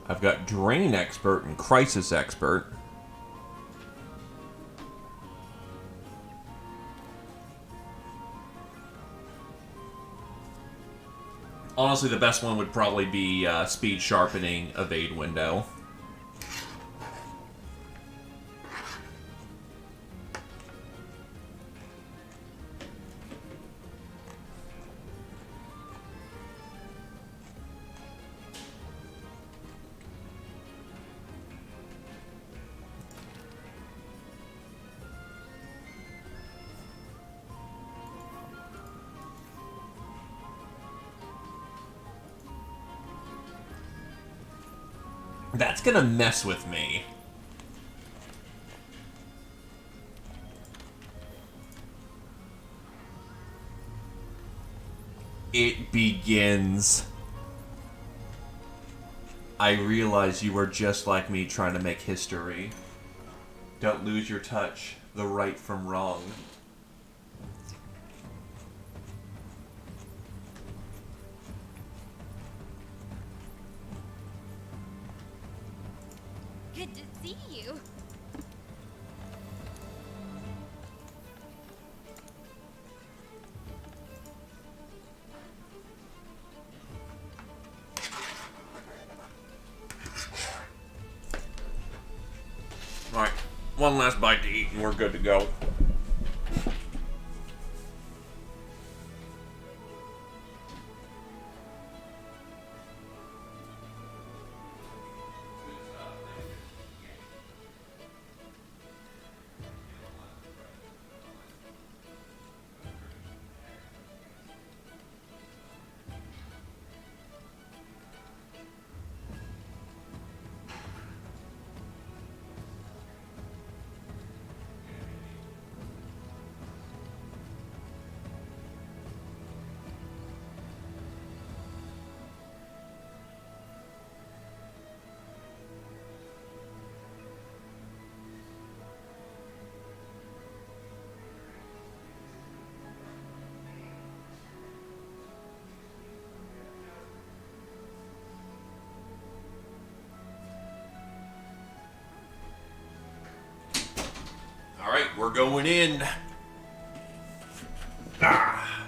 I've got Drain Expert and Crisis Expert. Honestly, the best one would probably be Speed Sharpening, Evade Window. That's gonna mess with me. It begins. I realize you are just like me trying to make history. Don't lose your touch, the right from wrong. Good to see you. Alright, one last bite to eat and we're good to go. Alright, we're going in. Ah.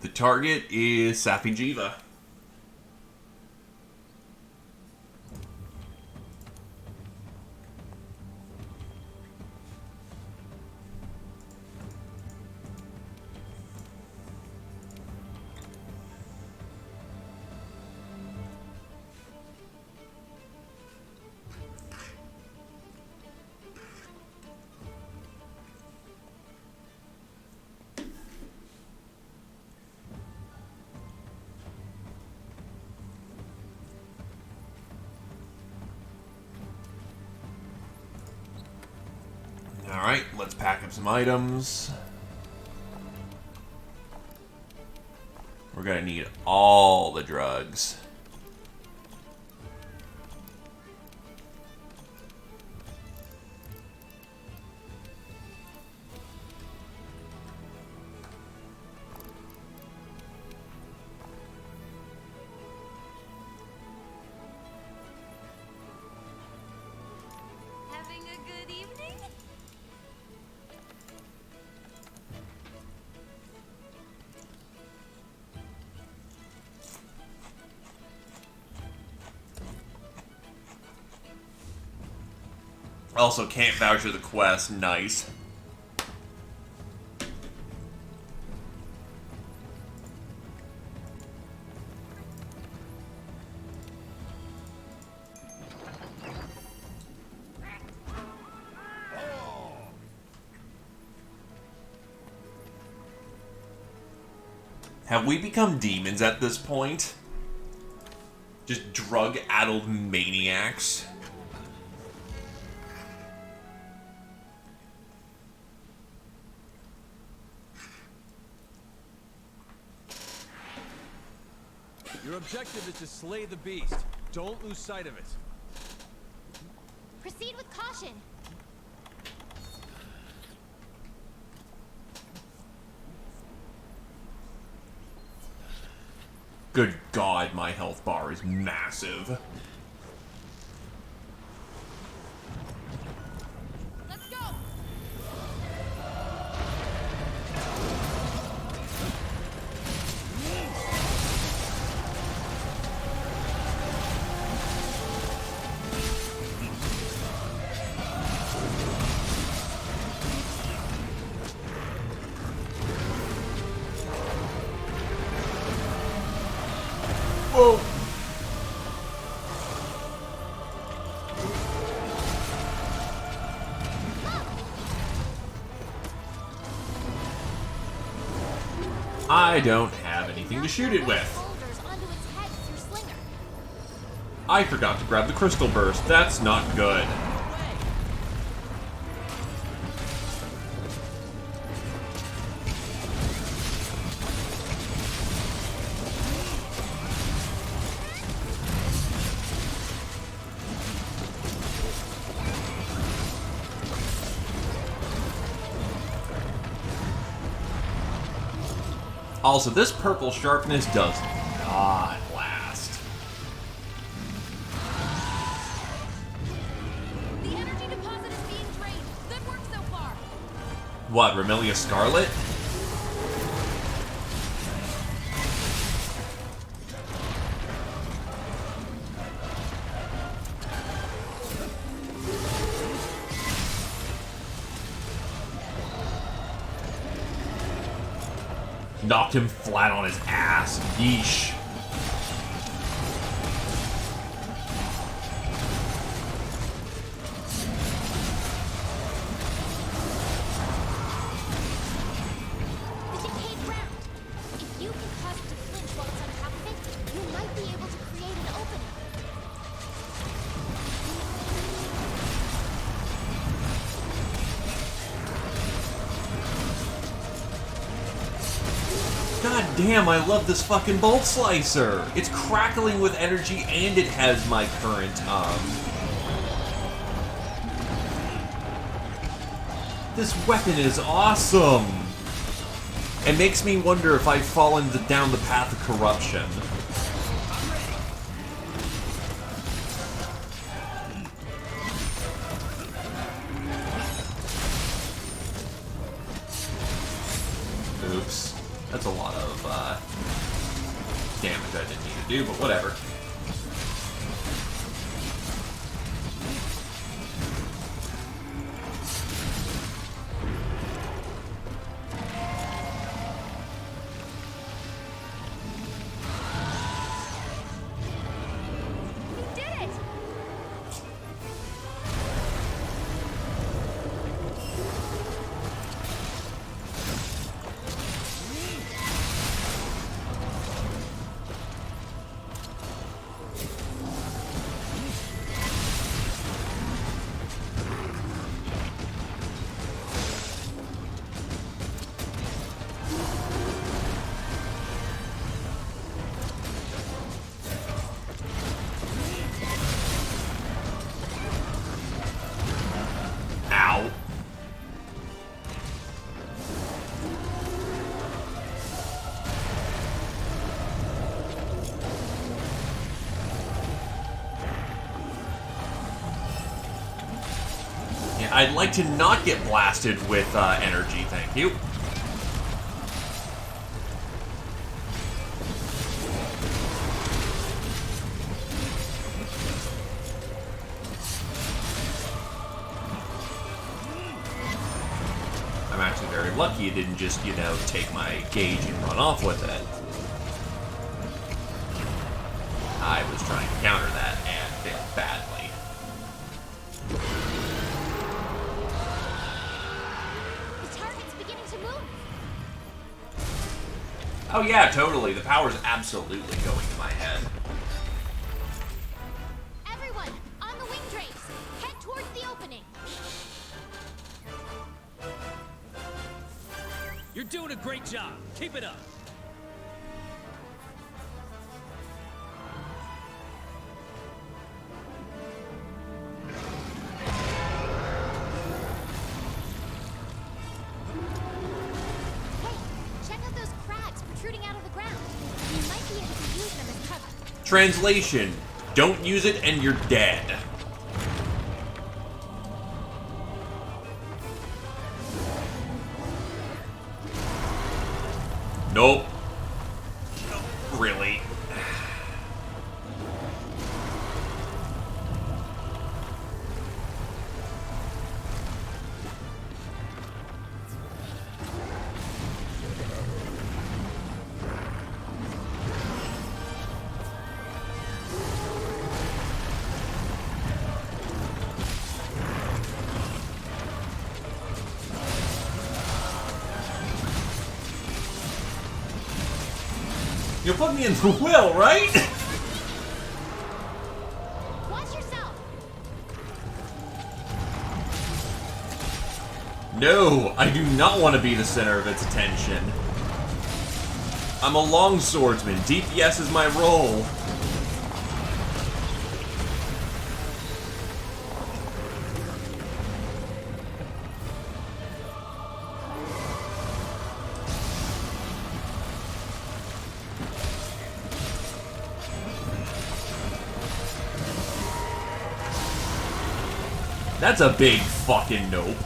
The target is Sappy Jiva. Alright, let's pack up some items. We're gonna need all the drugs. Having a good evening? Also, can't voucher the quest. Nice. Have we become demons at this point? Just drug-addled maniacs? Your objective is to slay the beast. Don't lose sight of it. Proceed with caution. Good God, my health bar is massive. Let's go. Whoa! I don't have anything to shoot it with. Boulders onto its head with your slinger. I forgot to grab the crystal burst. That's not good. Also, this purple sharpness does not last. The energy deposit is being drained. Good work so far. What, Remelia Scarlet? Knocked him flat on his ass. Yeesh. The decayed ground. If you can cause it to flinch while it's on top of it, you might be able to create an opening. God damn, I love this fucking bolt slicer. It's crackling with energy and it has my current, This weapon is awesome. It makes me wonder if I've fallen down the path of corruption. Oops. That's a lot of, damage I didn't need to do, but whatever. We did it! I'd like to not get blasted with energy, thank you. I'm actually very lucky it didn't just, you know, take my gauge and run off with it. I was trying to counter that and failed badly. The target's beginning to move. Oh yeah, totally. The power's absolutely going to my head. Everyone, on the wing drapes, head towards the opening. You're doing a great job. Keep it up. Hey, check out those crabs protruding out of the ground. You might be able to use them as cover. Translation: don't use it and you're dead. Nope. Really? You'll put me in the will, right? Watch yourself. No, I do not want to be the center of its attention. I'm a longswordsman. DPS is my role. That's a big fucking nope.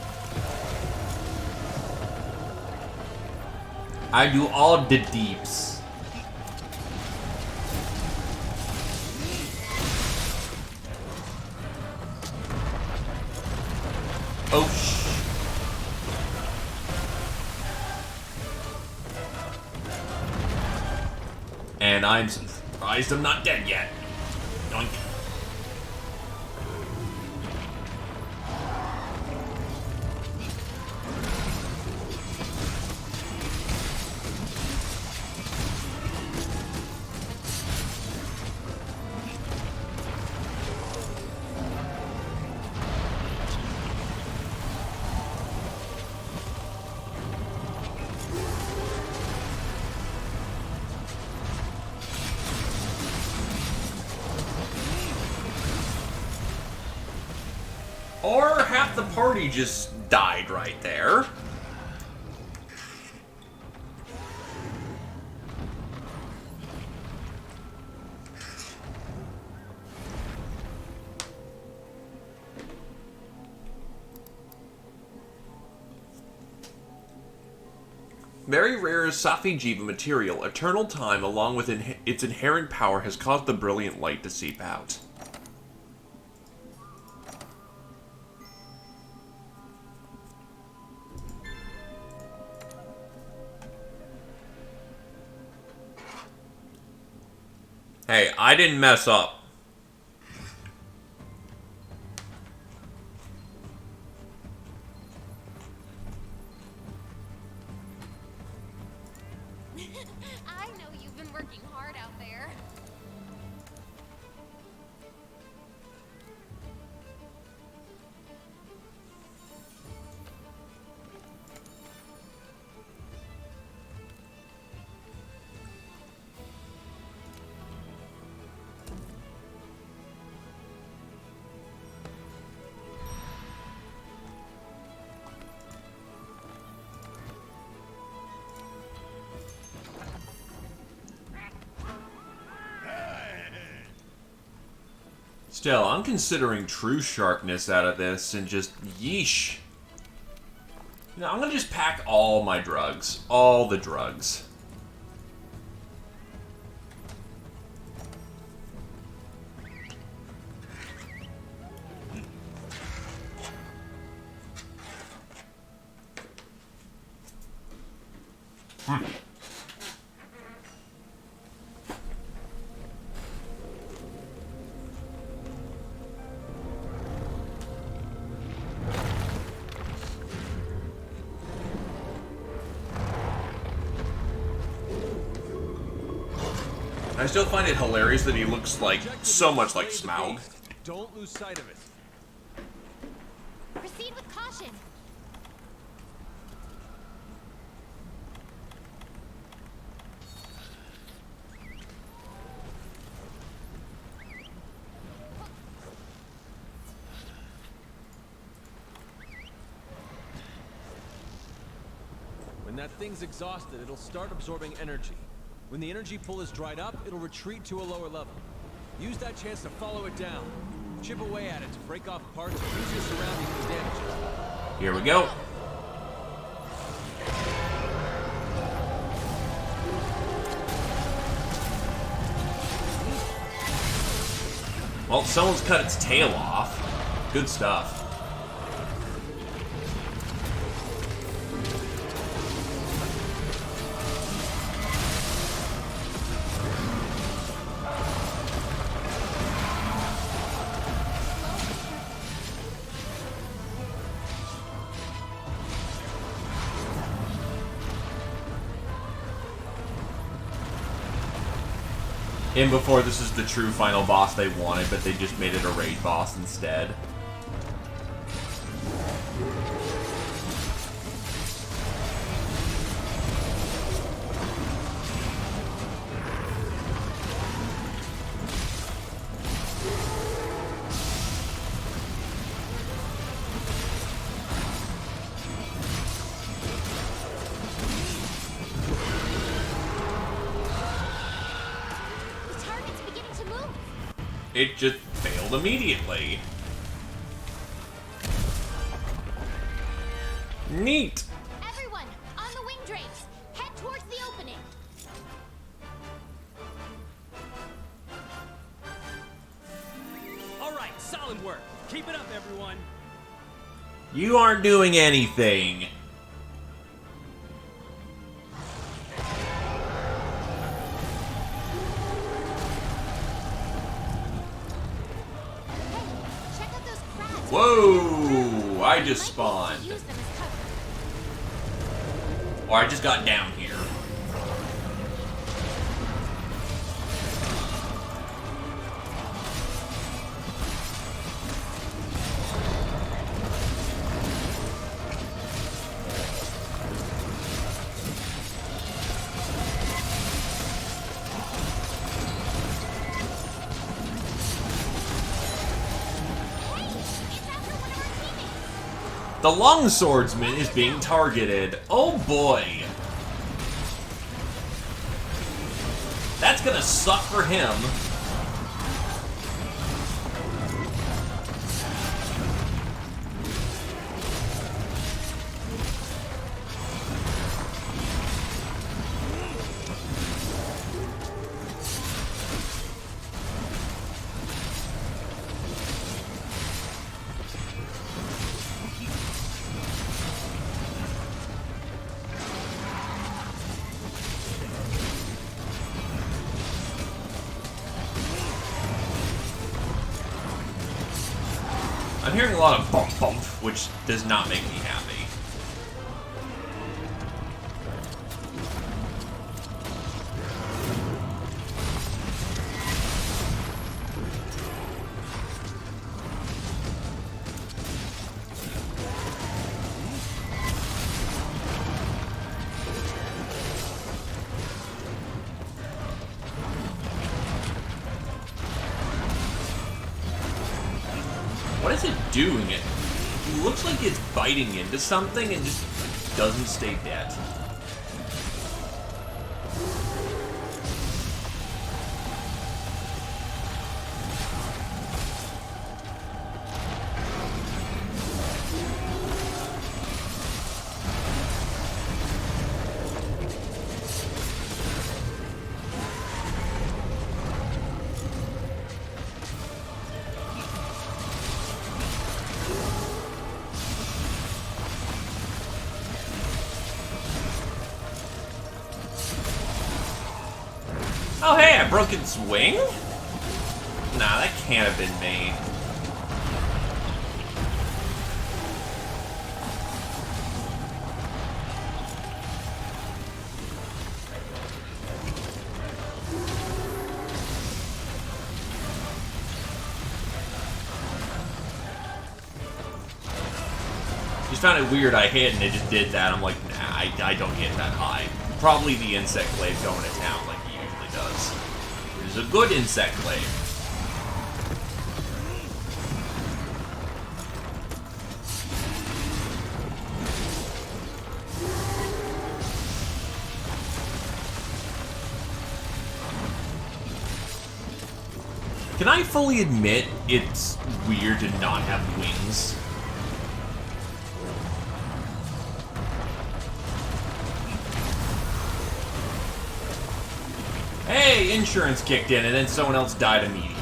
I do all the deeps. Oh And I'm surprised I'm not dead yet. Yoink. Or half the party just died right there. Very rare Safi Jiva material, eternal time along with its inherent power has caused the brilliant light to seep out. Hey, I didn't mess up. I know you've been working hard out there. Still, I'm considering true sharpness out of this and just yeesh. You know, I'm gonna just pack all my drugs. All the drugs. I still find it hilarious that he looks like so much like Smaug. Don't lose sight of it. Proceed with caution. When that thing's exhausted, it'll start absorbing energy. When the energy pool is dried up, it'll retreat to a lower level. Use that chance to follow it down. Chip away at it to break off parts and use your surroundings to damage it. Here we go. Well, someone's cut its tail off. Good stuff. And before, this is the true final boss they wanted, but they just made it a raid boss instead. It just failed immediately. Neat! Everyone, on the wing drapes, head towards the opening. All right, solid work. Keep it up, everyone. You aren't doing anything. Check out those crabs. Whoa! I just Might spawned. be able to use them as cover. Or I just got down here. The long swordsman is being targeted. Oh boy. That's gonna suck for him. I'm hearing a lot of bump bump, which does not make me happy. What is it doing? It looks like it's biting into something and just doesn't stay dead. Oh, hey, I broke its wing? Nah, that can't have been made. Just found it weird I hit and it just did that. I'm like, nah, I don't get that high. Probably the insect glaive going to town like he usually does. It is a good insect glaive. Can I fully admit it's weird to not have wings? Hey, insurance kicked in and then someone else died immediately.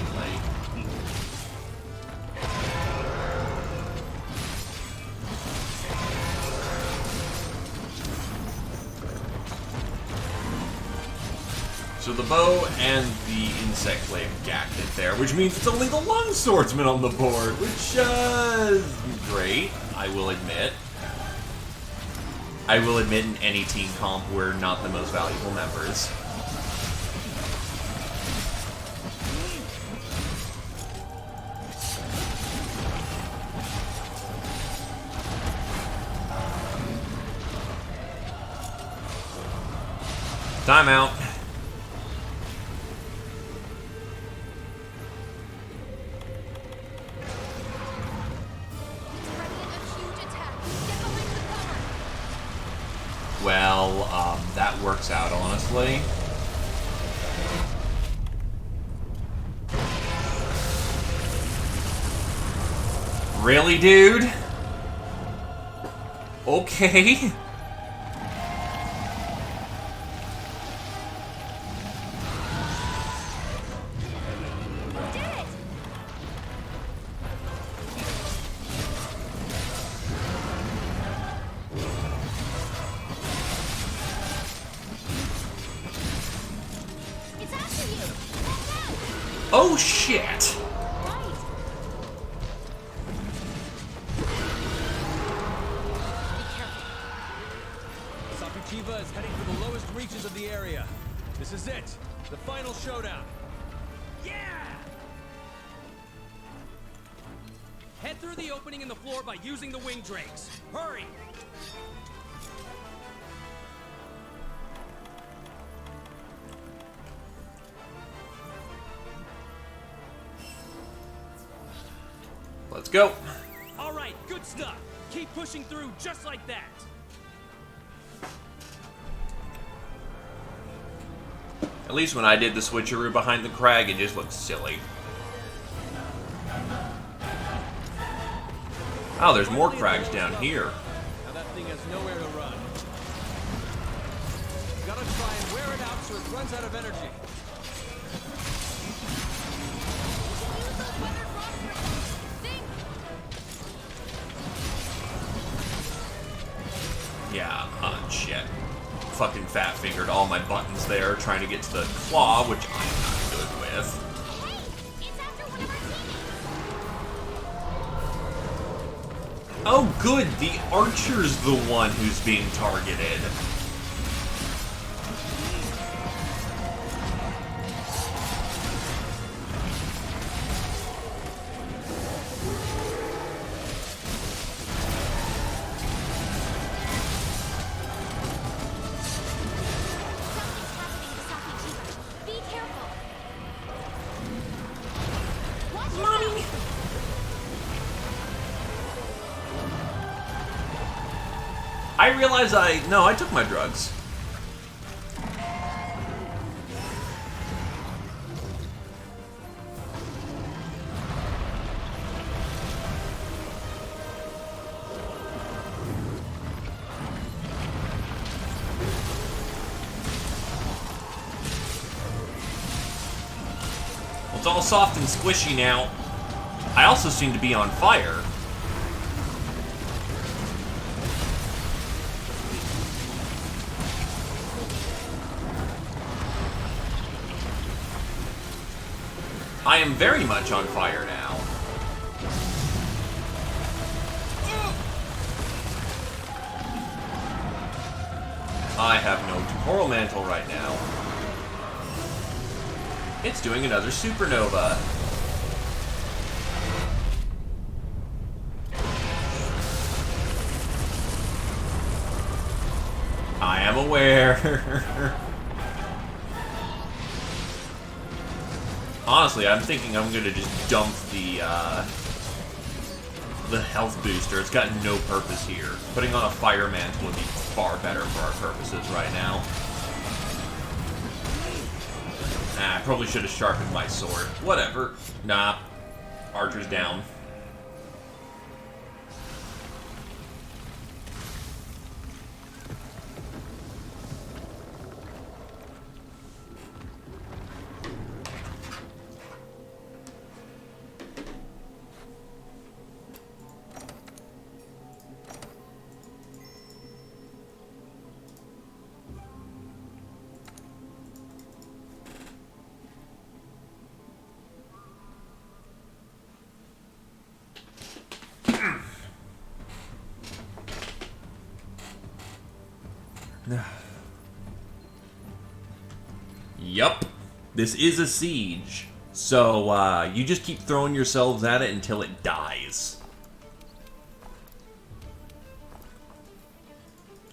So the bow and the insect glaive gacked it there, which means it's only the long swordsman on the board, which, is great, I will admit. I will admit in any team comp we're not the most valuable members. Timeout. Well, that works out, honestly. Really, dude? Okay. Oh shit! Sakuchiba is heading for the lowest reaches of the area. This is it, the final showdown. Yeah! Head through the opening in the floor by using the wing drakes. Hurry! Let's go. All right, good stuff. Keep pushing through just like that. At least when I did the switcheroo behind the crag, it just looked silly. Oh, there's more crags down here. Now that thing has nowhere to run. Gotta try and wear it out so it runs out of energy. Yeah, shit. Fucking fat fingered all my buttons there, trying to get to the claw, which I'm not good with. Hey, it's after one of our teammates. Oh, good. The archer's the one who's being targeted. Something's happening to Sakuchiba. Be careful. Watch Mommy! I realize no, I took my drugs. Well, it's all soft and squishy now. I also seem to be on fire. am very much on fire now. I have no temporal mantle right now. It's doing another supernova. I am aware. Honestly, I'm thinking I'm gonna just dump the health booster. It's got no purpose here. Putting on a fire mantle would be far better for our purposes right now. I probably should have sharpened my sword. Whatever. Nah. Archer's down. Yup. This is a siege. So, you just keep throwing yourselves at it until it dies.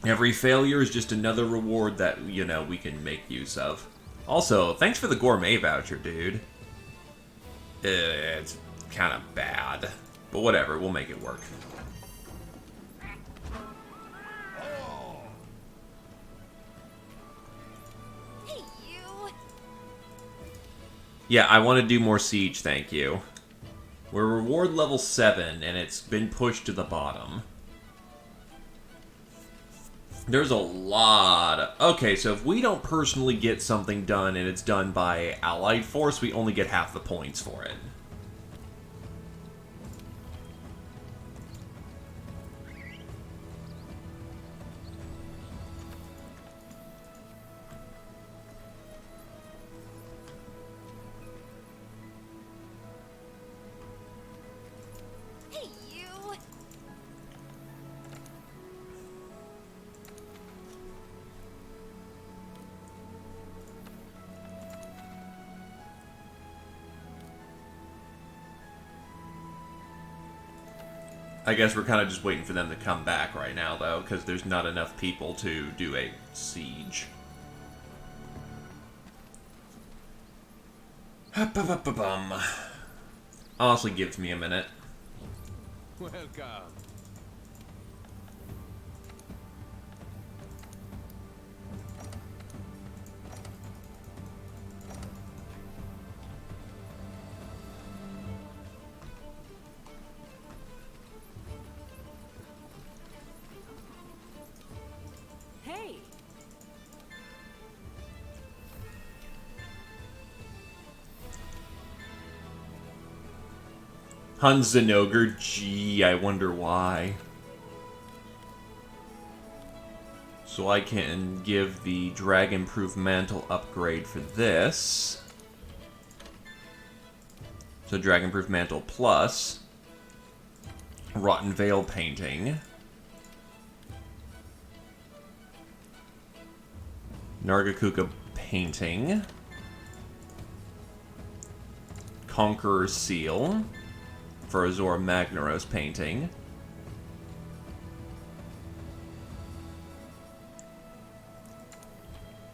Every failure is just another reward that, you know, we can make use of. Also, thanks for the gourmet voucher, dude. It's kind of bad. But whatever, we'll make it work. Hey, you. Yeah, I want to do more siege, thank you. We're reward level 7, and it's been pushed to the bottom. There's a lot of... Okay, so if we don't personally get something done and it's done by allied force, we only get half the points for it. Hey, you. I guess we're kind of just waiting for them to come back right now, though, because there's not enough people to do a siege. Honestly, gives me a minute. Welcome. Hey, Hun Zenogre, gee, I wonder why. So I can give the Dragon-Proof Mantle upgrade for this. So Dragon-Proof Mantle plus Rotten Veil Painting. Nargacuca Painting. Conqueror's Seal for Azor Magnaros Painting.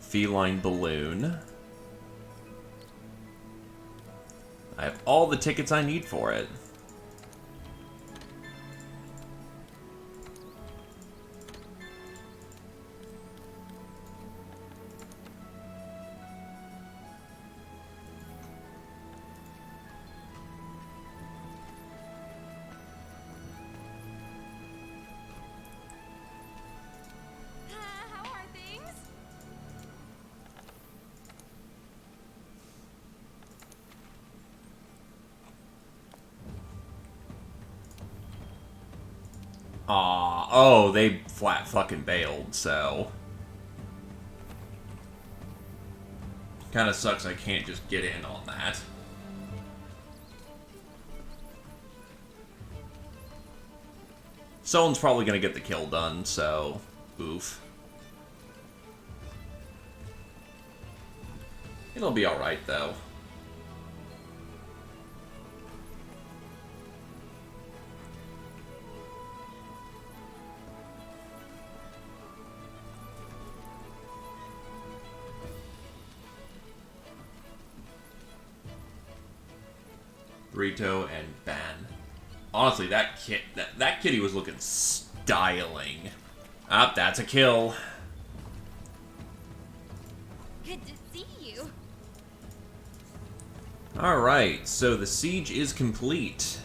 Feline Balloon. I have all the tickets I need for it. How are things? Oh, they flat fucking bailed, so... Kinda sucks I can't just get in on that. Someone's probably gonna get the kill done, so... oof. It'll be alright, though. Rito and Ban. Honestly, that kitty was looking styling. Ah, that's a kill. Good to see you. Alright, so the siege is complete.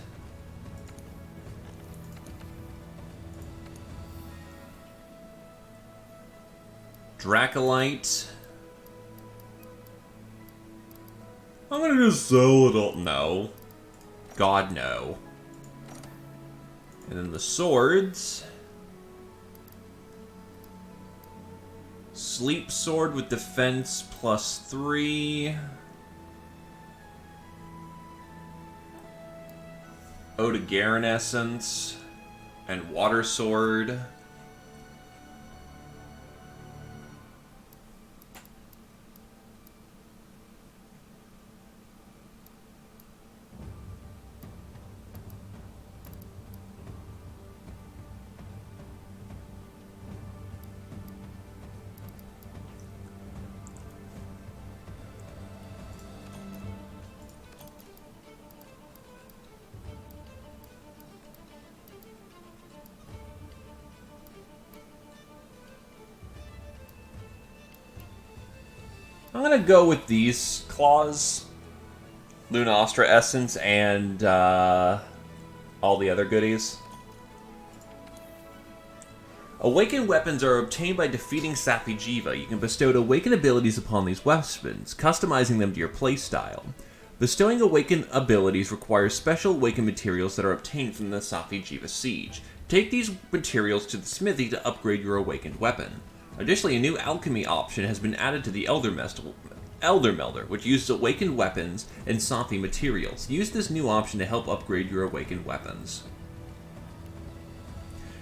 Dracolite. I'm gonna just sell it all. No. God, no. And then the swords. Sleep sword with defense +3. Odegarin essence. And water sword. I'm gonna go with these claws. Lunastra Essence and all the other goodies. Awakened weapons are obtained by defeating Sappy Jiva. You can bestow awakened abilities upon these weapons, customizing them to your playstyle. Bestowing awakened abilities requires special awakened materials that are obtained from the Sappy Jiva siege. Take these materials to the smithy to upgrade your awakened weapon. Additionally, a new alchemy option has been added to the Elder Melder, which uses awakened weapons and Sappy materials. Use this new option to help upgrade your awakened weapons.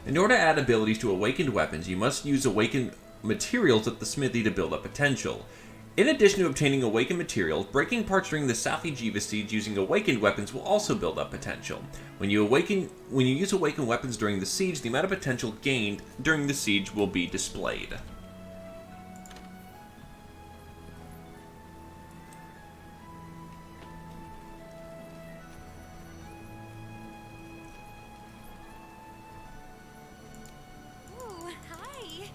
In order to add abilities to awakened weapons, you must use awakened materials at the smithy to build up potential. In addition to obtaining awakened materials, breaking parts during the Sappy Jiva siege using awakened weapons will also build up potential. When you use awakened weapons during the siege, the amount of potential gained during the siege will be displayed. Ooh, hi.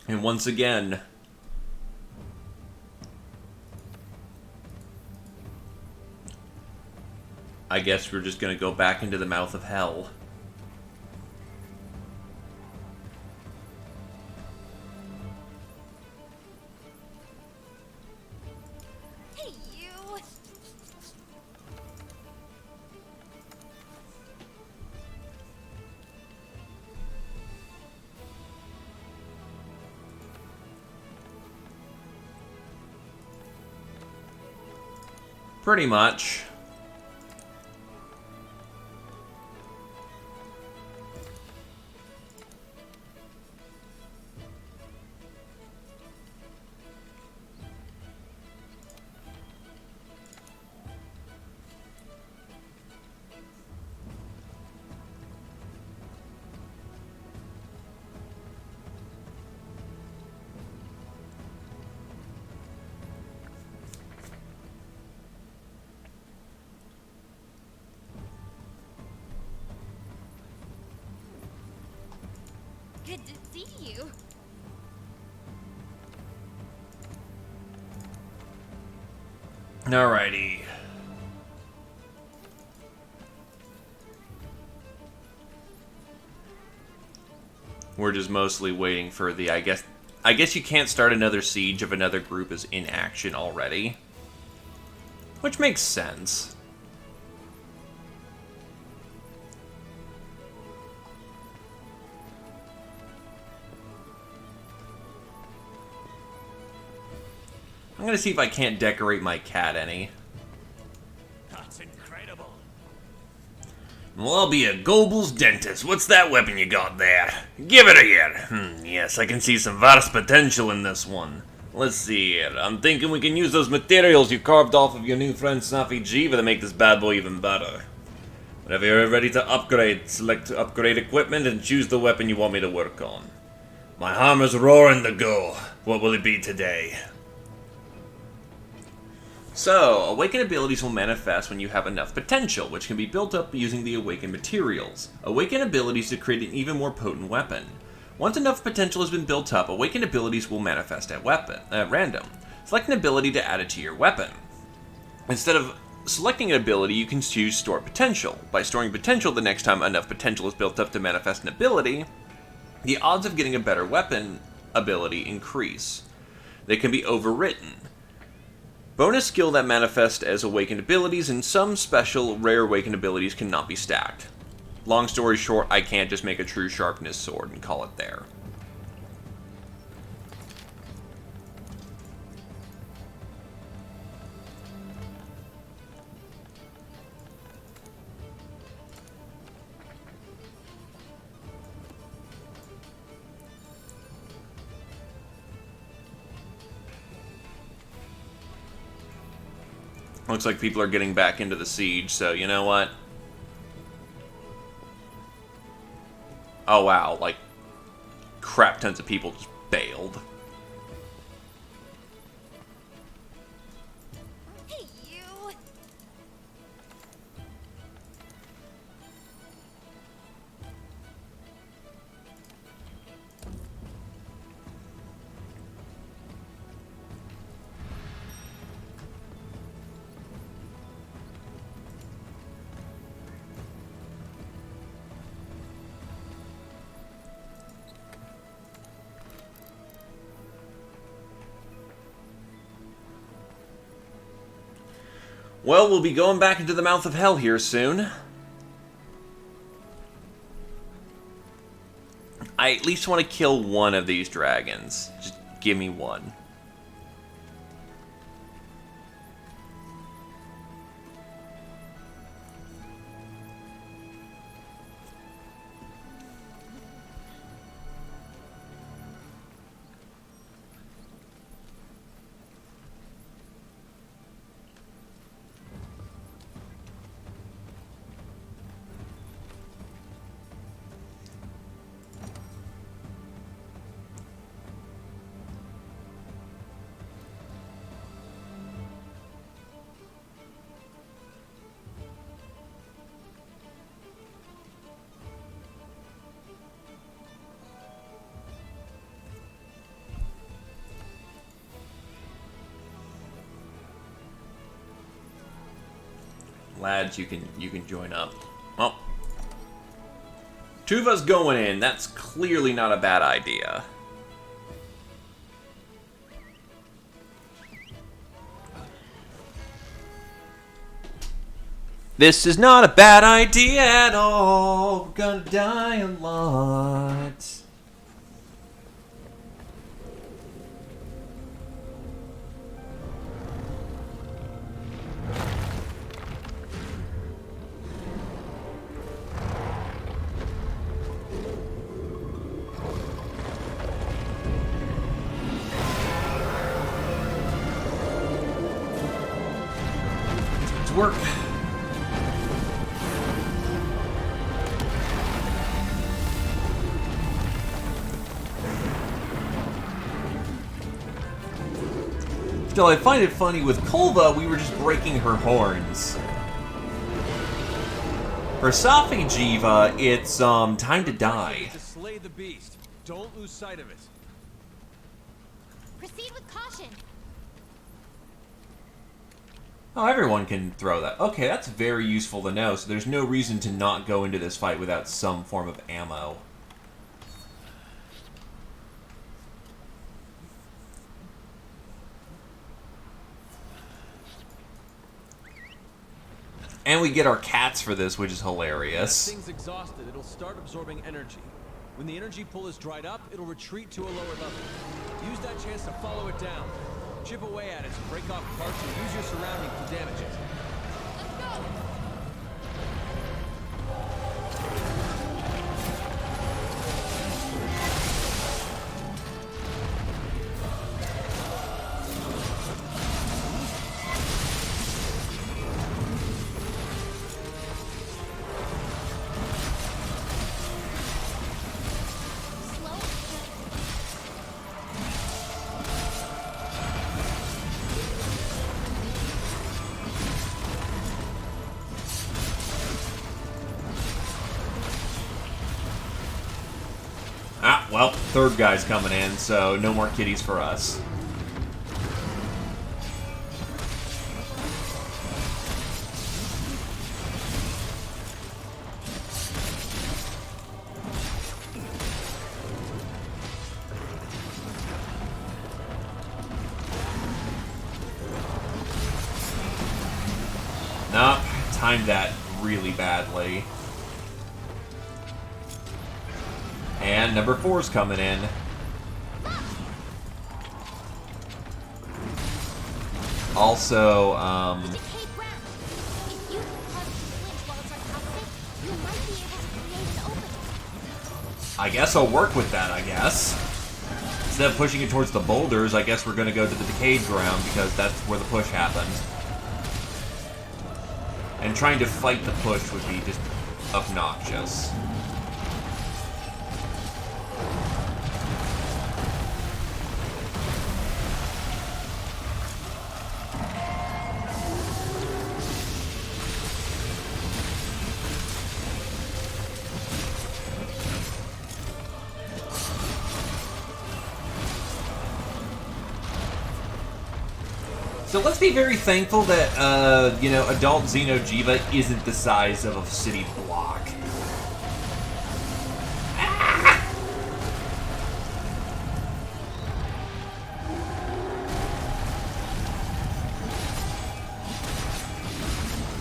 And once again, I guess we're just gonna go back into the mouth of hell. Hey, you. Pretty much. Good to see you. Alrighty. We're just mostly waiting for the, I guess you can't start another siege if another group is in action already. Which makes sense. I'm gonna see if I can't decorate my cat any. That's incredible. Well, I'll be a Goebbels dentist. What's that weapon you got there? Give it here. Yes, I can see some vast potential in this one. Let's see here. I'm thinking we can use those materials you carved off of your new friend Snappy Jiva to make this bad boy even better. Whenever you're ready to upgrade, select upgrade equipment and choose the weapon you want me to work on. My hammer's roaring to go. What will it be today? So, awakened abilities will manifest when you have enough potential, which can be built up using the awakened materials. Awakened abilities to create an even more potent weapon. Once enough potential has been built up, awakened abilities will manifest at random. Select an ability to add it to your weapon. Instead of selecting an ability, you can choose Store Potential. By storing potential, the next time enough potential is built up to manifest an ability, the odds of getting a better weapon ability increase. They can be overwritten. Bonus skill that manifest as awakened abilities, and some special rare awakened abilities cannot be stacked. Long story short, I can't just make a true sharpness sword and call it there. Looks like people are getting back into the siege, so you know what? Oh wow, like, crap tons of people just bailed. Hey, you! Well, we'll be going back into the mouth of hell here soon. I at least want to kill one of these dragons. Just give me one. Lads, you can join up. Well, Tuva's going in. That's clearly not a bad idea. This is not a bad idea at all. We're gonna die a lot. Work. Still, I find it funny with Kulva, we were just breaking her horns. For Safi Jiva, it's time to die. To slay the beast. Don't lose sight of it. Proceed with caution. Oh, everyone can throw that. Okay, that's very useful to know, so there's no reason to not go into this fight without some form of ammo. And we get our cats for this, which is hilarious. When that thing's exhausted, it'll start absorbing energy. When the energy pool is dried up, it'll retreat to a lower level. Use that chance to follow it down. Chip away at it to break off parts and use your surroundings to damage it. Let's go! well, third guy's coming in, so no more kitties for us. Nope, timed that really badly. And number 4's coming in. Also, The decayed ground. If you can cause it to flinch while it's on top of it, you might be able to create an opening. I guess I'll work with that, I guess. Instead of pushing it towards the boulders, I guess we're going to go to the decayed ground because that's where the push happened. And trying to fight the push would be just obnoxious. So let's be very thankful that, you know, adult Xeno'jiiva isn't the size of a city block. Ah!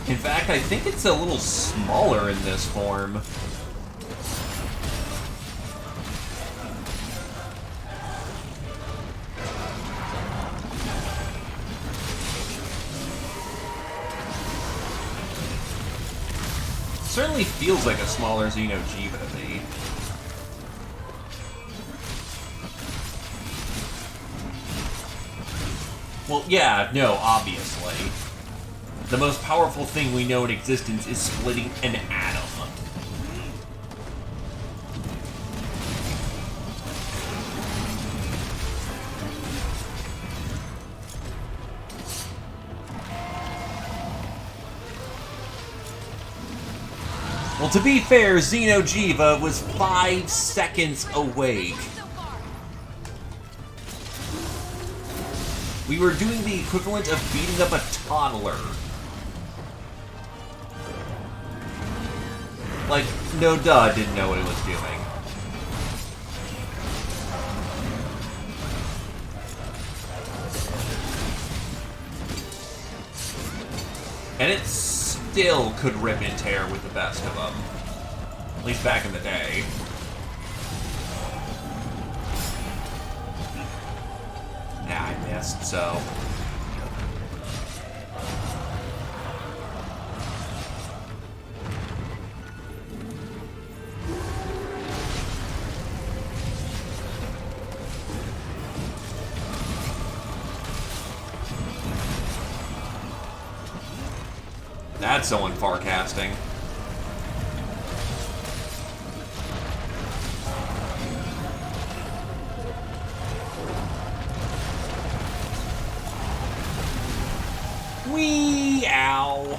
In fact, I think it's a little smaller in this form. Certainly feels like a smaller Xeno'jiiva to me. Well, yeah, no, obviously. The most powerful thing we know in existence is splitting an atom. Well, to be fair, Xeno'jiiva was 5 seconds awake. We were doing the equivalent of beating up a toddler. Like, no duh, didn't know what it was doing. And it still could rip and tear with the best of them. At least back in the day. Nah, I missed, so... That's someone farcasting. Wee! Ow!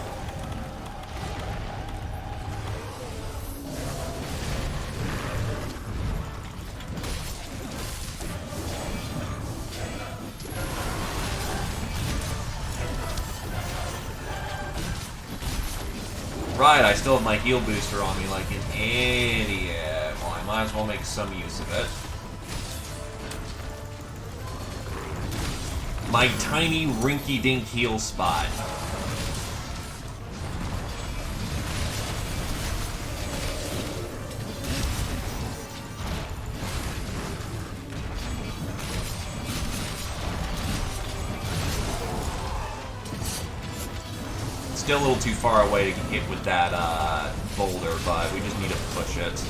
Right, I still have my heal booster on me like an idiot. Well, I might as well make some use of it. My tiny rinky-dink heal spot. Still a little too far away to get hit with that boulder, but we just need to push it.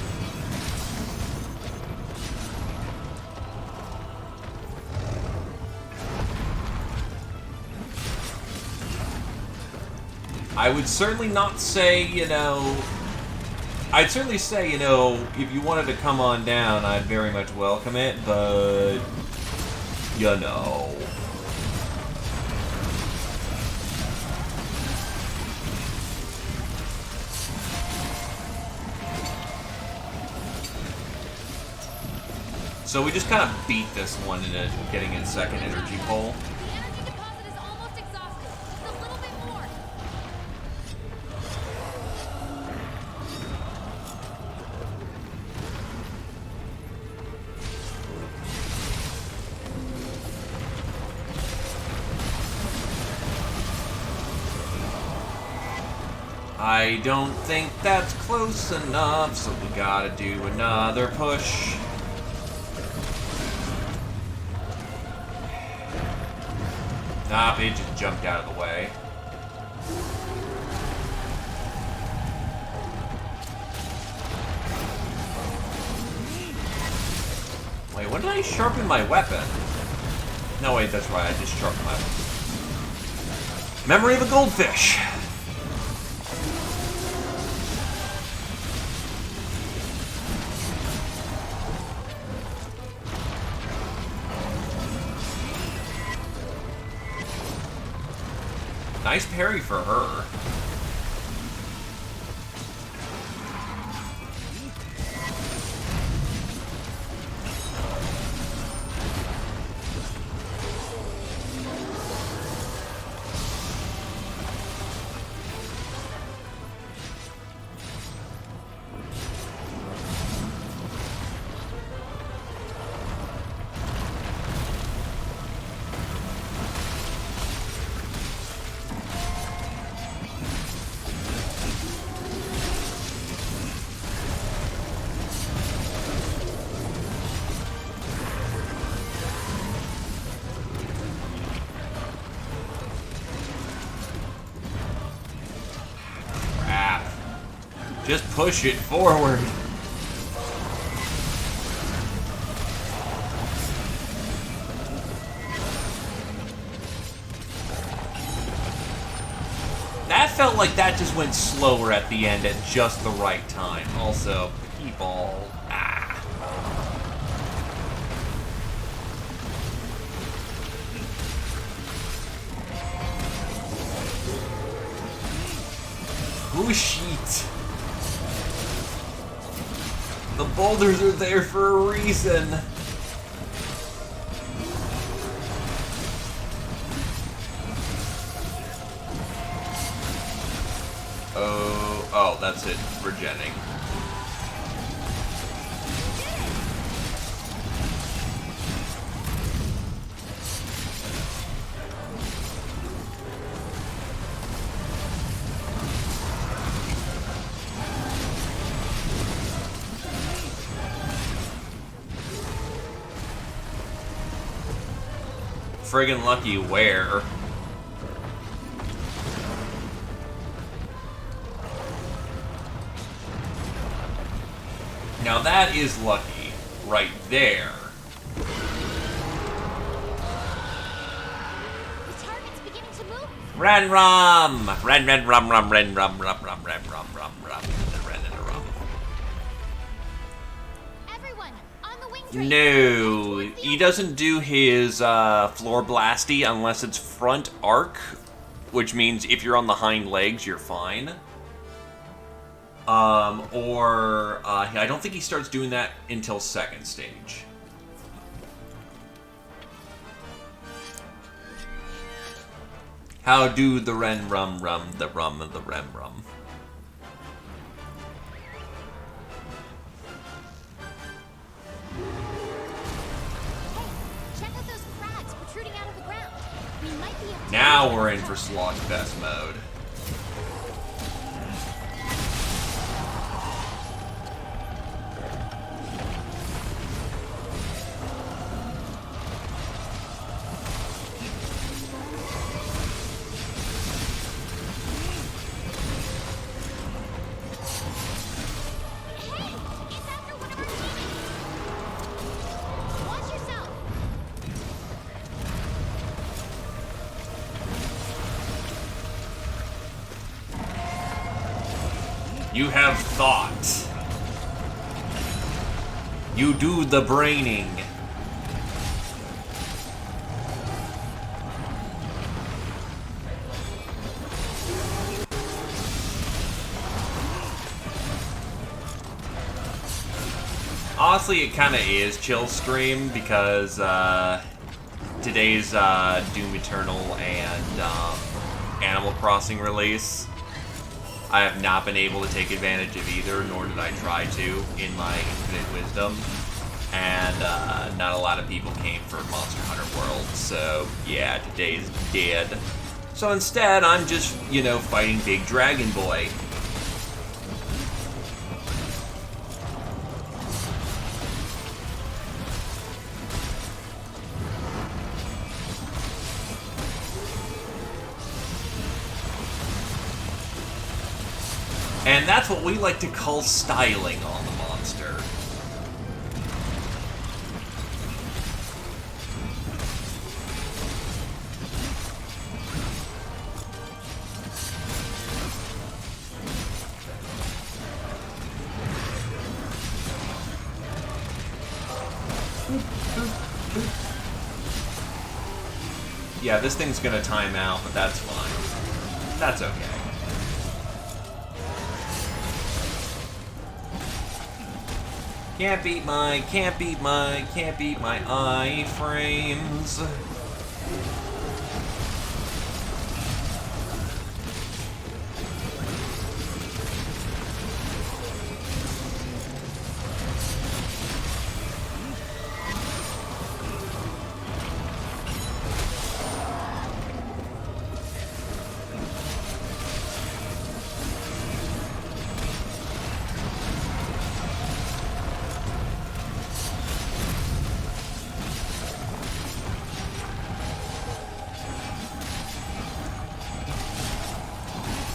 I would certainly not say, you know... I'd certainly say, you know, if you wanted to come on down, I'd very much welcome it, but... You know... So we just kind of beat this one into getting its second energy pole. The energy deposit is almost exhausted. Just a little bit more. I don't think that's close enough, so we gotta do another push. Nah, it just jumped out of the way. Wait, when did I sharpen my weapon? No, wait, that's right, I just sharpened my weapon. Memory of a goldfish! Nice parry for her. Just push it forward. That felt like that just went slower at the end at just the right time. Also, people. Oh shit. The boulders are there for a reason. Oh, that's it. Regenning. Friggin' lucky where? Now that is lucky, right there. The target's beginning to move. Ren rum! Ren rum rum ren rum rum rum ren rum rum rum ren and rum. Everyone, on the wing train. No, he doesn't do his floor blasty unless it's front arc, which means if you're on the hind legs, you're fine. I don't think he starts doing that until second stage. How do the ren rum rum, the rum and the rem rum? Check out those crags protruding out of the ground. We might be able to. Now we're in for Slogfest mode. Hey, it's after one of our teammates. Watch yourself. You have thought. You do the braining. honestly, it kind of is chill stream because today's Doom Eternal and Animal Crossing release. I have not been able to take advantage of either, nor did I try to in my infinite wisdom. And not a lot of people came for Monster Hunter World, so yeah, today's dead. So instead, I'm just, you know, fighting Big Dragon Boy. And that's what we like to call styling on the monster. Yeah, this thing's gonna time out, but that's fine. That's okay. Can't beat my iframes.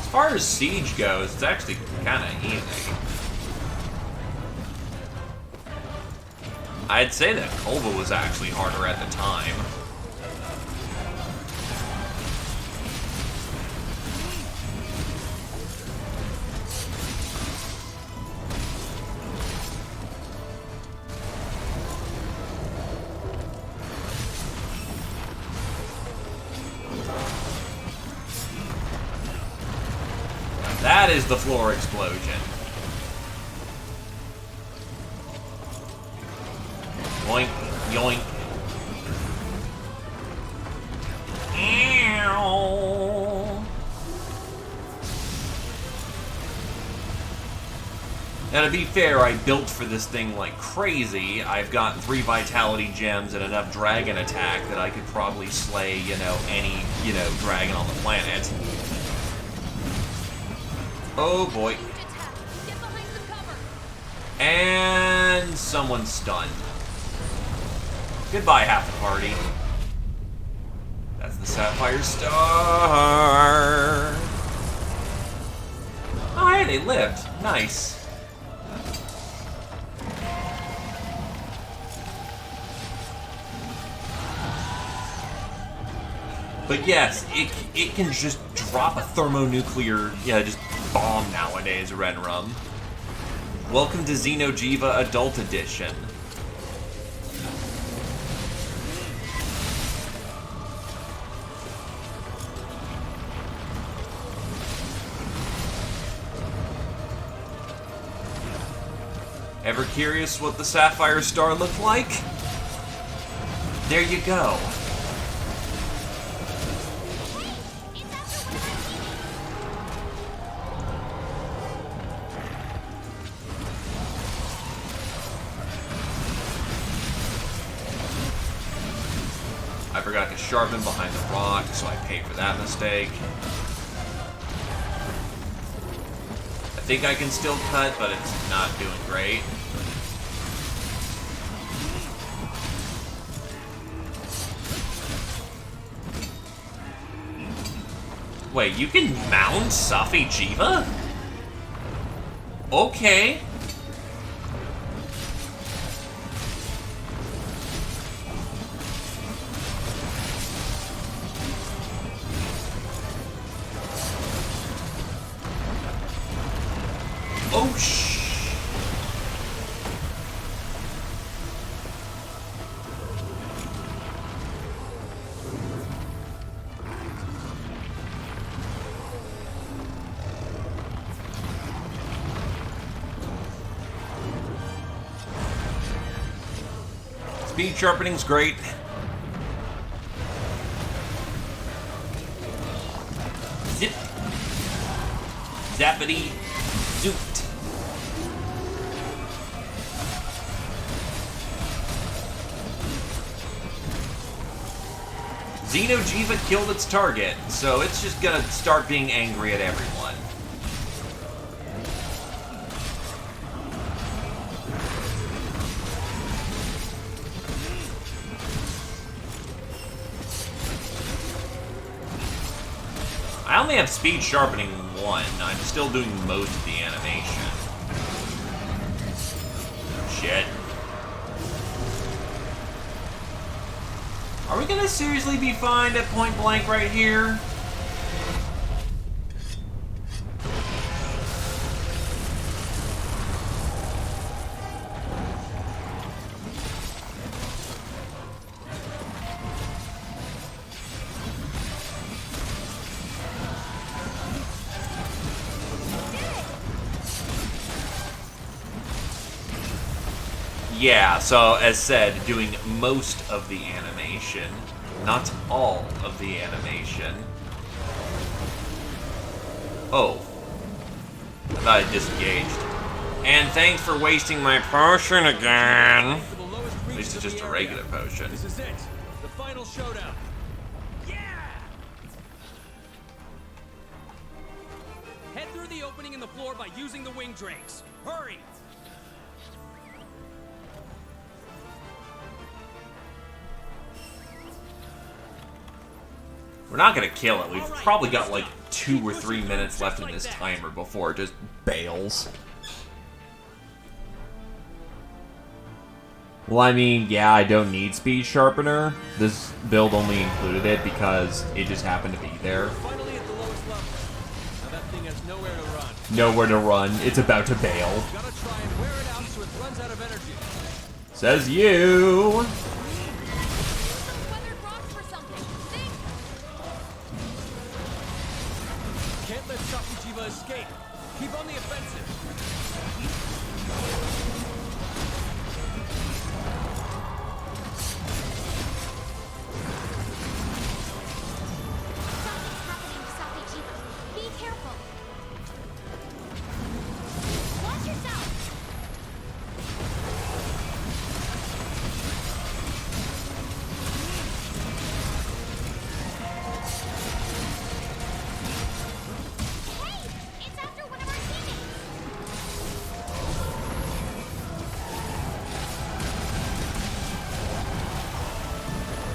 As far as Siege goes, it's actually kind of easy. I'd say that Kolva was actually harder at the time. That is the floor explosion. Yoink, yoink. Ow. Now, to be fair, I built for this thing like crazy. I've got 3 Vitality Gems and enough Dragon Attack that I could probably slay, you know, any, you know, dragon on the planet. Oh boy. And someone's stunned. Goodbye, half the party. That's the Sapphire Star. Oh, hey, they lived. Nice. But yes, it can just drop a thermonuclear, just bomb nowadays, Renrum. Welcome to Xeno'jiiva Adult Edition. Ever curious what the Sapphire Star looked like? There you go. I forgot to sharpen behind the rock, so I paid for that mistake. I think I can still cut, but it's not doing great. Wait, you can mount Safi Jiva? Okay. Oh, Speed sharpening's great. Zip. Zappity. Zoot. Xenojiva killed its target, so it's just gonna start being angry at everyone. I only have speed sharpening 1. I'm still doing most of the animation. Shit. Are we gonna seriously be fine at point blank right here? Yeah, so as said, doing most of the animation, not all of the animation. Oh. I thought I disengaged. And thanks for wasting my potion again. At least it's just a regular potion. This is it. The final showdown. Yeah! Head through the opening in the floor by using the wing drakes. Hurry! We're not gonna kill it. We've probably got like 2 or 3 minutes left in this timer before it just bails. Well, I mean, yeah, I don't need Speed Sharpener. This build only included it because it just happened to be there. Finally at the lowest level. Now that thing has nowhere to run. Nowhere to run. It's about to bail. Gotta try and wear it out so it runs out of energy. Says you. Can't let Sakujiva escape. Keep on the offensive. Something's happening to Sakujiva. Be careful. Watch yourself. Hey, it's after one of our teammates.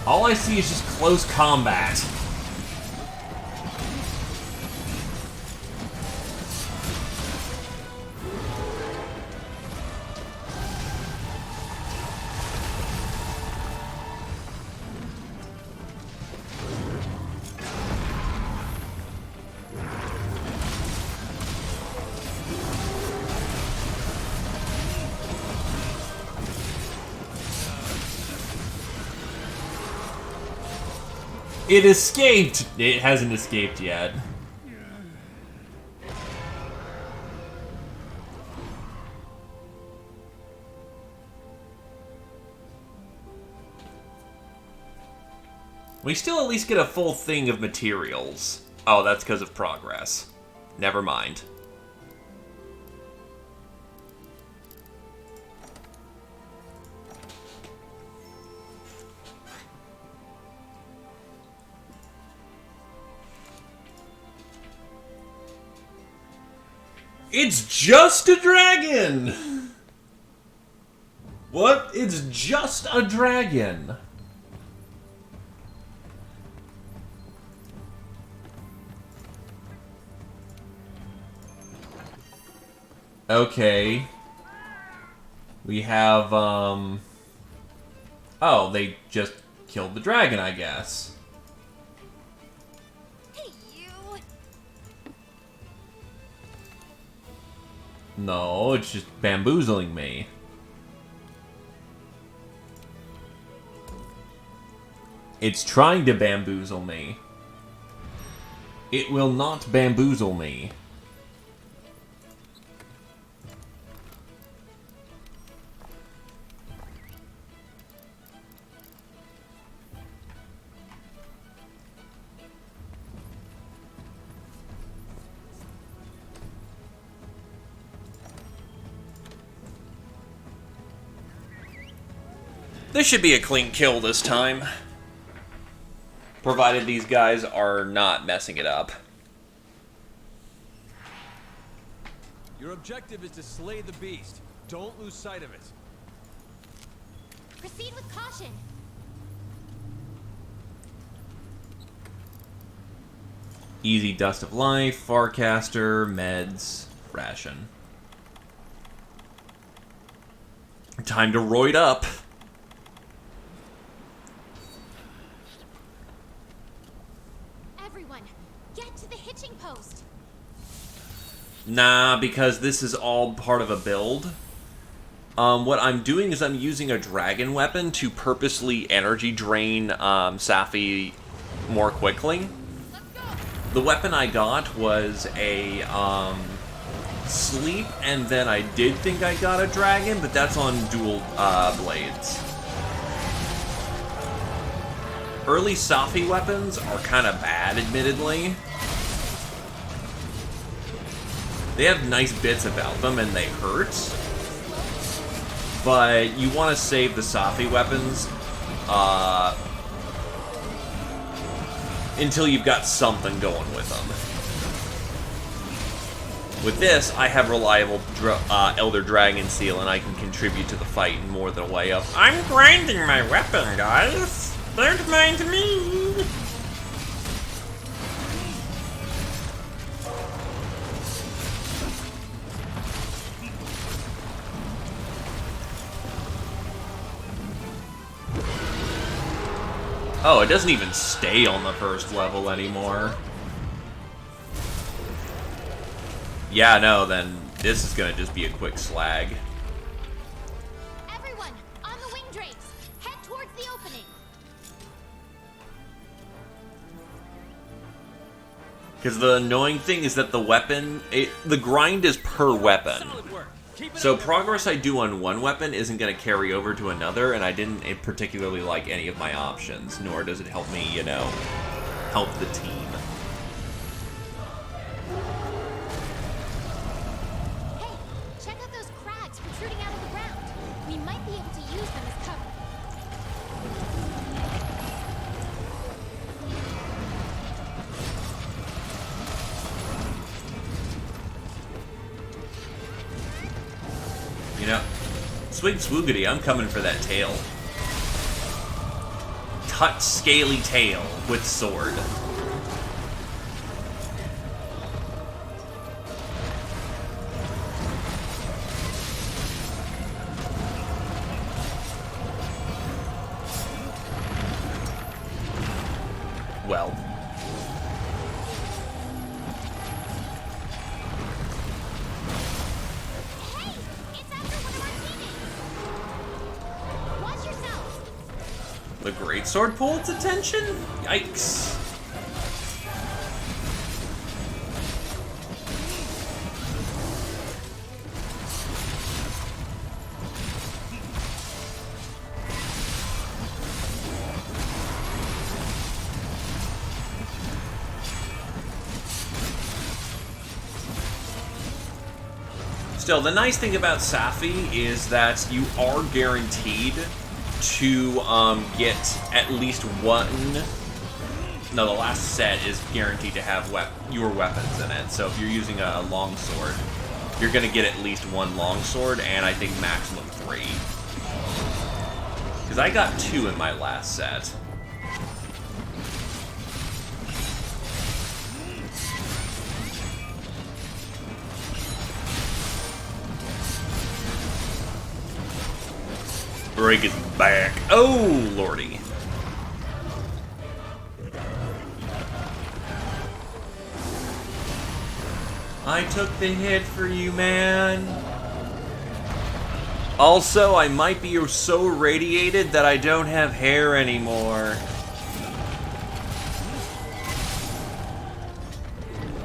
All I see is just close combat. It escaped! It hasn't escaped yet. We still at least get a full thing of materials. Oh, that's because of progress. Never mind. It's just a dragon! What? It's just a dragon. Okay. We have, oh, they just killed the dragon, I guess. Hey, you. No, it's just bamboozling me. It's trying to bamboozle me. It will not bamboozle me. This should be a clean kill this time. Provided these guys are not messing it up. Your objective is to slay the beast. Don't lose sight of it. Proceed with caution. Easy Dust of Life, Farcaster, Meds, Ration. Time to roid up. Everyone, get to the hitching post. Nah, because this is all part of a build. What I'm doing is I'm using a dragon weapon to purposely energy drain Safi more quickly. Let's go. The weapon I got was a sleep, and then I did think I got a dragon, but that's on dual blades. Early Safi weapons are kind of bad, admittedly. They have nice bits about them, and they hurt. But you want to save the Safi weapons until you've got something going with them. With this, I have reliable Elder Dragon Seal, and I can contribute to the fight in more than a way of, I'm grinding my weapon, guys! Don't mind me! Oh, it doesn't even stay on the first level anymore. Yeah, no, then this is gonna just be a quick slag. Everyone, on the wing drapes, head towards the opening. Because the annoying thing is that the weapon, the grind is per weapon. Solid work. Keep it So up. progress I do on one weapon isn't going to carry over to another, and I didn't particularly like any of my options, nor does it help me, you know, help the team. Hey, check out those crags protruding out of the ground. We might be able to use them as cover. You know, swig swoogity, I'm coming for that tail. Tut scaly tail with sword. Well. Hey, it's after one of our teammates. Watch yourself. The greatsword pulled its attention? Yikes. Still, the nice thing about Safi is that you are guaranteed to get at least one. No, the last set is guaranteed to have your weapons in it. So if you're using a longsword, you're going to get at least one longsword, and I think maximum 3. Because I got 2 in my last set. Break his back. Oh, lordy. I took the hit for you, man. Also, I might be so radiated that I don't have hair anymore.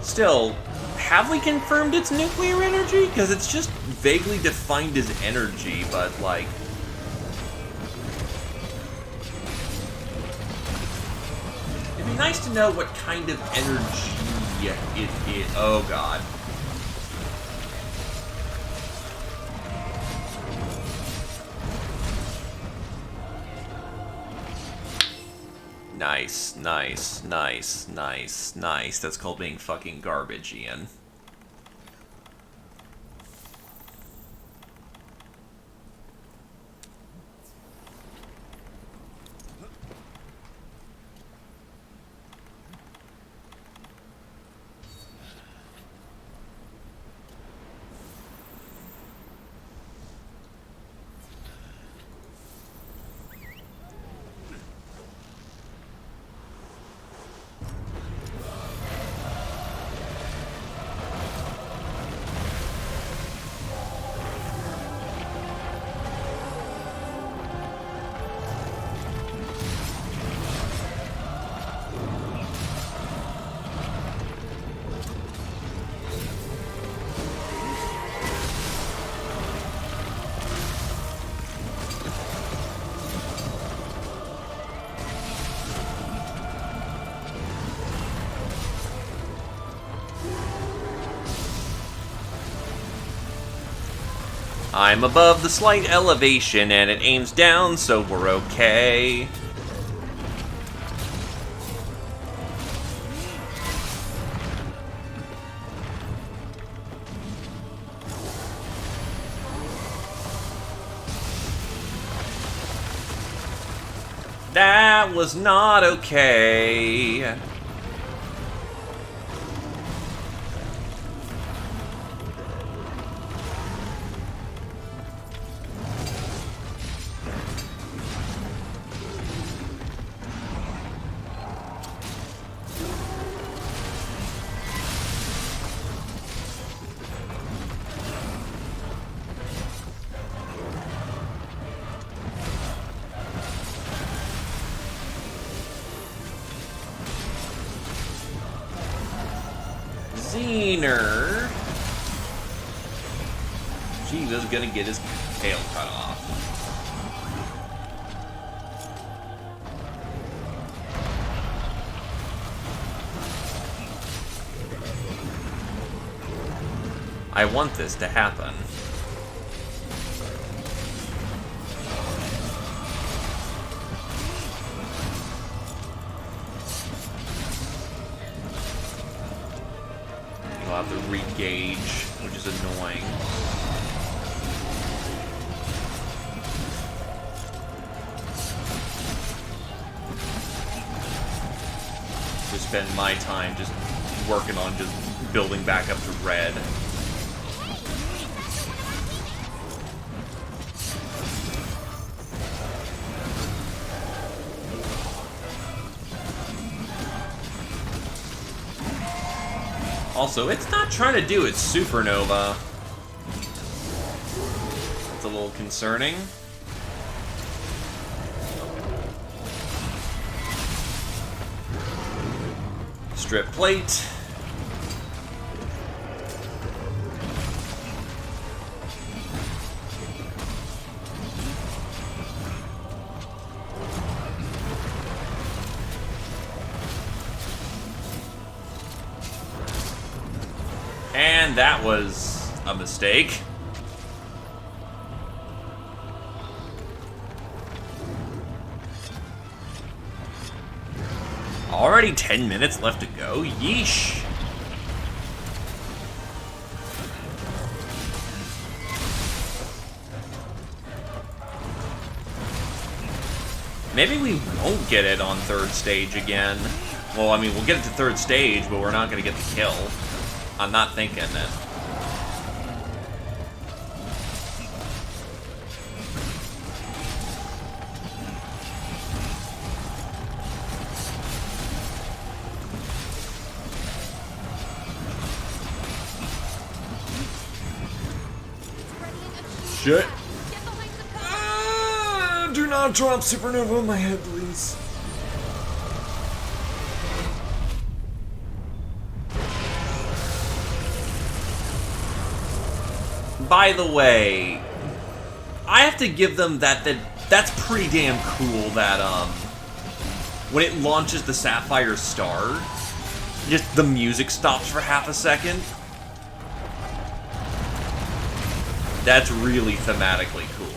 Still, have we confirmed it's nuclear energy? Because it's just vaguely defined as energy, but like... It'd be nice to know what kind of energy it is. Oh, God. Nice, nice, nice, nice, nice. That's called being fucking garbage, Ian. I'm above the slight elevation and it aims down, so we're okay. That was not okay. Zener. Jesus gonna get his tail cut off. I want this to happen. You'll have to re-gauge, which is annoying. To spend my time just working on just building back up to red. Also, it's not trying to do its supernova. It's a little concerning. Strip plate. And that was a mistake. Already 10 minutes left to go? Yeesh. Maybe we won't get it on third stage again. Well, I mean, we'll get it to third stage, but we're not going to get the kill. I'm not thinking it. Shit. Do not drop supernova on my head, please. By the way, I have to give them that's pretty damn cool that when it launches the Sapphire Star, just the music stops for half a second. That's really thematically cool.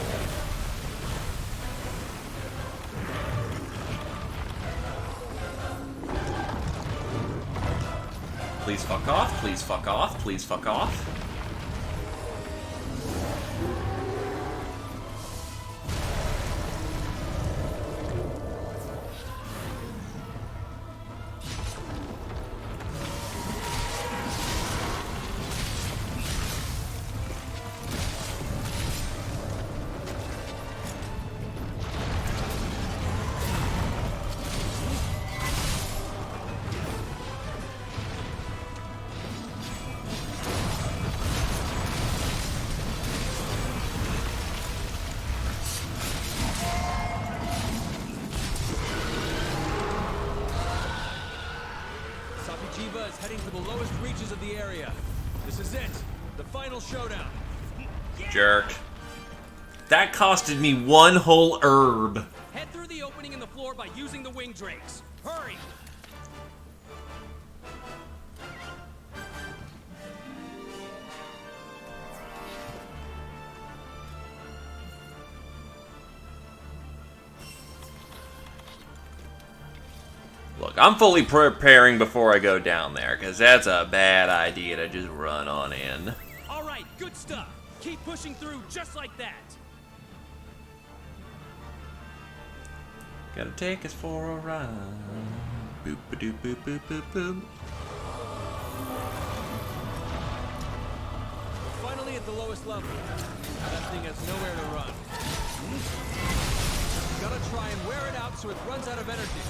Please fuck off, please fuck off, please fuck off. Jiva is heading for the lowest reaches of the area. This is it. The final showdown. Jerk. That costed me one whole herb. Head through the opening in the floor by using the wing drakes. Hurry! Look, I'm fully preparing before I go down there, because that's a bad idea to just run on in. All right, good stuff. Keep pushing through just like that. Gotta take us for a ride. Boop a doop boop boop boop boop. Finally at the lowest level. That thing has nowhere to run. Gotta try and wear it out so it runs out of energy.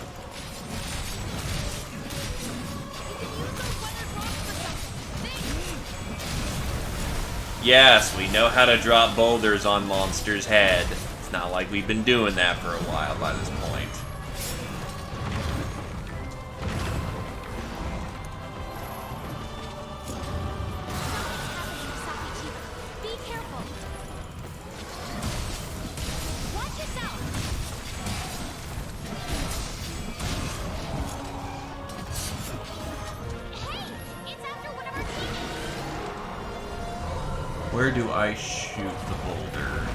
Yes, we know how to drop boulders on Monster's head. It's not like we've been doing that for a while by this point. Be careful. Watch yourself. Hey, it's after one of our teammates. Where do I shoot the boulder?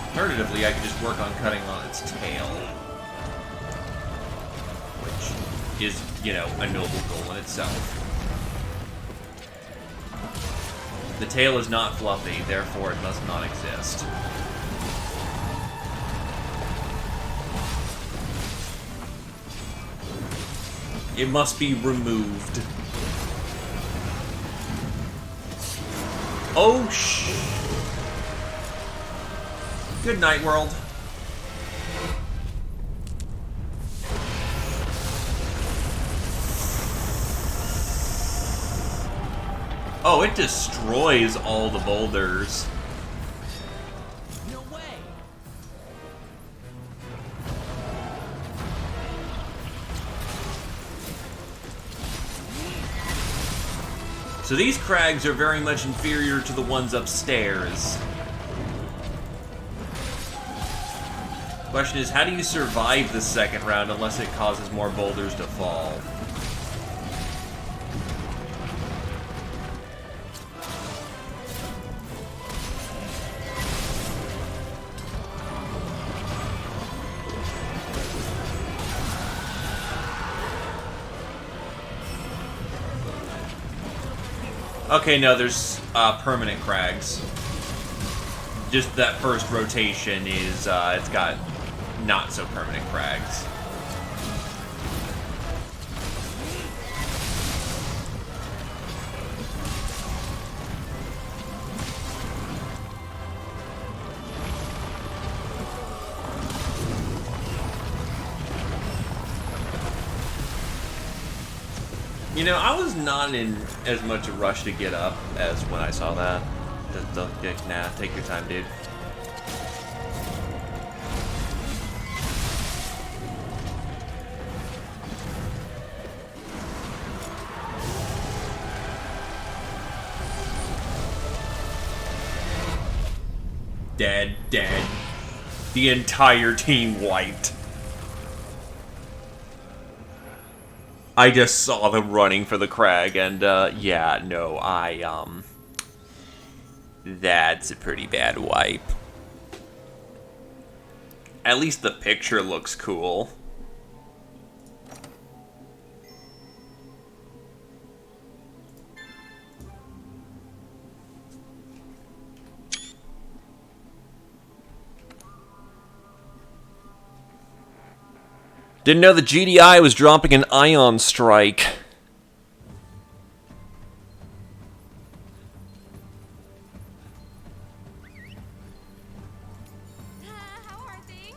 Alternatively, I could just work on cutting on its tail. Which is, you know, a noble goal in itself. The tail is not fluffy, therefore it must not exist. It must be removed. Oh, Good night, world. Oh, it destroys all the boulders. No way. So these crags are very much inferior to the ones upstairs. Question is, how do you survive the second round unless it causes more boulders to fall? Okay, no, there's permanent crags. Just that first rotation is, it's got not so permanent crags. You know, I was not in as much a rush to get up as when I saw that. Nah, take your time, dude. Dead, dead. The entire team wiped. I just saw them running for the crag, and, yeah, no, that's a pretty bad wipe. At least the picture looks cool. Didn't know the GDI was dropping an ion strike. How are things?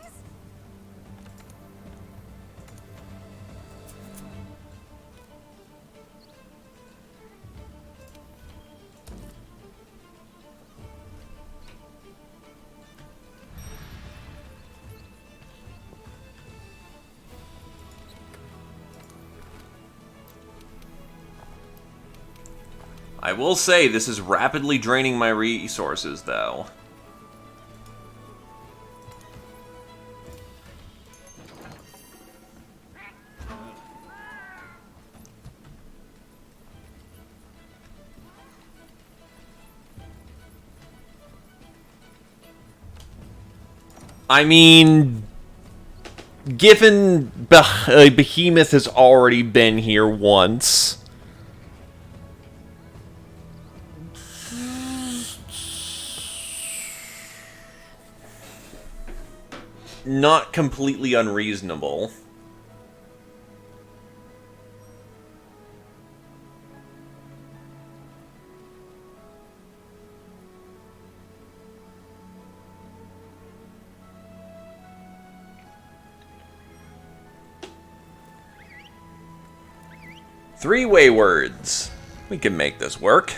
I will say this is rapidly draining my resources, though. I mean, given Behemoth has already been here once. Not completely unreasonable. Three-way words. We can make this work.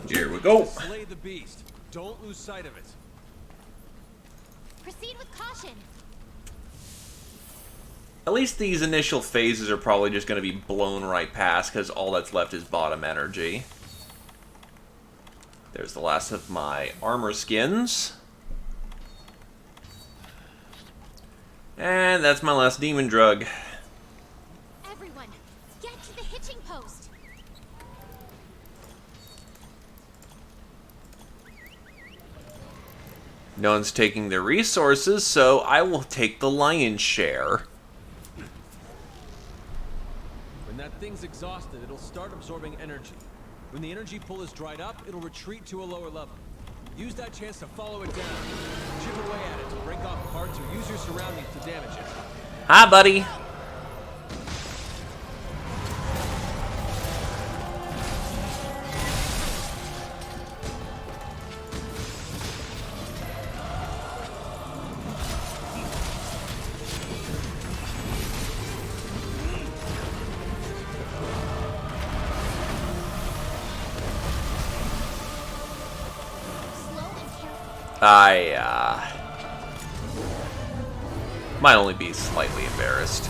Here we go. Slay the beast. Don't lose sight of it. Proceed with caution. At least these initial phases are probably just going to be blown right past, because all that's left is bottom energy. There's the last of my armor skins. And that's my last demon drug. Everyone, get to the hitching post. No one's taking their resources, so I will take the lion's share. When that thing's exhausted, it'll start absorbing energy. When the energy pool is dried up, it'll retreat to a lower level. Use that chance to follow it down. Chip away at it to break off parts or use your surroundings to damage it. Hi, buddy. Slow and careful. I, might only be slightly embarrassed.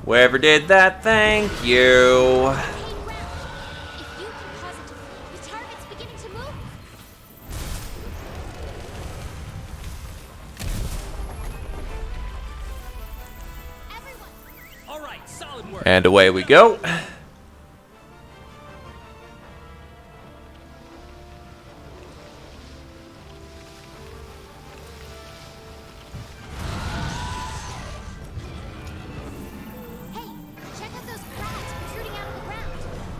Whoever did that, thank you. Hang round. If you can cause it to... The target's beginning to move. Everyone, All right, solid work. And away we go. hey, check out those crabs protruding out of the ground.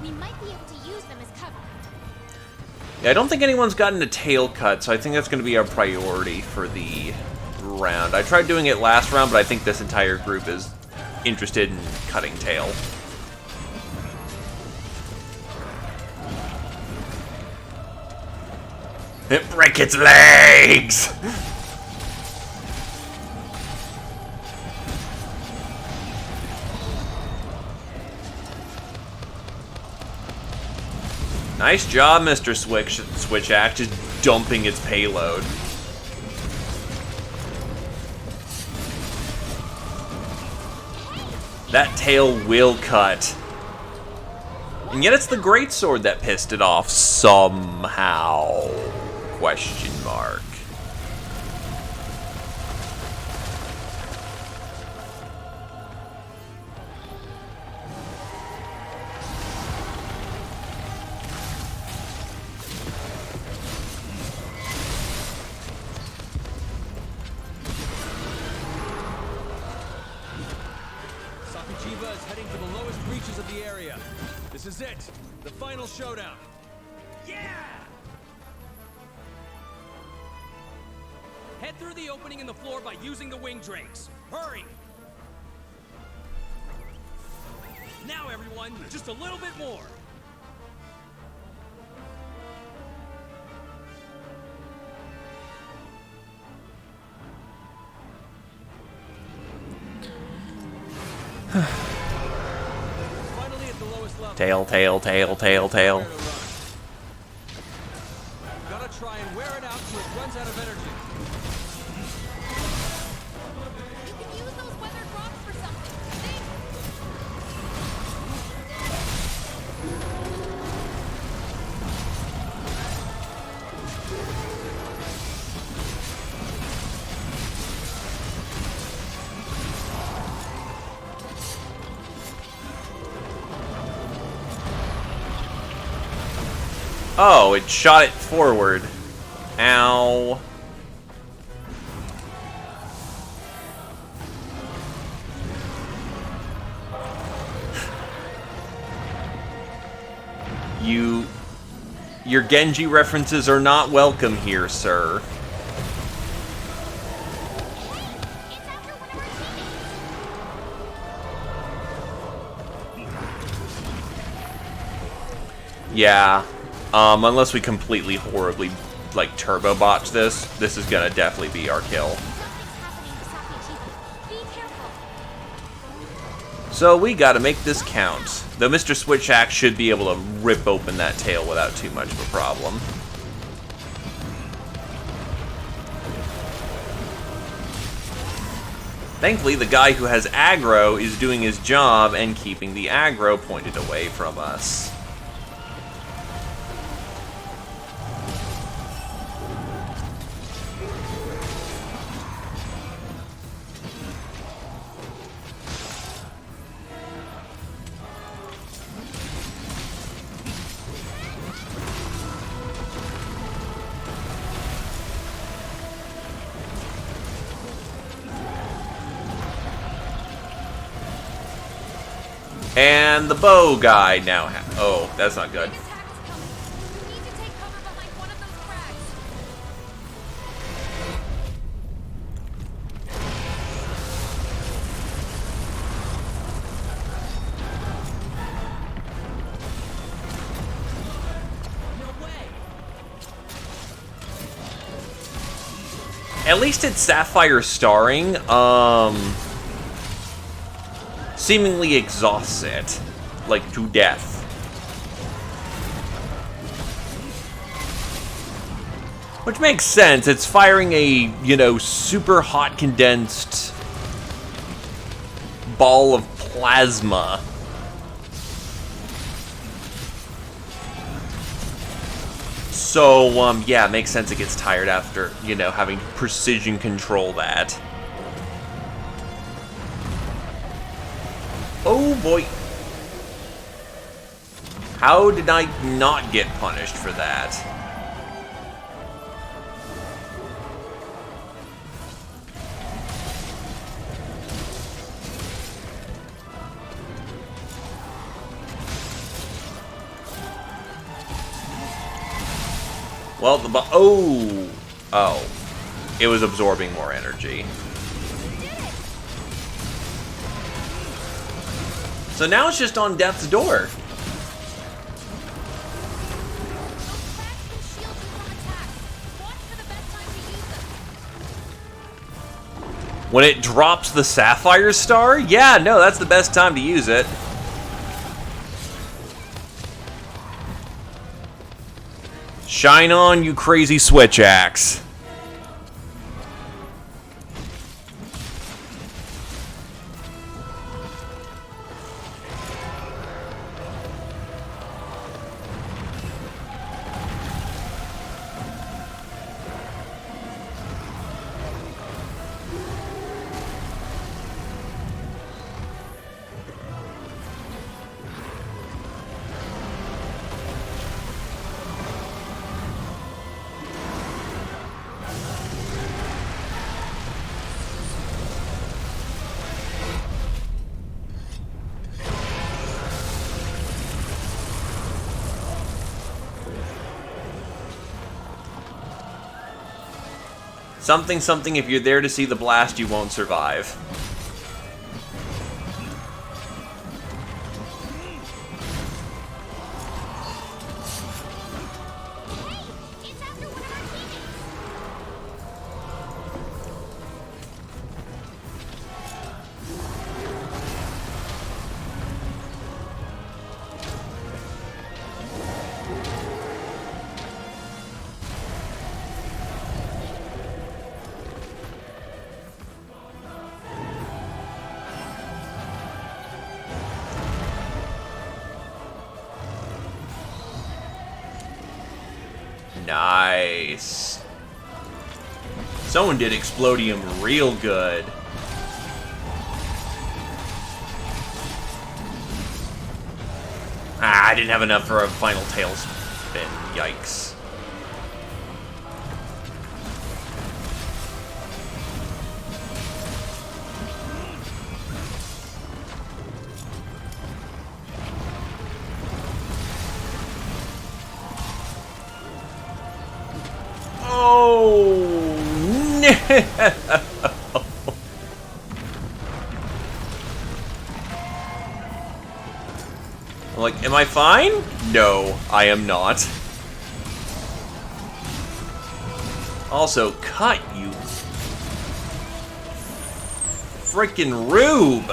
We might be able to use them as cover. Yeah, I don't think anyone's gotten a tail cut, so I think that's going to be our priority for the round. I tried doing it last round, but I think this entire group is interested in cutting tail. Break its legs! Nice job, Mr. Switch-Axe, just dumping its payload. That tail will cut. And yet it's the greatsword that pissed it off somehow. Question mark. Sakuchiba is heading for the lowest reaches of the area. This is it, the final showdown. Yeah! Head through the opening in the floor by using the wing drakes. Hurry! Now everyone, just a little bit more. Finally at the lowest level. Tail, tail, tail, tail, tail. Gotta try and wear it out till it runs out of energy. You can use those weathered rocks for something. Think. Oh, it shot it forward. Ow. Your Genji references are not welcome here, sir. It's after one of our teammates. Yeah. Unless we completely horribly, like, turbo botch this is gonna definitely be our kill. Something's happening to Sakuchiba. Be careful. So we gotta make this count. Though Mr. Switch-Axe should be able to rip open that tail without too much of a problem. Thankfully, the guy who has aggro is doing his job and keeping the aggro pointed away from us. And the bow guy now oh, that's not good. Big attack is coming. You need to take cover behind one of those crags. No way! At least it's Sapphire starring, seemingly exhausts it, like, to death. Which makes sense, it's firing a, you know, super hot condensed ball of plasma. So, yeah, it makes sense it gets tired after, you know, having to precision control that. Oh boy. How did I not get punished for that? Well, oh. It was absorbing more energy. So now it's just on death's door. Those crags can shield you from attacks. Watch for the best time to use them. When it drops the Sapphire Star? Yeah, no, that's the best time to use it. Shine on, you crazy switch axe. Something, something, if you're there to see the blast, you won't survive. Hey, it's after one of our teammates. Nice. Someone did Explodium real good. Ah, I didn't have enough for a final tailspin. Yikes. Oh, no. Like, am I fine? No, I am not. Also, cut, you freaking rube.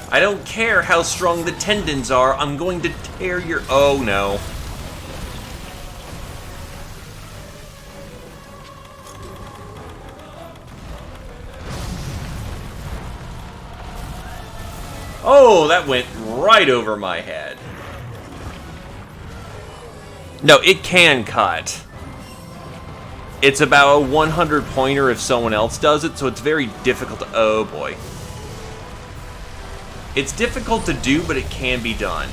I don't care how strong the tendons are, I'm going to tear your... Oh, no. Oh, that went right over my head. No, it can cut. It's about a 100 pointer if someone else does it, so it's very difficult to... Oh, boy. It's difficult to do, but it can be done.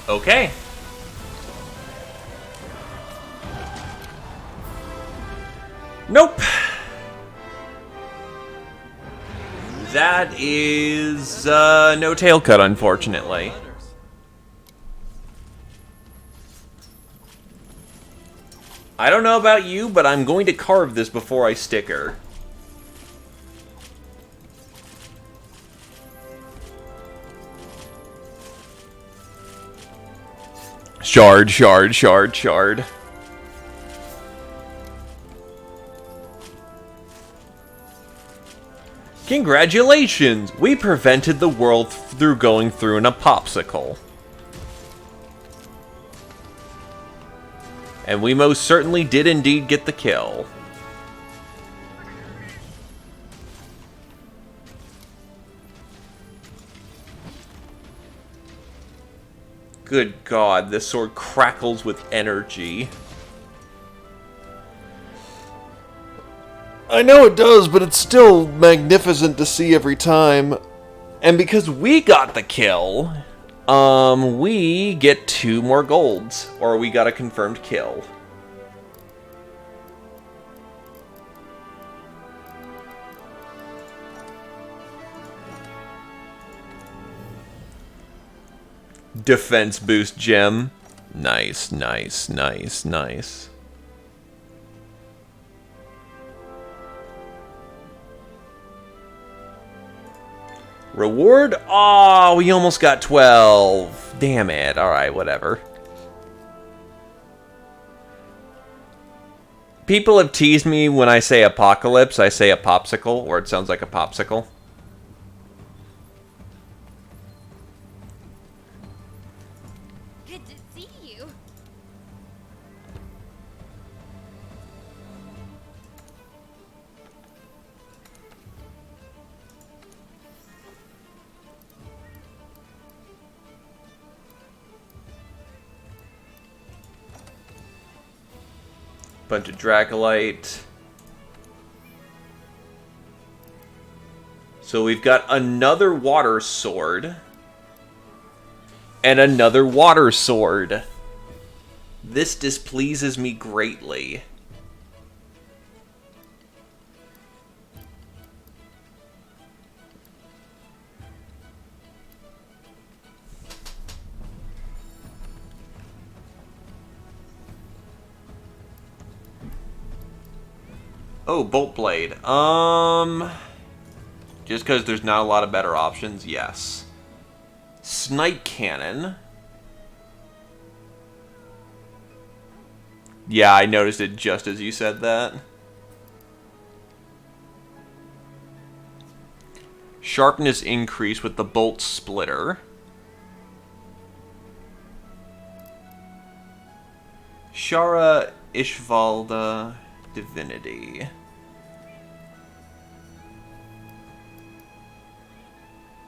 Okay. Nope. That is, no tail cut, unfortunately. I don't know about you, but I'm going to carve this before I stick her. Shard, shard, shard, shard. Congratulations! We prevented the world through going through in a popsicle. And we most certainly did indeed get the kill. Good God, this sword crackles with energy. I know it does, but it's still magnificent to see every time. And because we got the kill, we get 2 more golds. Or we got a confirmed kill. defense boost gem. Nice, nice, nice, nice. Reward? Oh, we almost got 12. Damn it. Alright, whatever. People have teased me when I say apocalypse, I say a popsicle, or it sounds like a popsicle. Good to see you. Bunch of Dracolite. So we've got another water sword. And another water sword. This displeases me greatly. Oh, Bolt Blade. Just because there's not a lot of better options, yes. Snipe Cannon. Yeah, I noticed it just as you said that. Sharpness increase with the Bolt Splitter. Shara Ishvalda Divinity.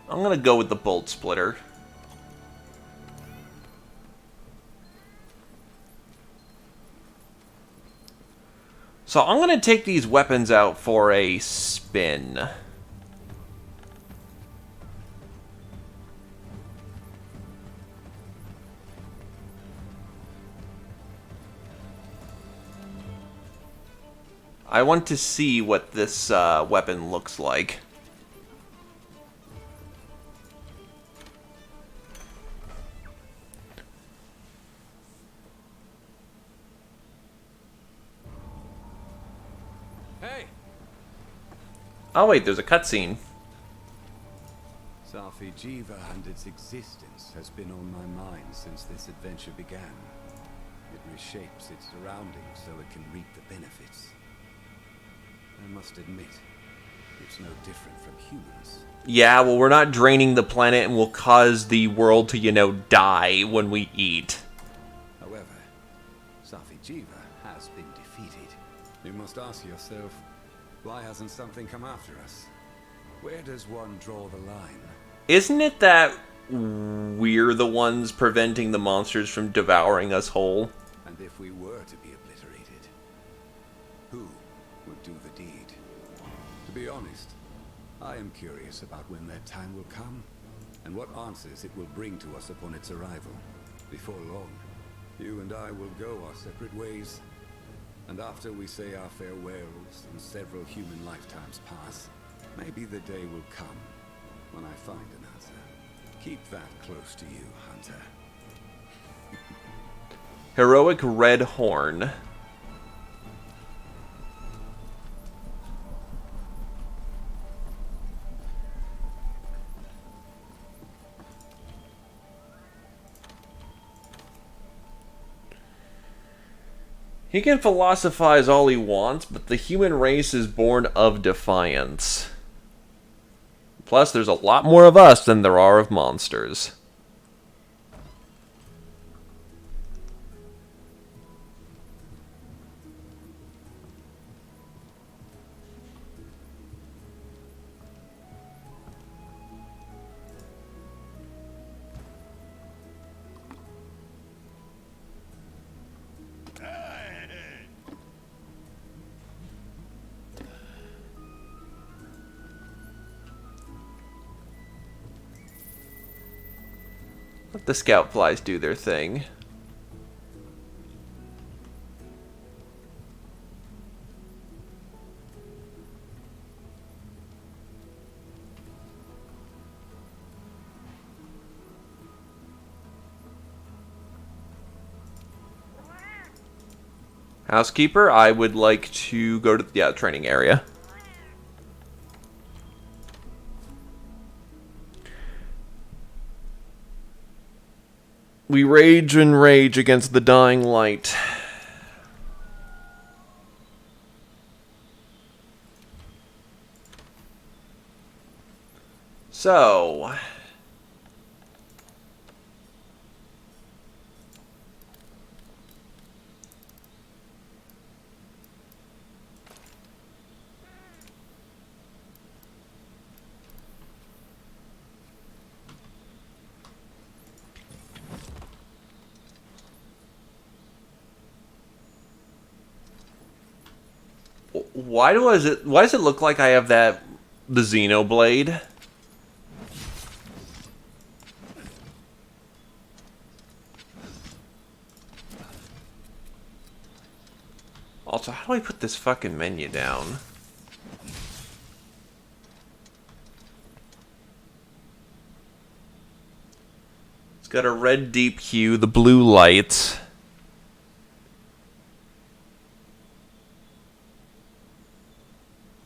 I'm gonna go with the Bolt Splitter. So I'm gonna take these weapons out for a spin. I want to see what this weapon looks like. Hey! Oh wait, there's a cutscene. Safi Jiva and its existence has been on my mind since this adventure began. It reshapes its surroundings so it can reap the benefits. I must admit, it's no different from humans. Yeah, well, we're not draining the planet and will cause the world to, you know, die when we eat. However, Safi Jiva has been defeated. You must ask yourself, why hasn't something come after us? Where does one draw the line? Isn't it that we're the ones preventing the monsters from devouring us whole? And if we were to be obliterated, who would do the deed? To be honest, I am curious about when that time will come, and what answers it will bring to us upon its arrival. Before long, you and I will go our separate ways, and after we say our farewells and several human lifetimes pass, maybe the day will come when I find an answer. Keep that close to you, Hunter. Heroic Red Horn. He can philosophize all he wants, but the human race is born of defiance. Plus, there's a lot more of us than there are of monsters. Let the scout flies do their thing. Housekeeper, I would like to go to the training area. We rage and rage against the dying light. So... Why does it look like I have the Xenoblade? Also, how do I put this fucking menu down? It's got a red deep hue, the blue lights.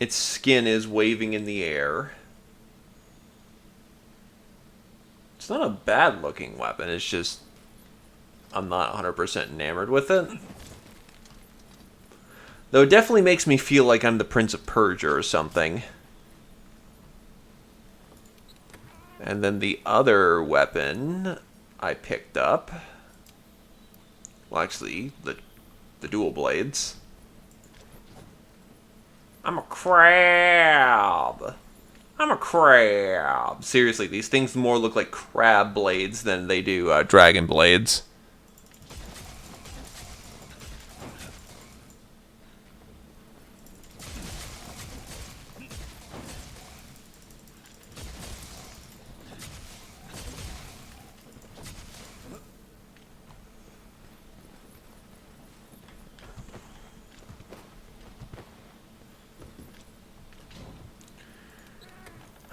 Its skin is waving in the air. It's not a bad looking weapon, it's just I'm not 100% enamored with it. Though it definitely makes me feel like I'm the Prince of Persia or something. And then the other weapon I picked up... Well, actually, the dual blades. I'm a crab! I'm a crab! Seriously, these things more look like crab blades than they do dragon blades.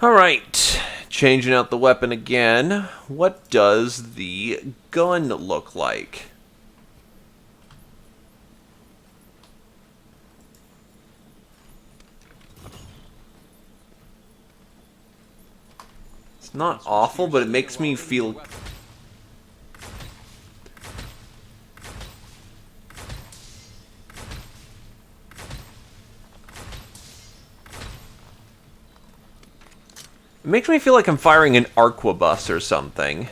Alright, changing out the weapon again. What does the gun look like? It's not awful, but it makes me feel... It makes me feel like I'm firing an arquebus or something.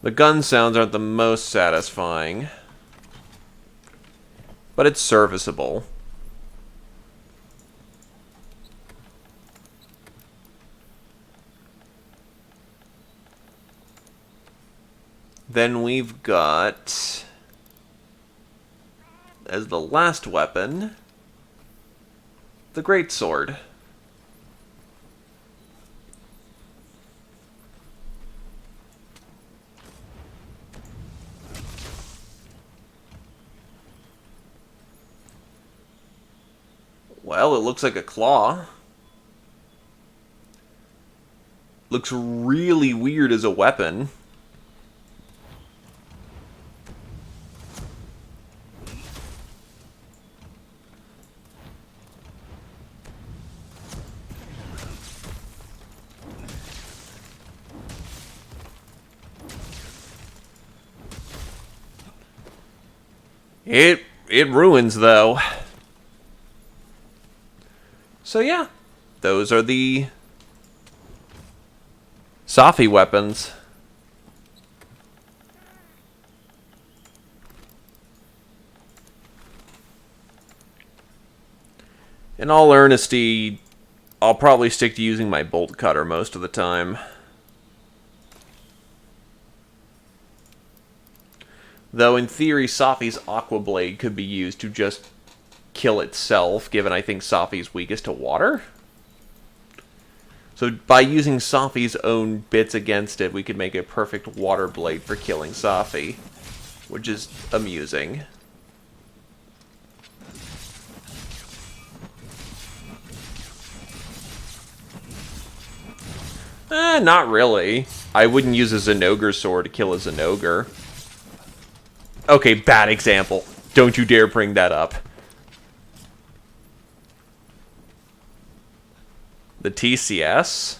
The gun sounds aren't the most satisfying, but it's serviceable. Then we've got, as the last weapon, the greatsword. Well, it looks like a claw. Looks really weird as a weapon. It ruins, though. So yeah, those are the Safi weapons. In all earnesty, I'll probably stick to using my bolt cutter most of the time. Though in theory, Safi's Aqua Blade could be used to just kill itself, given I think Safi's weakest to water. So by using Safi's own bits against it, we could make a perfect water blade for killing Safi, which is amusing. Not really. I wouldn't use a Zenogre sword to kill a Zenogre. Okay, bad example. Don't you dare bring that up. The TCS?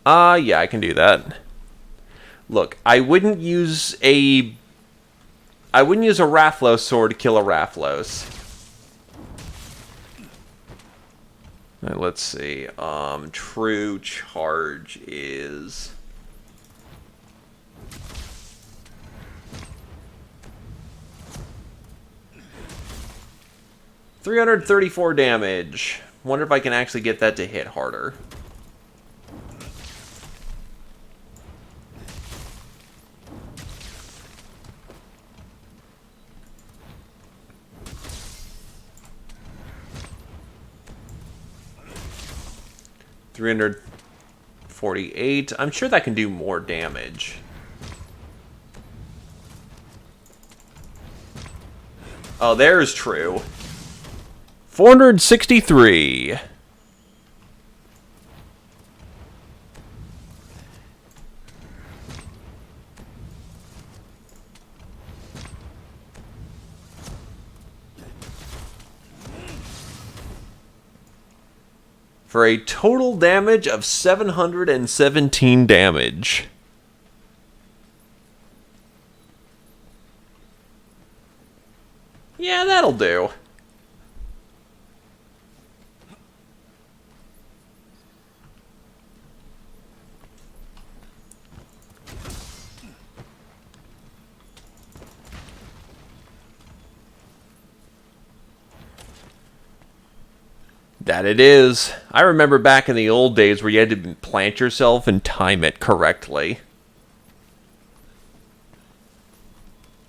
Yeah, I can do that. Look, I wouldn't use a Rathlos sword to kill a Rathlos. Right, let's see. True charge is 334 damage. Wonder if I can actually get that to hit harder. $348. I'm sure that can do more damage. Oh, there's true. 463. For a total damage of 717 damage. Yeah, that'll do. That it is. I remember back in the old days where you had to plant yourself and time it correctly.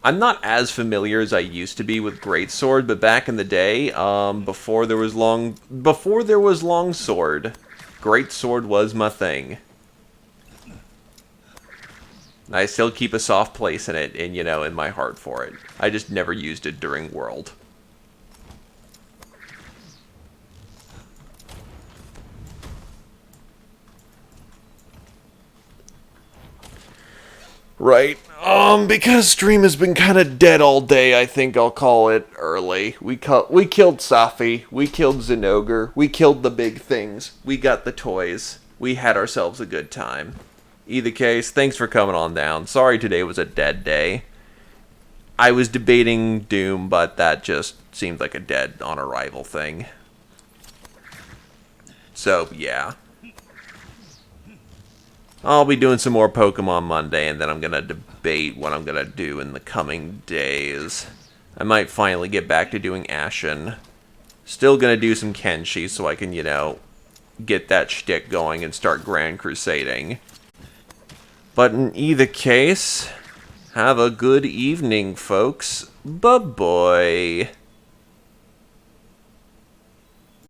I'm not as familiar as I used to be with Greatsword, but back in the day, before there was Longsword, Greatsword was my thing. I still keep a soft place in it, and in my heart for it. I just never used it during World. Right. Because stream has been kind of dead all day, I think I'll call it early. We killed Safi, we killed Zenogre, we killed the big things, we got the toys, we had ourselves a good time. Either case, thanks for coming on down. Sorry today was a dead day. I was debating Doom, but that just seemed like a dead on arrival thing. So, yeah. I'll be doing some more Pokemon Monday, and then I'm going to debate what I'm going to do in the coming days. I might finally get back to doing Ashen. Still going to do some Kenshi so I can, get that shtick going and start Grand Crusading. But in either case, have a good evening, folks. Bye-bye.